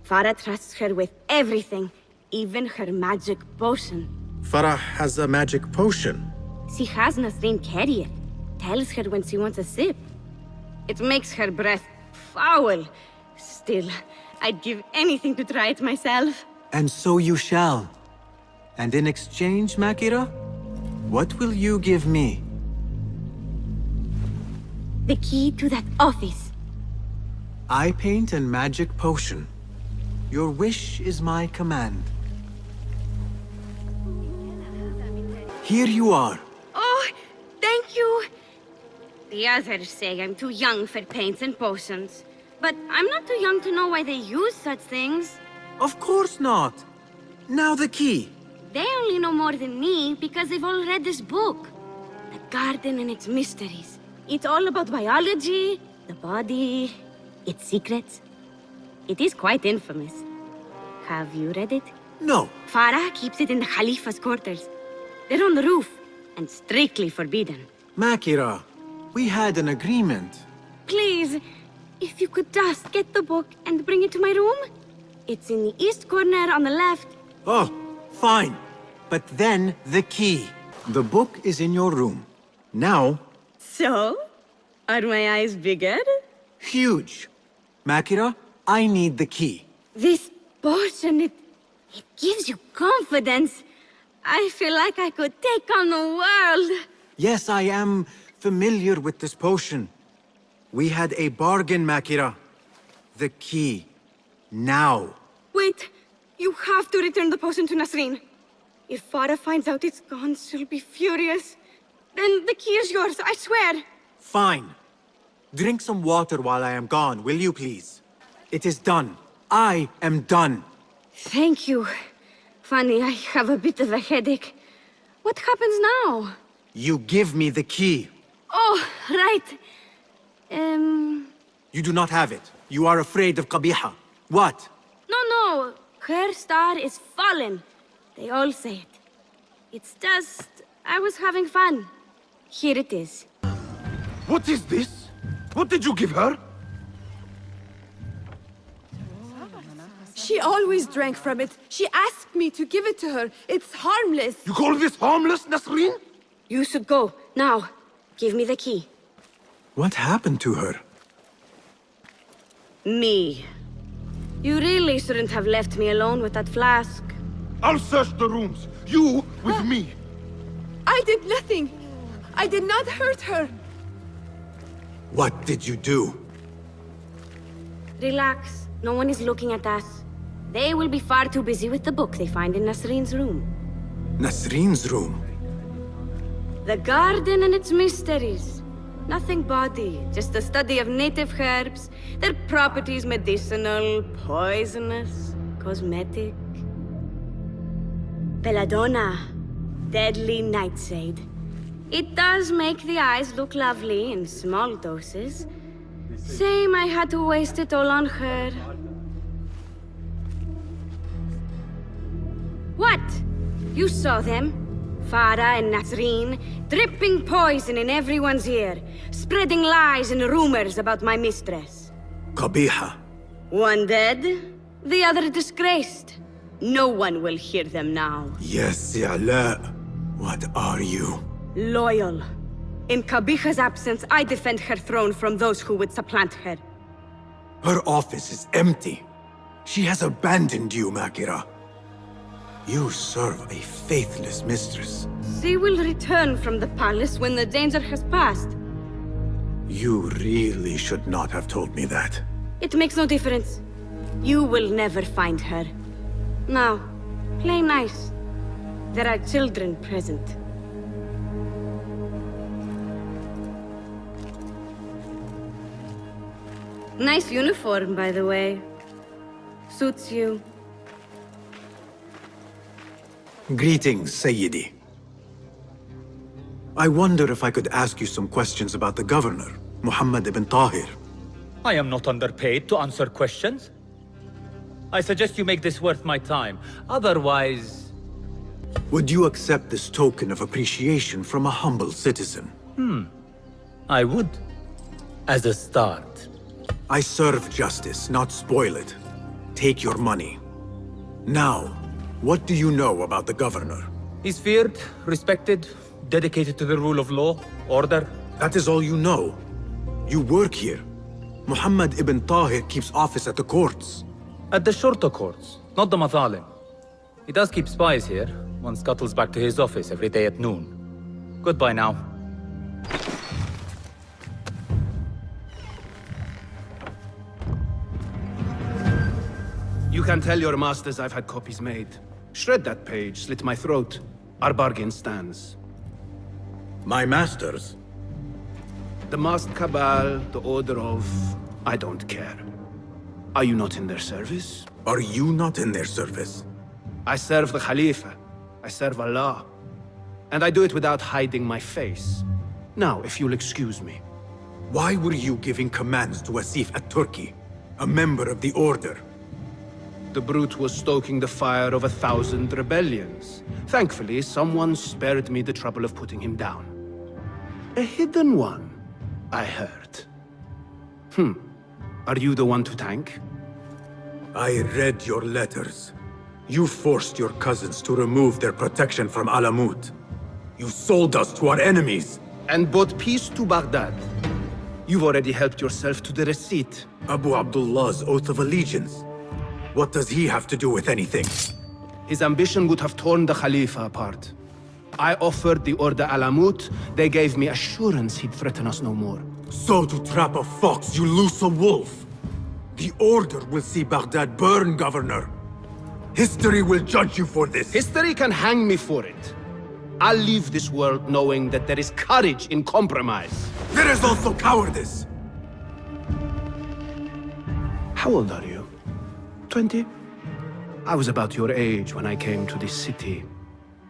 Farah trusts her with everything, even her magic potion. Farah has a magic potion. She has Nasreen carry it. Tells her when she wants a sip. It makes her breath foul. Still, I'd give anything to try it myself. And so you shall. And in exchange, Makira, what will you give me? The key to that office. Eye paint and magic potion. Your wish is my command. Here you are. Oh, thank you. The others say I'm too young for paints and potions. But I'm not too young to know why they use such things. Of course not. Now the key. They only know more than me because they've all read this book. The Garden and its Mysteries. It's all about biology, the body, its secrets. It is quite infamous. Have you read it? No. Farah keeps it in the Khalifa's quarters. They're on the roof, and strictly forbidden. Makira, we had an agreement. Please, if you could just get the book and bring it to my room? It's in the east corner on the left. Oh, fine. But then the key. The book is in your room. Now... So? Are my eyes bigger? Huge. Makira, I need the key. This potion, it gives you confidence. I feel like I could take on the world. Yes, I am familiar with this potion. We had a bargain, Makira. The key. Now. Wait, you have to return the potion to Nasreen. If Farah finds out it's gone, she'll be furious. Then the key is yours, I swear. Fine. Drink some water while I am gone, will you please? It is done. I am done. Thank you. Funny, I have a bit of a headache. What happens now? You give me the key. Oh, right. You do not have it. You are afraid of Qabiha. What? No. Her star is fallen. They all say it. It's just... I was having fun. Here it is. What is this? What did you give her? She always drank from it. She asked me to give it to her. It's harmless. You call this harmless, Nasreen? You should go. Now, give me the key. What happened to her? Me. You really shouldn't have left me alone with that flask. I'll search the rooms. You with me. I did nothing. I did not hurt her. What did you do? Relax. No one is looking at us. They will be far too busy with the book they find in Nasreen's room. Nasreen's room? The garden and its mysteries. Nothing bawdy, just a study of native herbs, their properties medicinal, poisonous, cosmetic. Belladonna, deadly nightshade. It does make the eyes look lovely in small doses. Shame I had to waste it all on her. What? You saw them? Farah and Nasreen, dripping poison in everyone's ear, spreading lies and rumors about my mistress. Qabiha. One dead, the other disgraced. No one will hear them now. Yes, Ala. What are you? Loyal. In Qabiha's absence, I defend her throne from those who would supplant her. Her office is empty. She has abandoned you, Makira. You serve a faithless mistress. She will return from the palace when the danger has passed. You really should not have told me that. It makes no difference. You will never find her. Now, play nice. There are children present. Nice uniform, by the way. Suits you. Greetings, Sayyidi. I wonder if I could ask you some questions about the governor, Muhammad ibn Tahir. I am not underpaid to answer questions. I suggest you make this worth my time. Otherwise... Would you accept this token of appreciation from a humble citizen? I would. As a start. I serve justice, not spoil it. Take your money. Now, what do you know about the governor? He's feared, respected, dedicated to the rule of law, order. That is all you know. You work here. Muhammad ibn Tahir keeps office at the courts. At the shorter courts, not the Mathalim. He does keep spies here. One scuttles back to his office every day at noon. Goodbye now. You can tell your masters I've had copies made. Shred that page, slit my throat. Our bargain stands. My masters? The masked cabal, the order of... I don't care. Are you not in their service? Are you not in their service? I serve the Khalifa. I serve Allah. And I do it without hiding my face. Now, if you'll excuse me. Why were you giving commands to Asif at Turkey, a member of the Order? The brute was stoking the fire of 1,000 rebellions. Thankfully, someone spared me the trouble of putting him down. A hidden one, I heard. Are you the one to thank? I read your letters. You forced your cousins to remove their protection from Alamut. You sold us to our enemies. And brought peace to Baghdad. You've already helped yourself to the receipt. Abu Abdullah's oath of allegiance. What does he have to do with anything? His ambition would have torn the Khalifa apart. I offered the Order Alamut. They gave me assurance he'd threaten us no more. So to trap a fox, you loose a wolf. The Order will see Baghdad burn, Governor. History will judge you for this. History can hang me for it. I'll leave this world knowing that there is courage in compromise. There is also cowardice! How old are you? 20? I was about your age when I came to this city.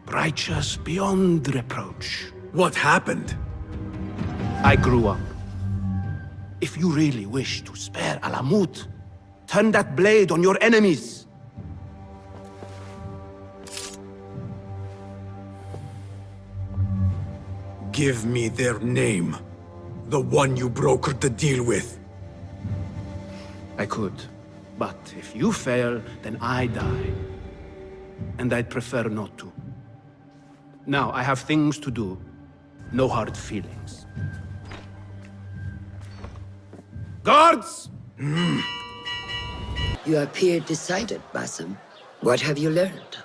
Righteous beyond reproach. What happened? I grew up. If you really wish to spare Alamut, turn that blade on your enemies. Give me their name. The one you brokered the deal with. I could. But if you fail, then I die. And I'd prefer not to. Now, I have things to do. No hard feelings. Guards! You appear decided, Basim. What have you learned?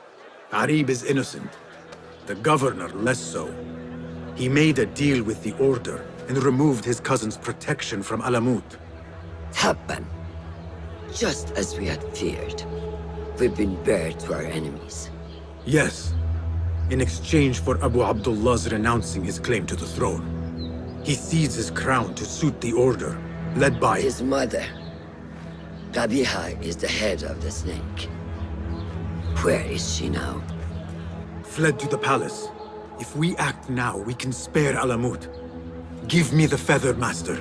Arib is innocent. The governor less so. He made a deal with the Order and removed his cousin's protection from Alamut. Tabban. Just as we had feared. We've been bared to our enemies. Yes. In exchange for Abu Abdullah's renouncing his claim to the throne. He cedes his crown to suit the Order, led by his mother. Qabiha is the head of the snake. Where is she now? Fled to the palace. If we act now, we can spare Alamut. Give me the feather, Master.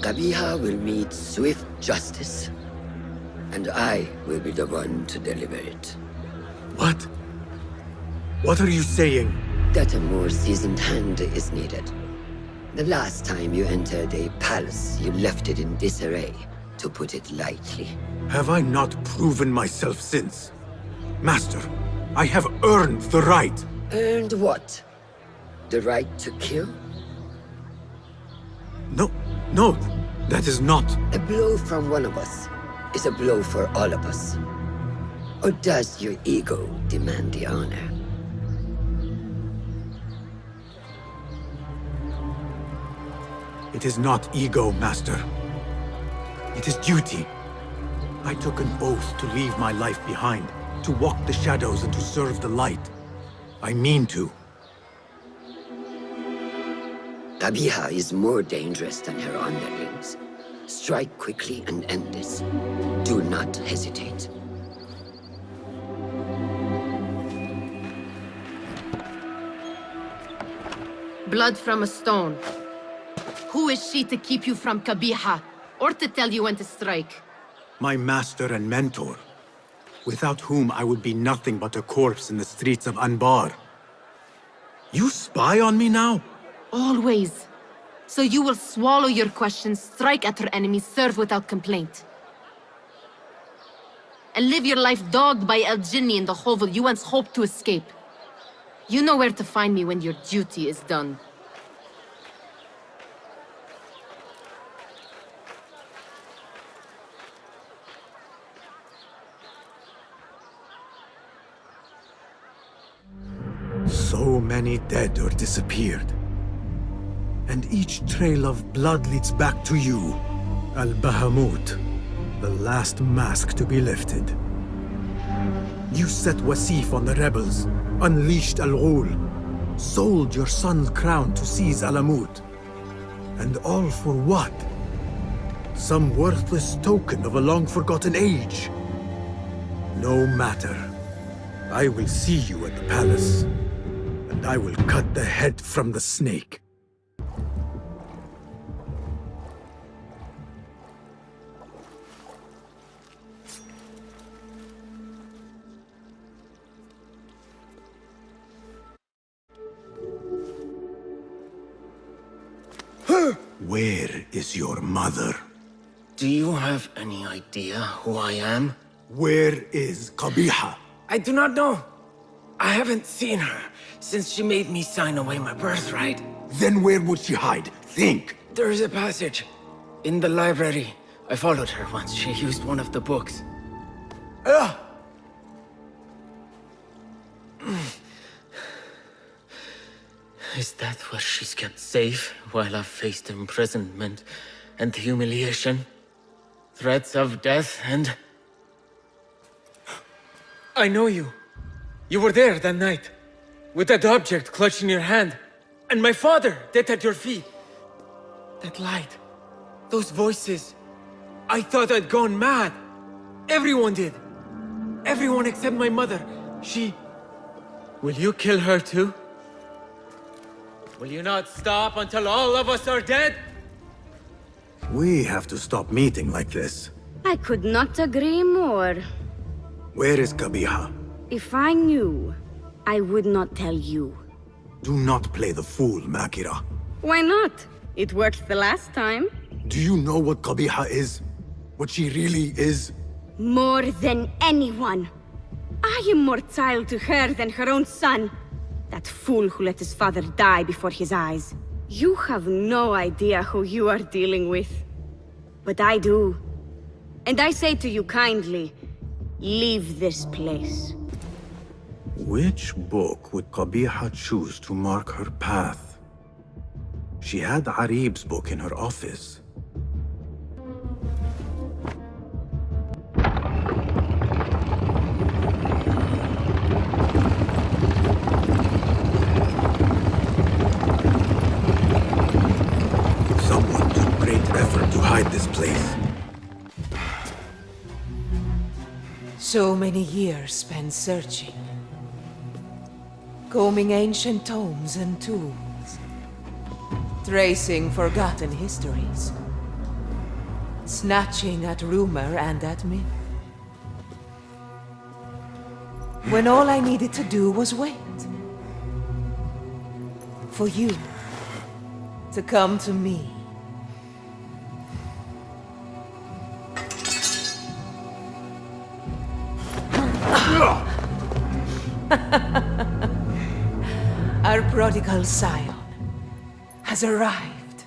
Qabiha will meet swift justice. And I will be the one to deliver it. What? What are you saying? That a more seasoned hand is needed. The last time you entered a palace, you left it in disarray, to put it lightly. Have I not proven myself since? Master, I have earned the right. Earned what? The right to kill? No, that is not. A blow from one of us is a blow for all of us. Or does your ego demand the honor? It is not ego, Master. It is duty. I took an oath to leave my life behind, to walk the shadows and to serve the light. I mean to. Qabiha is more dangerous than her underlings. Strike quickly and end this. Do not hesitate. Blood from a stone. Who is she to keep you from Qabiha, or to tell you when to strike? My master and mentor, without whom I would be nothing but a corpse in the streets of Anbar. You spy on me now? Always. So you will swallow your questions, strike at her enemies, serve without complaint. And live your life dogged by El Jinni in the hovel you once hoped to escape. You know where to find me when your duty is done. So many dead or disappeared. And each trail of blood leads back to you, Al-Bahamut, the last mask to be lifted. You set Wasif on the rebels, unleashed Al-Ghul, sold your son's crown to seize Alamut. And all for what? Some worthless token of a long-forgotten age. No matter. I will see you at the palace, and I will cut the head from the snake. Where is your mother? Do you have any idea who I am? Where is Qabiha? I do not know. I haven't seen her since she made me sign away my birthright. Then where would she hide? Think! There is a passage in the library. I followed her once. She used one of the books. Is that where she's kept safe while I've faced imprisonment and humiliation? Threats of death and... I know you. You were there that night. With that object clutched in your hand, and my father dead at your feet. That light, those voices. I thought I'd gone mad. Everyone did. Everyone except my mother. She... Will you kill her too? Will you not stop until all of us are dead? We have to stop meeting like this. I could not agree more. Where is Qabiha? If I knew, I would not tell you. Do not play the fool, Makira. Why not? It worked the last time. Do you know what Qabiha is? What she really is? More than anyone. I am more child to her than her own son. That fool who let his father die before his eyes. You have no idea who you are dealing with. But I do. And I say to you kindly, leave this place. Which book would Qabiha choose to mark her path? She had Arib's book in her office. Someone took great effort to hide this place. So many years spent searching. Combing ancient tomes and tombs. Tracing forgotten histories. Snatching at rumor and at myth. When all I needed to do was wait. For you to come to me. Our prodigal scion has arrived.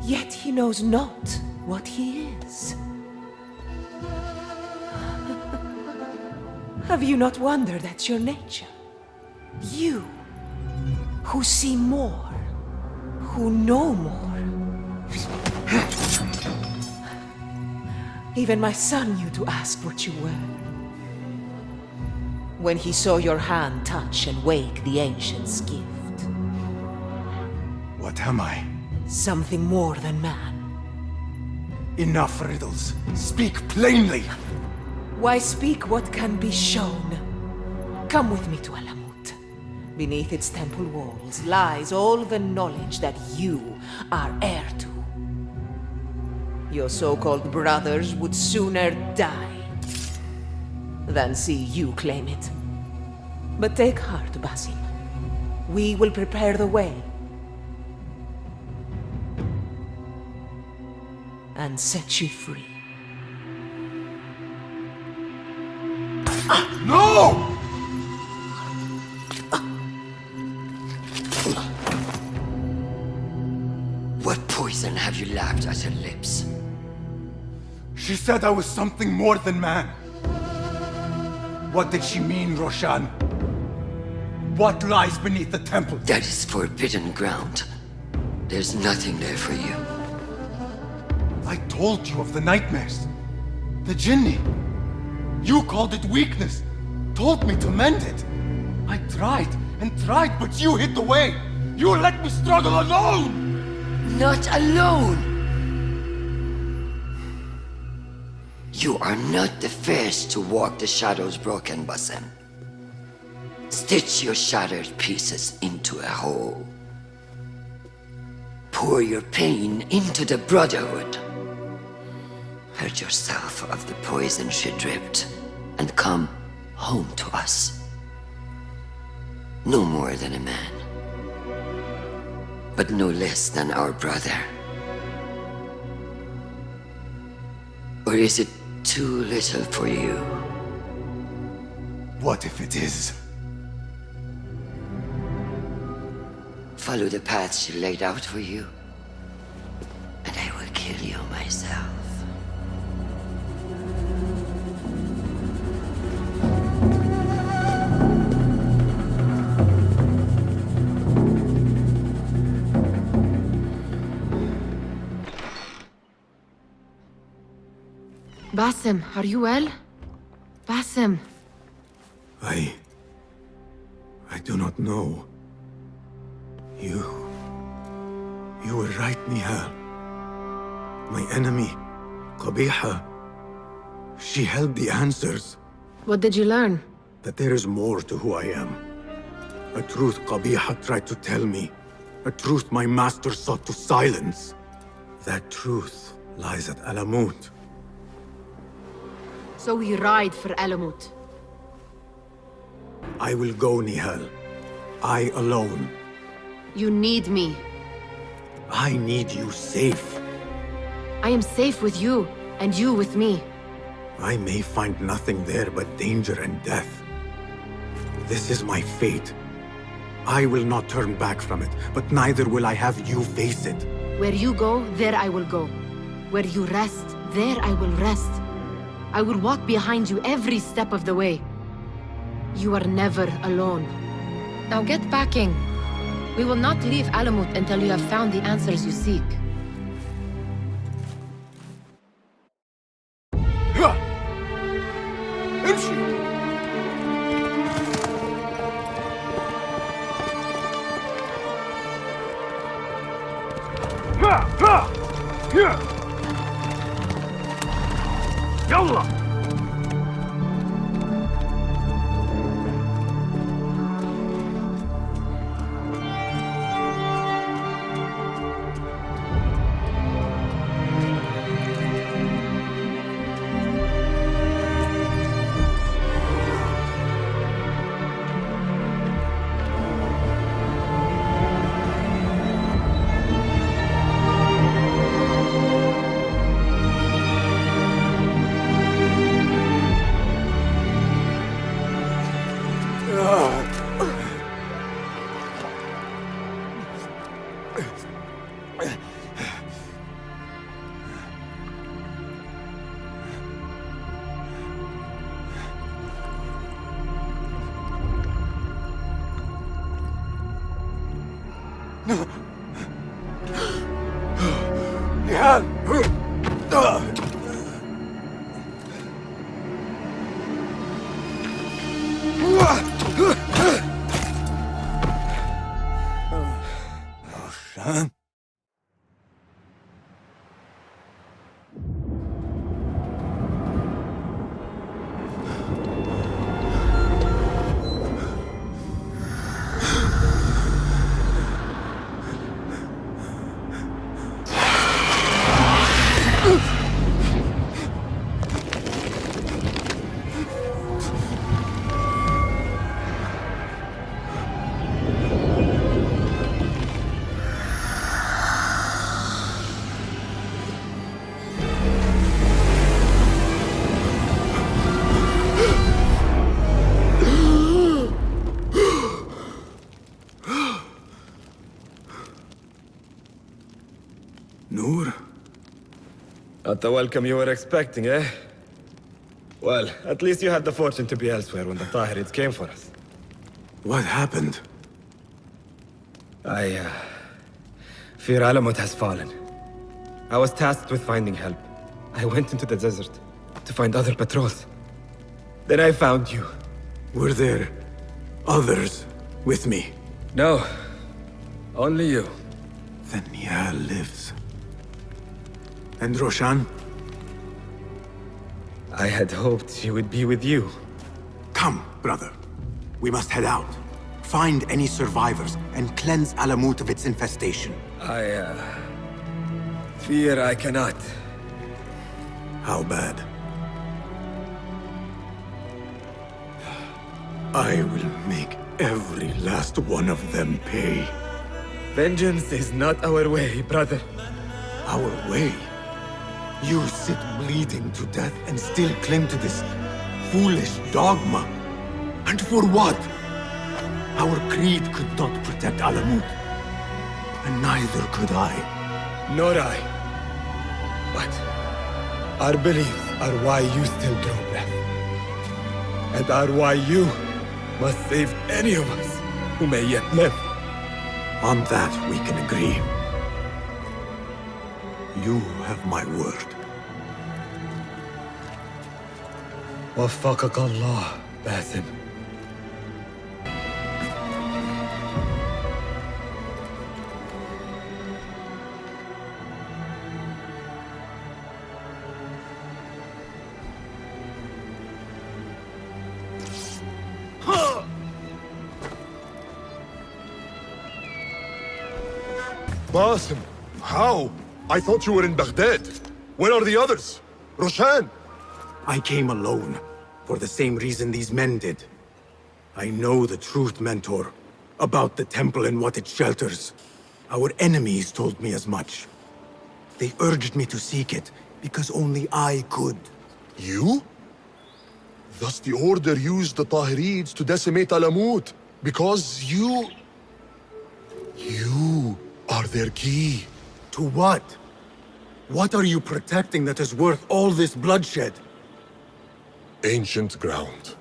Yet he knows not what he is. Have you not wondered at your nature? You, who see more, who know more. Even my son knew to ask what you were. When he saw your hand touch and wake the ancient's gift. What am I? Something more than man. Enough riddles. Speak plainly! Why speak what can be shown? Come with me to Alamut. Beneath its temple walls lies all the knowledge that you are heir to. Your so-called brothers would sooner die than see you claim it. But take heart, Basim. We will prepare the way. And set you free. No! What poison have you lapped at her lips? She said I was something more than man. What did she mean, Roshan? What lies beneath the temple? That is forbidden ground. There's nothing there for you. I told you of the nightmares. The jinni. You called it weakness. Told me to mend it. I tried and tried, but you hid the way. You let me struggle alone! Not alone! You are not the first to walk the shadows broken, Basim. Stitch your shattered pieces into a whole. Pour your pain into the Brotherhood. Hurt yourself of the poison she dripped, and come home to us. No more than a man, but no less than our brother. Or is it too little for you? What if it is? Follow the path she laid out for you, and I will kill you myself. Basim, are you well? Basim. not know. You were right, Nehal. My enemy, Qabiha, she held the answers. What did you learn? That there is more to who I am. A truth Qabiha tried to tell me. A truth my master sought to silence. That truth lies at Alamut. So we ride for Alamut. I will go, Nehal. I alone. You need me. I need you safe. I am safe with you, and you with me. I may find nothing there but danger and death. This is my fate. I will not turn back from it, but neither will I have you face it. Where you go, there I will go. Where you rest, there I will rest. I will walk behind you every step of the way. You are never alone. Now get packing. We will not leave Alamut until you have found the answers you seek. يلا Nehal! Roshan? Not the welcome you were expecting, eh? Well, at least you had the fortune to be elsewhere when the Tahirids came for us. What happened? I fear Alamut has fallen. I was tasked with finding help. I went into the desert to find other patrols. Then I found you. Were there others with me? No. Only you. Then Nehal lives. And Roshan? I had hoped she would be with you. Come, brother. We must head out. Find any survivors and cleanse Alamut of its infestation. I fear I cannot. How bad? I will make every last one of them pay. Vengeance is not our way, brother. Our way? You sit bleeding to death and still cling to this foolish dogma. And for what? Our creed could not protect Alamut. And neither could I. Nor I. But our beliefs are why you still draw breath. And are why you must save any of us who may yet live. On that we can agree. You have my word. وفقك الله, Basim. Basim, how? I thought you were in Baghdad. Where are the others? Roshan? I came alone, for the same reason these men did. I know the truth, Mentor, about the temple and what it shelters. Our enemies told me as much. They urged me to seek it, because only I could. You? Thus the Order used the Tahirids to decimate Alamut, because you are their key. To what? What are you protecting that is worth all this bloodshed? Ancient ground.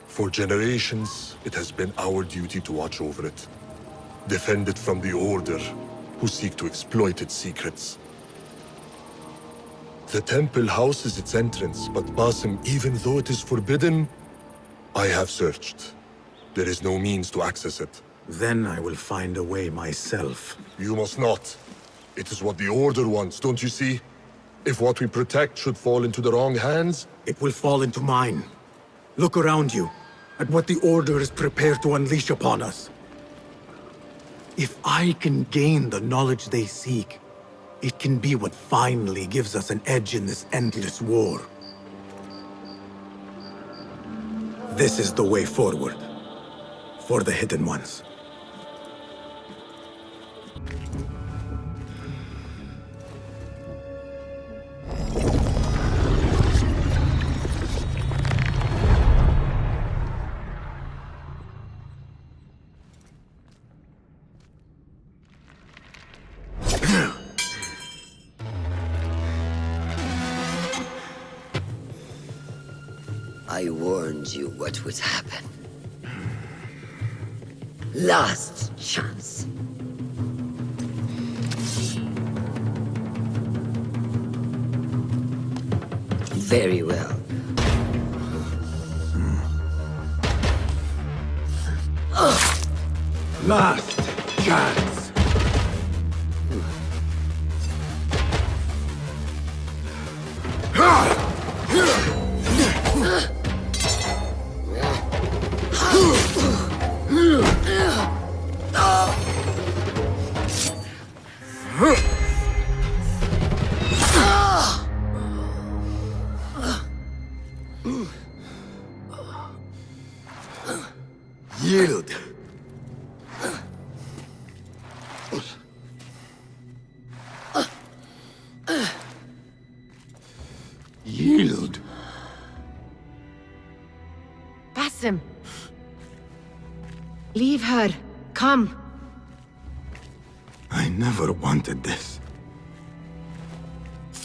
For generations, it has been our duty to watch over it. Defend it from the Order, who seek to exploit its secrets. The temple houses its entrance, but Basim, even though it is forbidden, I have searched. There is no means to access it. Then I will find a way myself. You must not. It is what the Order wants, don't you see? If what we protect should fall into the wrong hands... It will fall into mine. Look around you, at what the Order is prepared to unleash upon us. If I can gain the knowledge they seek, it can be what finally gives us an edge in this endless war. This is the way forward. For the Hidden Ones. I warned you what would happen. Last chance. Very well. Last chance. Yield. Yield. Basim. Leave her. Come. I never wanted this.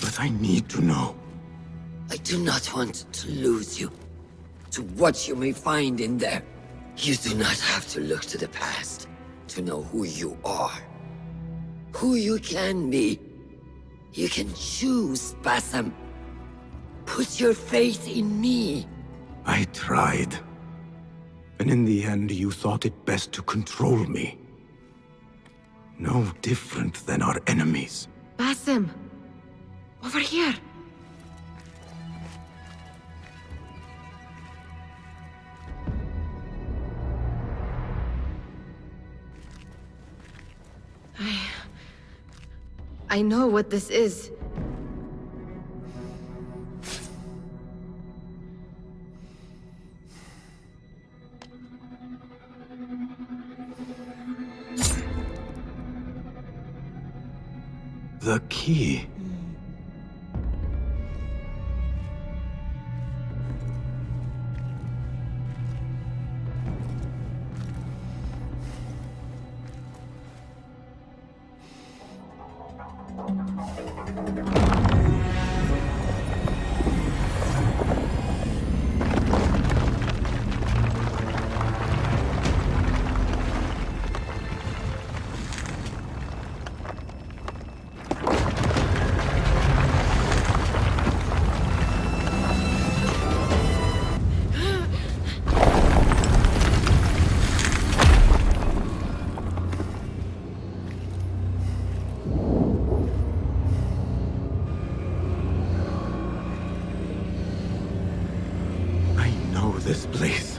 But I need to know. I do not want to lose you to what you may find in there. You do not have to look to the past to know who you are. Who you can be. You can choose, Basim. Put your faith in me. I tried. And in the end, you thought it best to control me. No different than our enemies. Basim. Over here. I know what this is. The key. This place.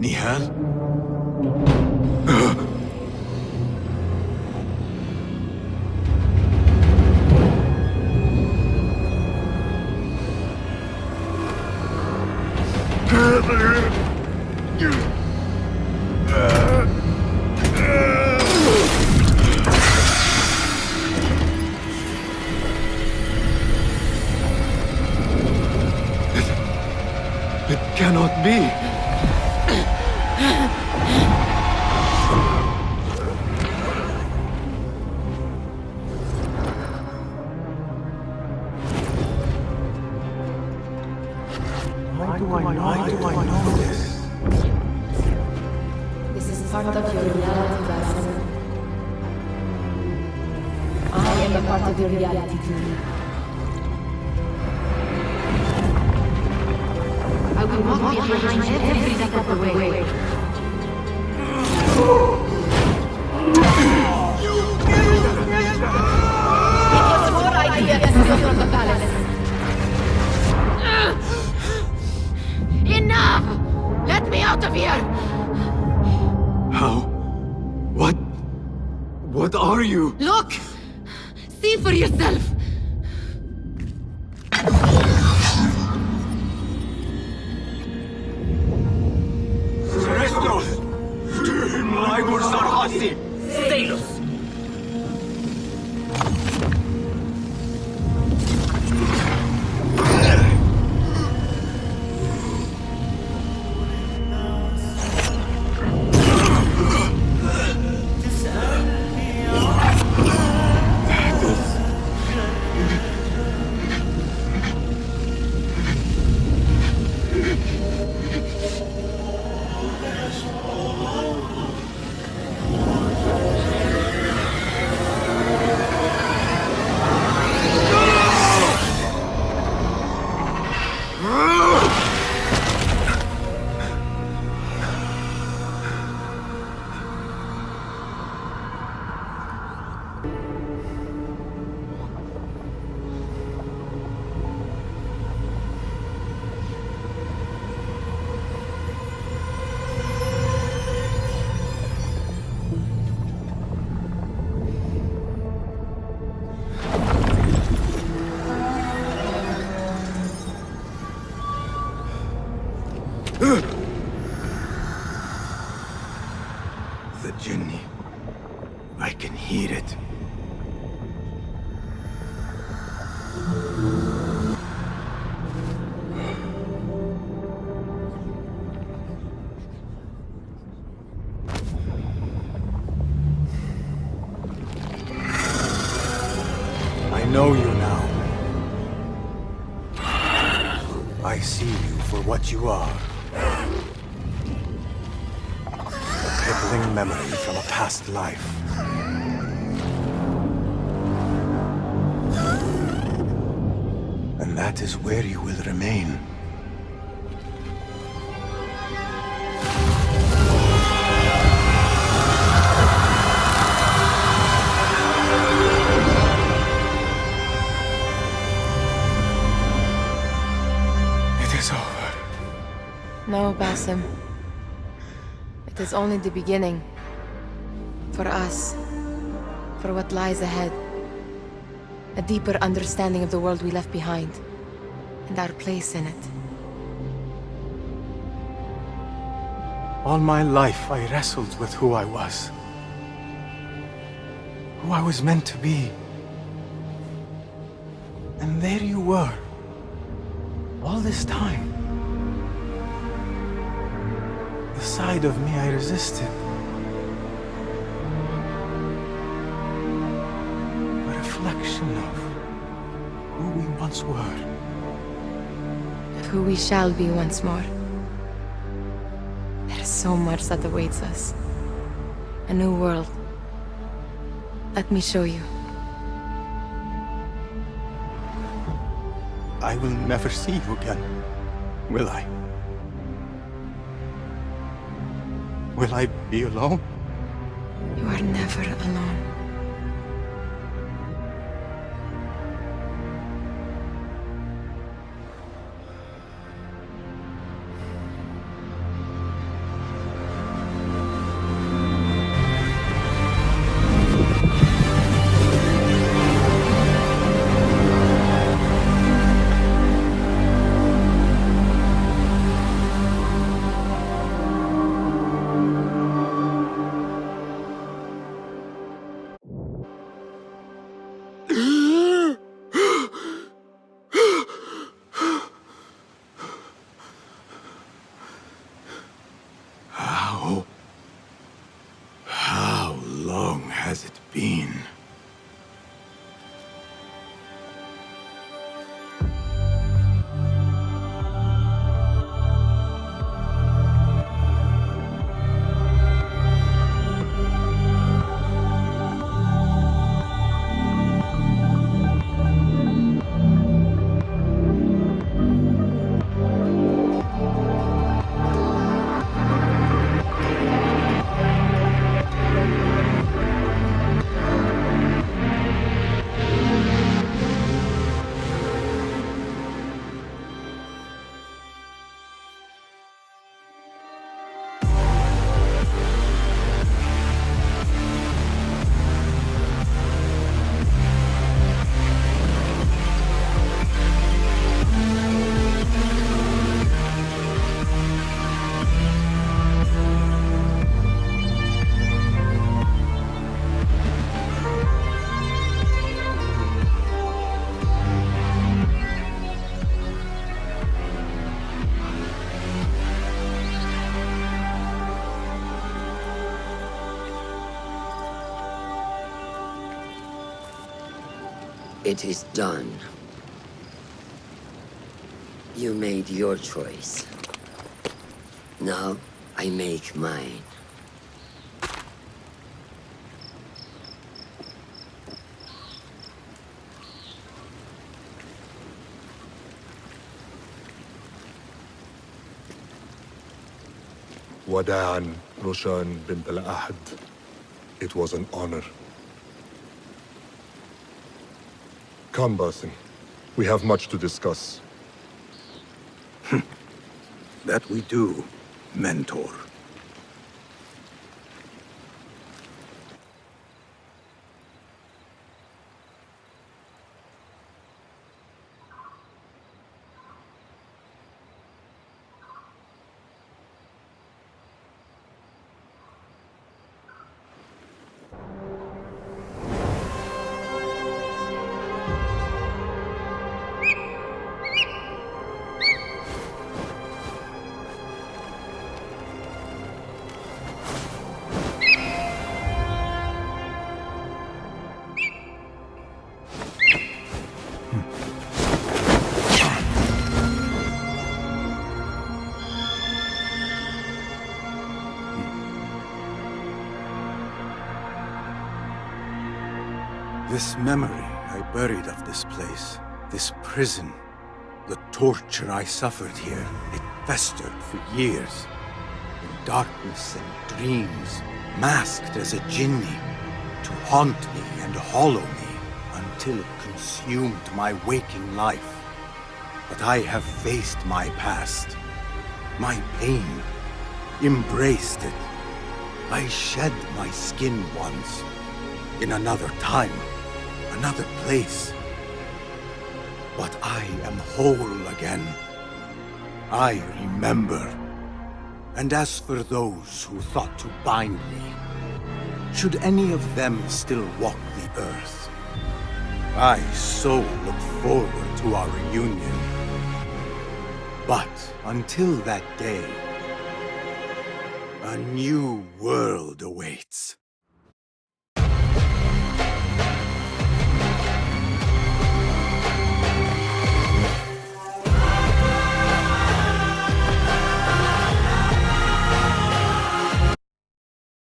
Nehal? It cannot be. Why do I know this? This is part of your reality, Basim. I am a part of your reality too. I will walk behind every step of the way. It was your idea to steal from the palace. Enough! Let me out of here! How? What? What are you? Look! See for yourself! Stalos! The jinni. I can hear it. I know you now. I see you for what you are. A crippling memory from a past life. And that is where you will remain. It is over. No, Basim. It is only the beginning. For us. For what lies ahead. A deeper understanding of the world we left behind. And our place in it. All my life I wrestled with who I was. Who I was meant to be. And there you were. All this time. The side of me I resisted. A reflection of who we once were. Of who we shall be once more. There is so much that awaits us. A new world. Let me show you. I will never see you again, will I? Will I be alone? You are never alone. It is done. You made your choice. Now, I make mine. Wada'an, Roshan bint al-Ahad. It was an honor. Come, Basim. We have much to discuss. That we do, Mentor. This memory I buried of this place, this prison, the torture I suffered here, it festered for years. In darkness and dreams, masked as a jinni, to haunt me and hollow me, until it consumed my waking life. But I have faced my past, my pain, embraced it. I shed my skin once, in another time, another place. But I am whole again. I remember. And as for those who thought to bind me, should any of them still walk the earth, I so look forward to our reunion. But until that day, a new world awaits.